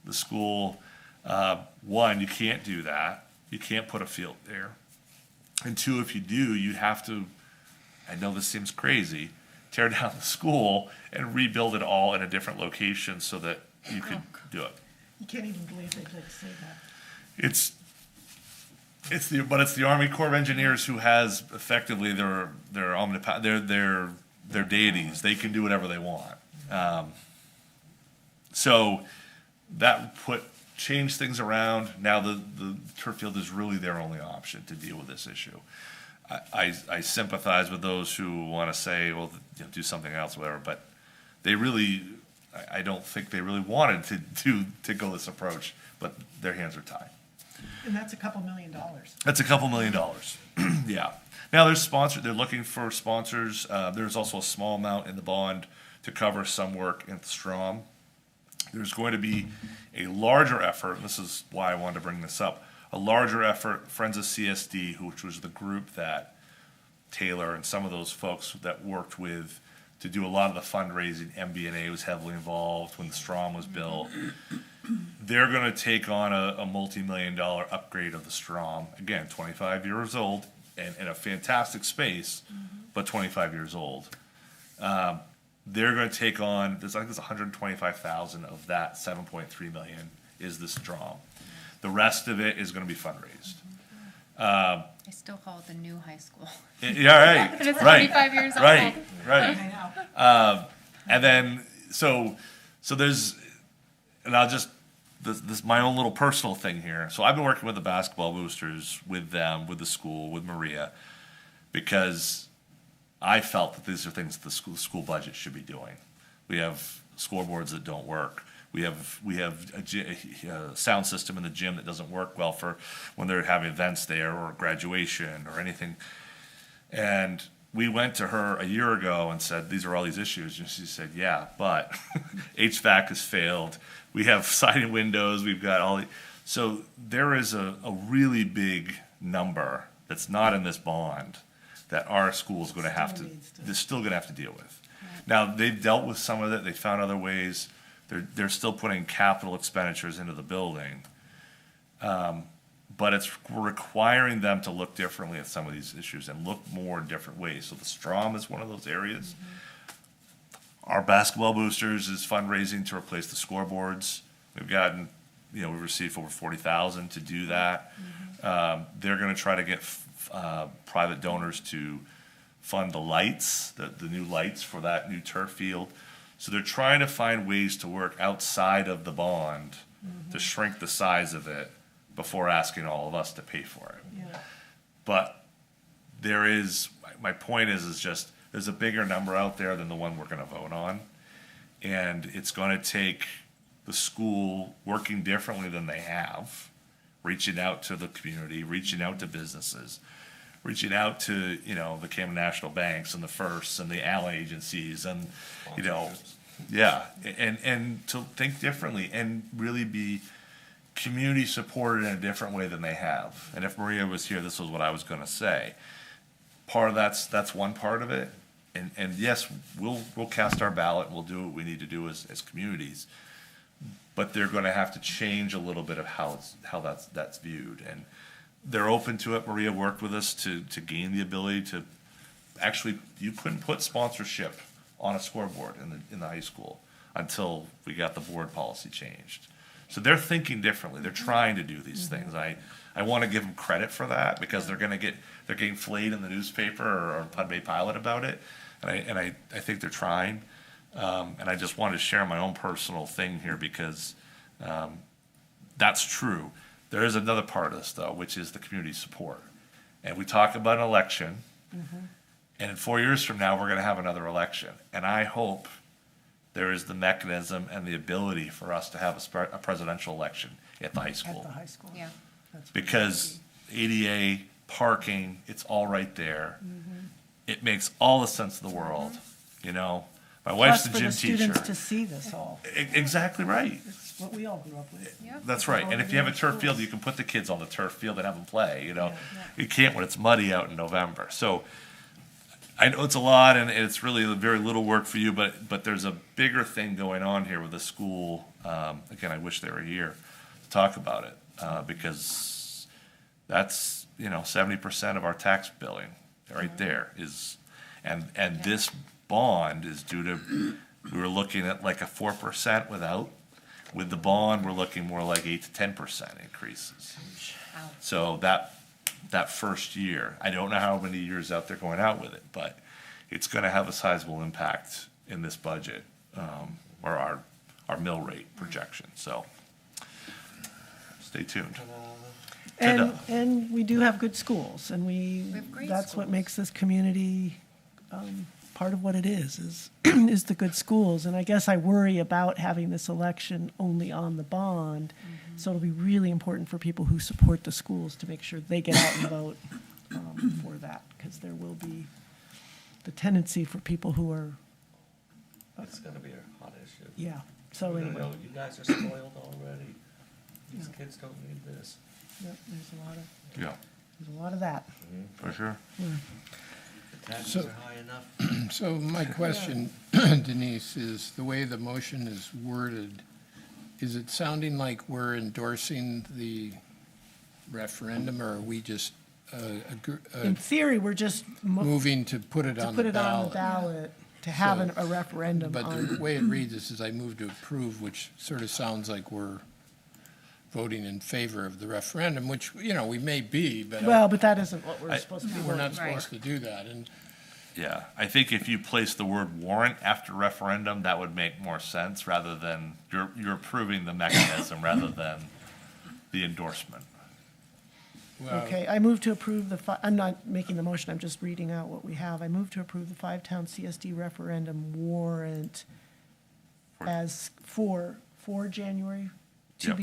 the school, 1, you can't do that. You can't put a field there. And 2, if you do, you have to, I know this seems crazy, tear down the school and rebuild it all in a different location so that you could do it. You can't even believe they'd like to say that. It's the Army Corps of Engineers who has effectively their deities. They can do whatever they want. So that changed things around. Now the turf field is really their only option to deal with this issue. I sympathize with those who want to say, well, do something else, whatever. But I don't think they really wanted to go this approach. But their hands are tied. And that's a couple $1 million. That's a couple $1 million. Yeah. Now they're looking for sponsors. There's also a small amount in the bond to cover some work in Strom. There's going to be a larger effort, and this is why I wanted to bring this up, a larger effort, Friends of CSD, which was the group that Taylor and some of those folks that worked with to do a lot of the fundraising. MBNA was heavily involved when the Strom was built. They're going to take on a multi-million-dollar upgrade of the Strom. Again, 25 years old and in a fantastic space, but 25 years old. They're going to take on, I think there's 125,000 of that 7.3 million is the Strom. The rest of it is going to be fundraised. I still call it the new high school. Yeah, right. And it's Right. 25 years old. Right. I know. And then, so there's, and I'll just, this my own little personal thing here. So I've been working with the basketball boosters, with them, with the school, with Maria, because I felt that these are things the school budget should be doing. We have scoreboards that don't work. We have a sound system in the gym that doesn't work well for when they're having events there or graduation or anything. And we went to her a year ago and said, these are all these issues. And she said, yeah, but HVAC has failed. We have siding windows. We've got all So there is a really big number that's not in this bond that our school's gonna have to, they're still gonna have to deal with. Now, they've dealt with some of it, they found other ways, they're still putting capital expenditures into the building. But it's requiring them to look differently at some of these issues and look more in different ways. So the Strom is one of those areas. Our basketball boosters is fundraising to replace the scoreboards. We've gotten, we've received over 40,000 to do that. They're gonna try to get, private donors to fund the lights, the new lights for that new turf field. So they're trying to find ways to work outside of the bond to shrink the size of it before asking all of us to pay for it. Yeah. But there is, my point is just, there's a bigger number out there than the one we're gonna vote on. And it's gonna take the school working differently than they have, reaching out to the community, reaching out to businesses, reaching out to, the Camden National Banks and the Firsts and the ALA agencies and, yeah, and to think differently and really be community supported in a different way than they have. And if Maria was here, this was what I was gonna say. Part of that's one part of it. And yes, we'll cast our ballot, we'll do what we need to do as communities. But they're gonna have to change a little bit of how that's viewed. And they're open to it. Maria worked with us to gain the ability to, actually, you couldn't put sponsorship on a scoreboard in the high school until we got the board policy changed. So they're thinking differently. They're trying to do these things. I want to give them credit for that because they're getting flayed in the newspaper or Pud Bay Pilot about it. And I think they're trying. And I just wanted to share my own personal thing here because that's true. There is another part of this though, which is the community support. And we talk about an election, and in 4 years from now, we're gonna have another election. And I hope there is the mechanism and the ability for us to have a presidential election at the high school. At the high school. Yeah. Because ADA, parking, it's all right there. It makes all the sense in the world, My wife's Plus the gym for the students to teacher. see this all. Exactly right. It's what we all grew up with. That's right. And if you have a turf field, you can put the kids on the turf field and have them play, You can't when it's muddy out in November. So I know it's a lot and it's really very little work for you, but there's a bigger thing going on here with the school. Again, I wish they were here to talk about it, because that's, 70% of our tax billing right there is, and this bond is due to, we were looking at like a 4% without. With the bond, we're looking more like 8 to 10% increases. So that first year, I don't know how many years out there going out with it, but it's gonna have a sizable impact in this budget, or our mill rate projection, so stay tuned. And we do have good schools, and have great that's what schools. makes this community, part of what it is is the good schools. And I guess I worry about having this election only on the bond. So it'll be really important for people who support the schools to make sure they get out and vote for that, because there will be the tendency for people who are, It's gonna be a hot issue. yeah. So We're gonna anyway, know you guys are spoiled already. These kids don't need this. yep, Yeah, there's a lot of that. for sure. The taxes So- are high enough. So my question, Denise, is the way the motion is worded, is it sounding like we're endorsing the referendum, or are we just In theory, we're just moving to put it to on put the it on the ballot? ballot, to have So- a referendum But on. the way it reads is I move to approve, which sort of sounds like we're voting in favor of the referendum, which, we may be, but Well, but that isn't what we're I- supposed to be we're not voting. supposed to do that. And Yeah, I think if you place the word warrant after referendum, that would make more sense rather than, you're approving the mechanism rather than the endorsement. well, Okay, I move to approve I'm not making the motion, I'm just reading out what we have. I move to approve the five-town CSD referendum warrant For- as for January Yep.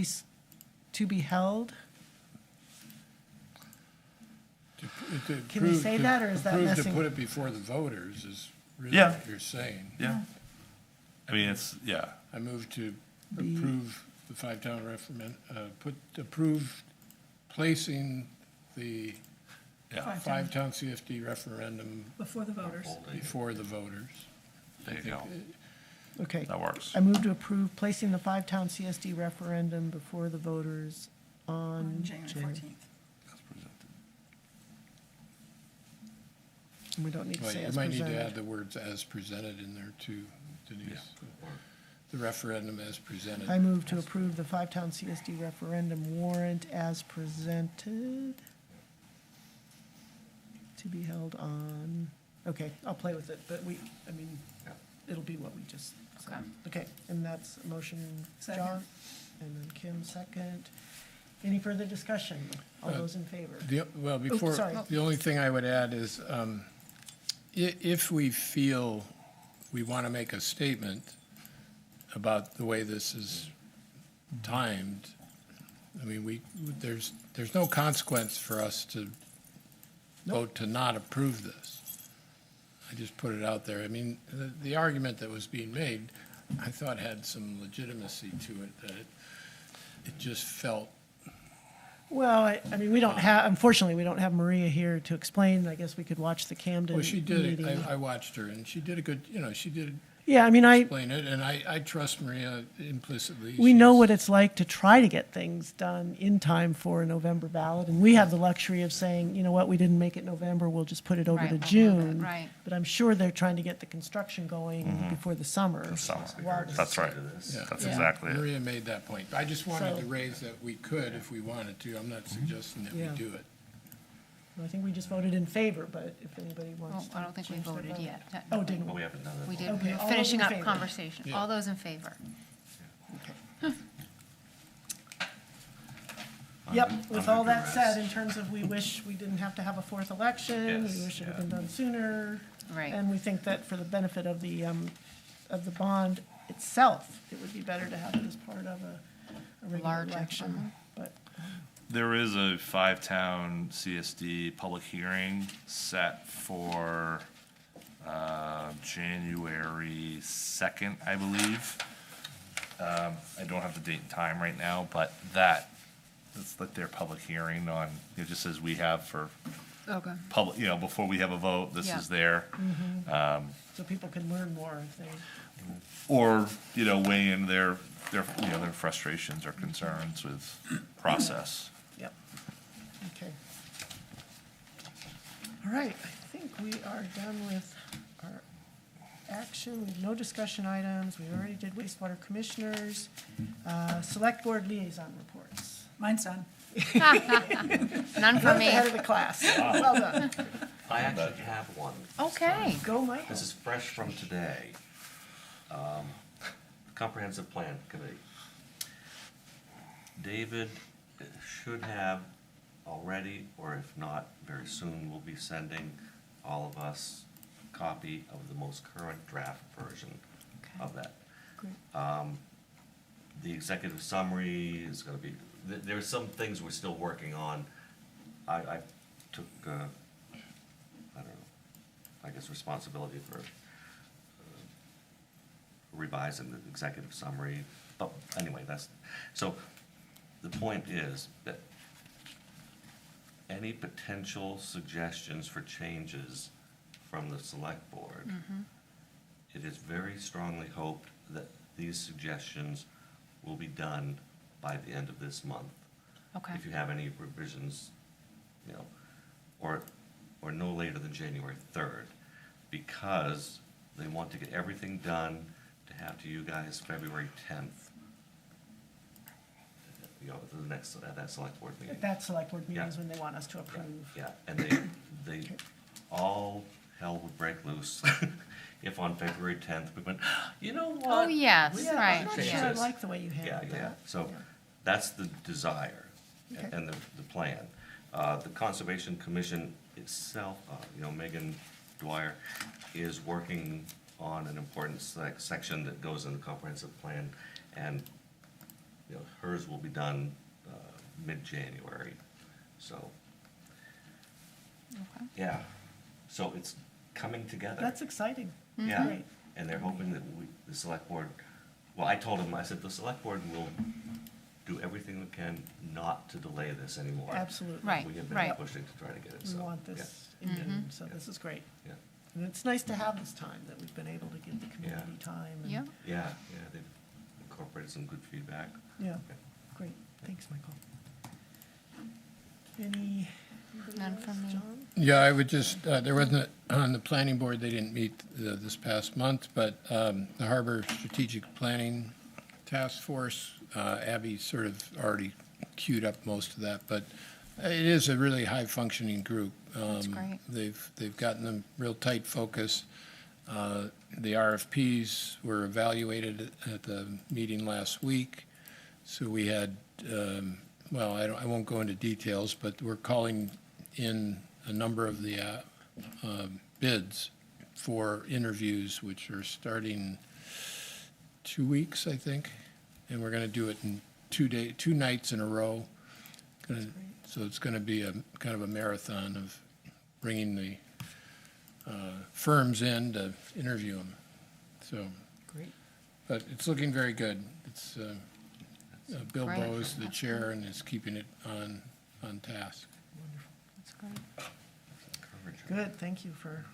to be held. to Can we approve- say to that, or is that approve messing- To put it before the voters is really Yeah. what you're saying. Yeah. I mean, it's, yeah, I move to Be- approve the five-town approve placing the Yeah, five-town CFD referendum Before the voters. before the voters. there you go. Okay. That works. I move to approve placing the five-town CSD referendum before the voters on On January 14th. We don't need to Well, say you as might need to add presented. the words "as presented" in there too, Denise. The referendum as presented. I move to approve the five-town CSD referendum warrant as presented to be held on, okay, I'll play with it, but it'll be what we just said. Okay, and that's a motion, Second. John, and then Kim second. Any further discussion? All those in favor? Well, before, sorry. the only thing I would add is, if we feel we want to make a statement about the way this is timed, I mean, there's no consequence for us to vote to not approve this. I just put it out there. I mean, the argument that was being made, I thought had some legitimacy to it, that it just felt. Well, I mean, we don't have, unfortunately, we don't have Maria here to explain. I guess we could watch the Camden Well, she did it. meeting. I watched her, and she did a good, she did Yeah, I mean, explain it, and I trust Maria implicitly. we know She's- what it's like to try to get things done in time for a November ballot, and we have the luxury of saying, you know what, we didn't make it November, we'll just put it over Right, to we'll move it, June. right. But I'm sure they're trying to get the construction going before the summer. Summer. While this- That's right. Yeah. That's Yeah. exactly it. Maria made that point. I just wanted So- to raise that we could if we wanted to. I'm not suggesting that we Yeah. do it. I think we just voted in favor, but if anybody wants Well, to. I don't think we change their voted vote. yet. Oh, didn't Well, we? we haven't done We it. did, Okay, we were all those finishing in up favor? conversation. Yeah. All those in favor? Yep, with all that said, in terms of we wish we didn't have to have a fourth election, we Yes, wish it had yeah. been done sooner. Right. And we think that for the benefit of the bond itself, it would be better to have it as part of a regular Larger, election. But, There is a five-town CSD public hearing set for January 2nd, I believe. I don't have the date and time right now, but it's like their public hearing on, just as we have for Okay. public, before we have a vote, this Yeah. is there. so people can learn more, I think. Or, weigh in their frustrations or concerns with process. Yep. Okay. All right, I think we are done with our action. We have no discussion items. We already did wastewater commissioners. Select board liaison reports. Mine's done. None for Right me. ahead of the class. Well done. I actually have one. Okay. Go, Mike. This is fresh from today. Comprehensive Plan Committee. David should have already, or if not, very soon, will be sending all of us a copy of the most current draft version of that. Great. The executive summary is gonna be, there's some things we're still working on. I took, I don't know, I guess responsibility for revising the executive summary, but anyway, so the point is that any potential suggestions for changes from the select board, it is very strongly hoped that these suggestions will be done by the end of this month. Okay. If you have any revisions, or no later than January 3rd, because they want to get everything done to have to you guys February 10th. The next, at that select board meeting. That select board meeting Yeah. is when they want us to approve. Yeah, and they all hell would break loose if on February 10th we went, you know what? Oh, yes, We Yeah, right, I'm not change sure I this." like the way you Yeah, handled yeah, that. so Yeah. that's the desire Okay. and the plan. The Conservation Commission itself, Megan Dwyer is working on an important section that goes in the comprehensive plan, and, hers will be done mid-January, so. Okay. Yeah, so it's coming together. That's exciting. Yeah, Great. and they're hoping that the select board, well, I told them, I said, the select board will do everything we can not to delay this anymore. Absolutely. Right, We have been right. pushing to try to get it, We so. want yeah, this in June, so this is great. Yeah, And it's nice to have this time, that we've been able to give the community time. and- Yeah. yeah, they've incorporated some good feedback. Yeah, great. Thanks, Michael. Any? None from me. John? Yeah, I would just, there wasn't, on the planning board, they didn't meet this past month, but the Harbor Strategic Planning Task Force, Abby sort of already queued up most of that, but it is a really high-functioning group. That's great. They've gotten a real tight focus. The RFPs were evaluated at the meeting last week, so we had, well, I won't go into details, but we're calling in a number of the bids for interviews, which are starting 2 weeks, I think, and we're going to do it in 2 nights in a row. So it's going to be a kind of a marathon of bringing the firms in to interview them. So, Great. but it's looking very good. It's Bill Great. Bowes, the chair, and is keeping it on task. That's great. Good, thank you for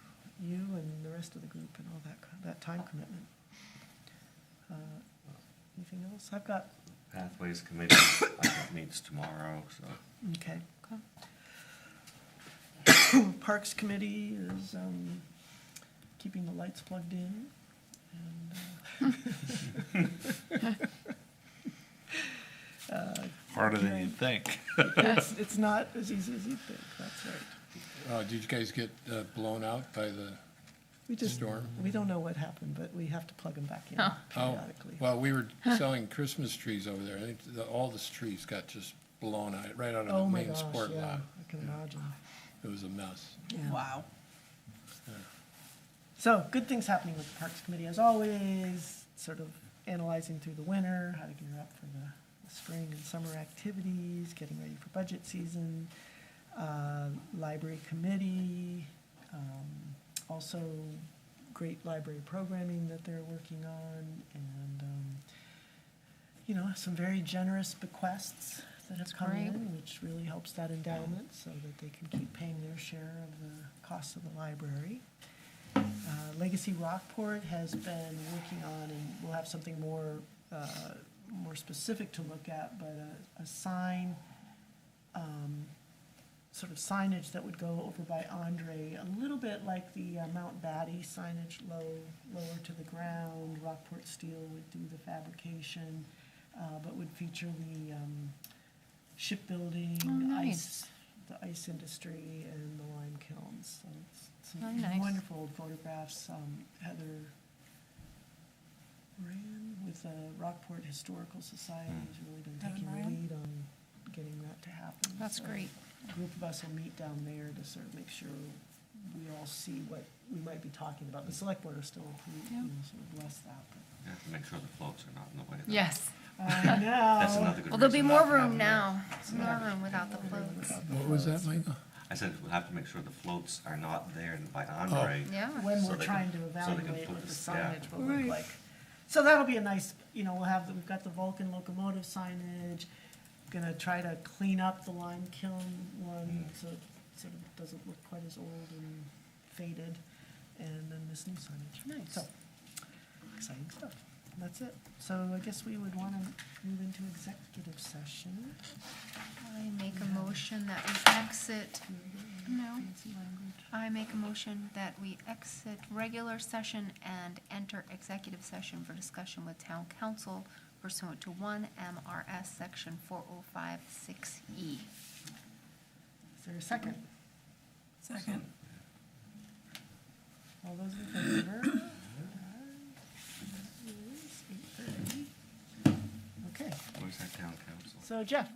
you and the rest of the group and all that time commitment. Anything else? I've got, Pathways Committee, I think meets tomorrow, so. okay. Parks Committee is keeping the lights plugged in. And Harder than you'd think. it's not as easy as you'd think, that's right. Did you guys get blown out by the We just, storm? we don't know what happened, but we have to plug them back in Oh. periodically. Well, we were selling Christmas trees over there. I think all the trees got just blown out, right out of Oh the my main gosh, sport yeah, lot. I can imagine. It was a mess. Wow. So, good things happening with the Parks Committee as always, sort of analyzing through the winter, how to gear up for the spring and summer activities, getting ready for budget season. Library Committee, also great library programming that they're working on, and, some very generous bequests that have That's come great. in, which really helps that endowment so that they can keep paying their share of the cost of the library. Legacy Rockport has been working on, and we'll have something more specific to look at, but a sign, sort of signage that would go over by Andre, a little bit like the Mount Batty signage, lower to the ground. Rockport Steel would do the fabrication, but would feature the shipbuilding, Oh, nice. the ice industry, and the lime kilns. So it's some Very nice. wonderful photographs. Heather Rand with the Rockport Historical Society has really been Heather taking the Moran? lead on getting that to happen. That's So great. a group of us will meet down there to sort of make sure we all see what we might be talking about. The select board are still, Yeah. sort of bless that. You have to make sure the floats are not in the way. though. Yes. But I know. That's another good Well, there'll be reason more not to have room them there. now. More room without the floats. What was that, Michael? I said we'll have to make sure the floats are not there by Andre. Yeah. When So we're they trying can- to so they can evaluate put what the this- yeah. signage will look like. So that'll be a nice, we've got the Vulcan locomotive signage. Gonna try to clean up the lime kiln one, so it sort of doesn't look quite as old and faded. And then this new signage. Nice. So, exciting stuff. That's it. So I guess we would want to move into executive session. I make a motion that we exit, no, Fancy language. I make a motion that we exit regular session and enter executive session for discussion with town council pursuant to 1 MRS section 4056E. Is there a second? Second. All those in favor? It is 8:30. Okay, Where's that town council? so Jeff.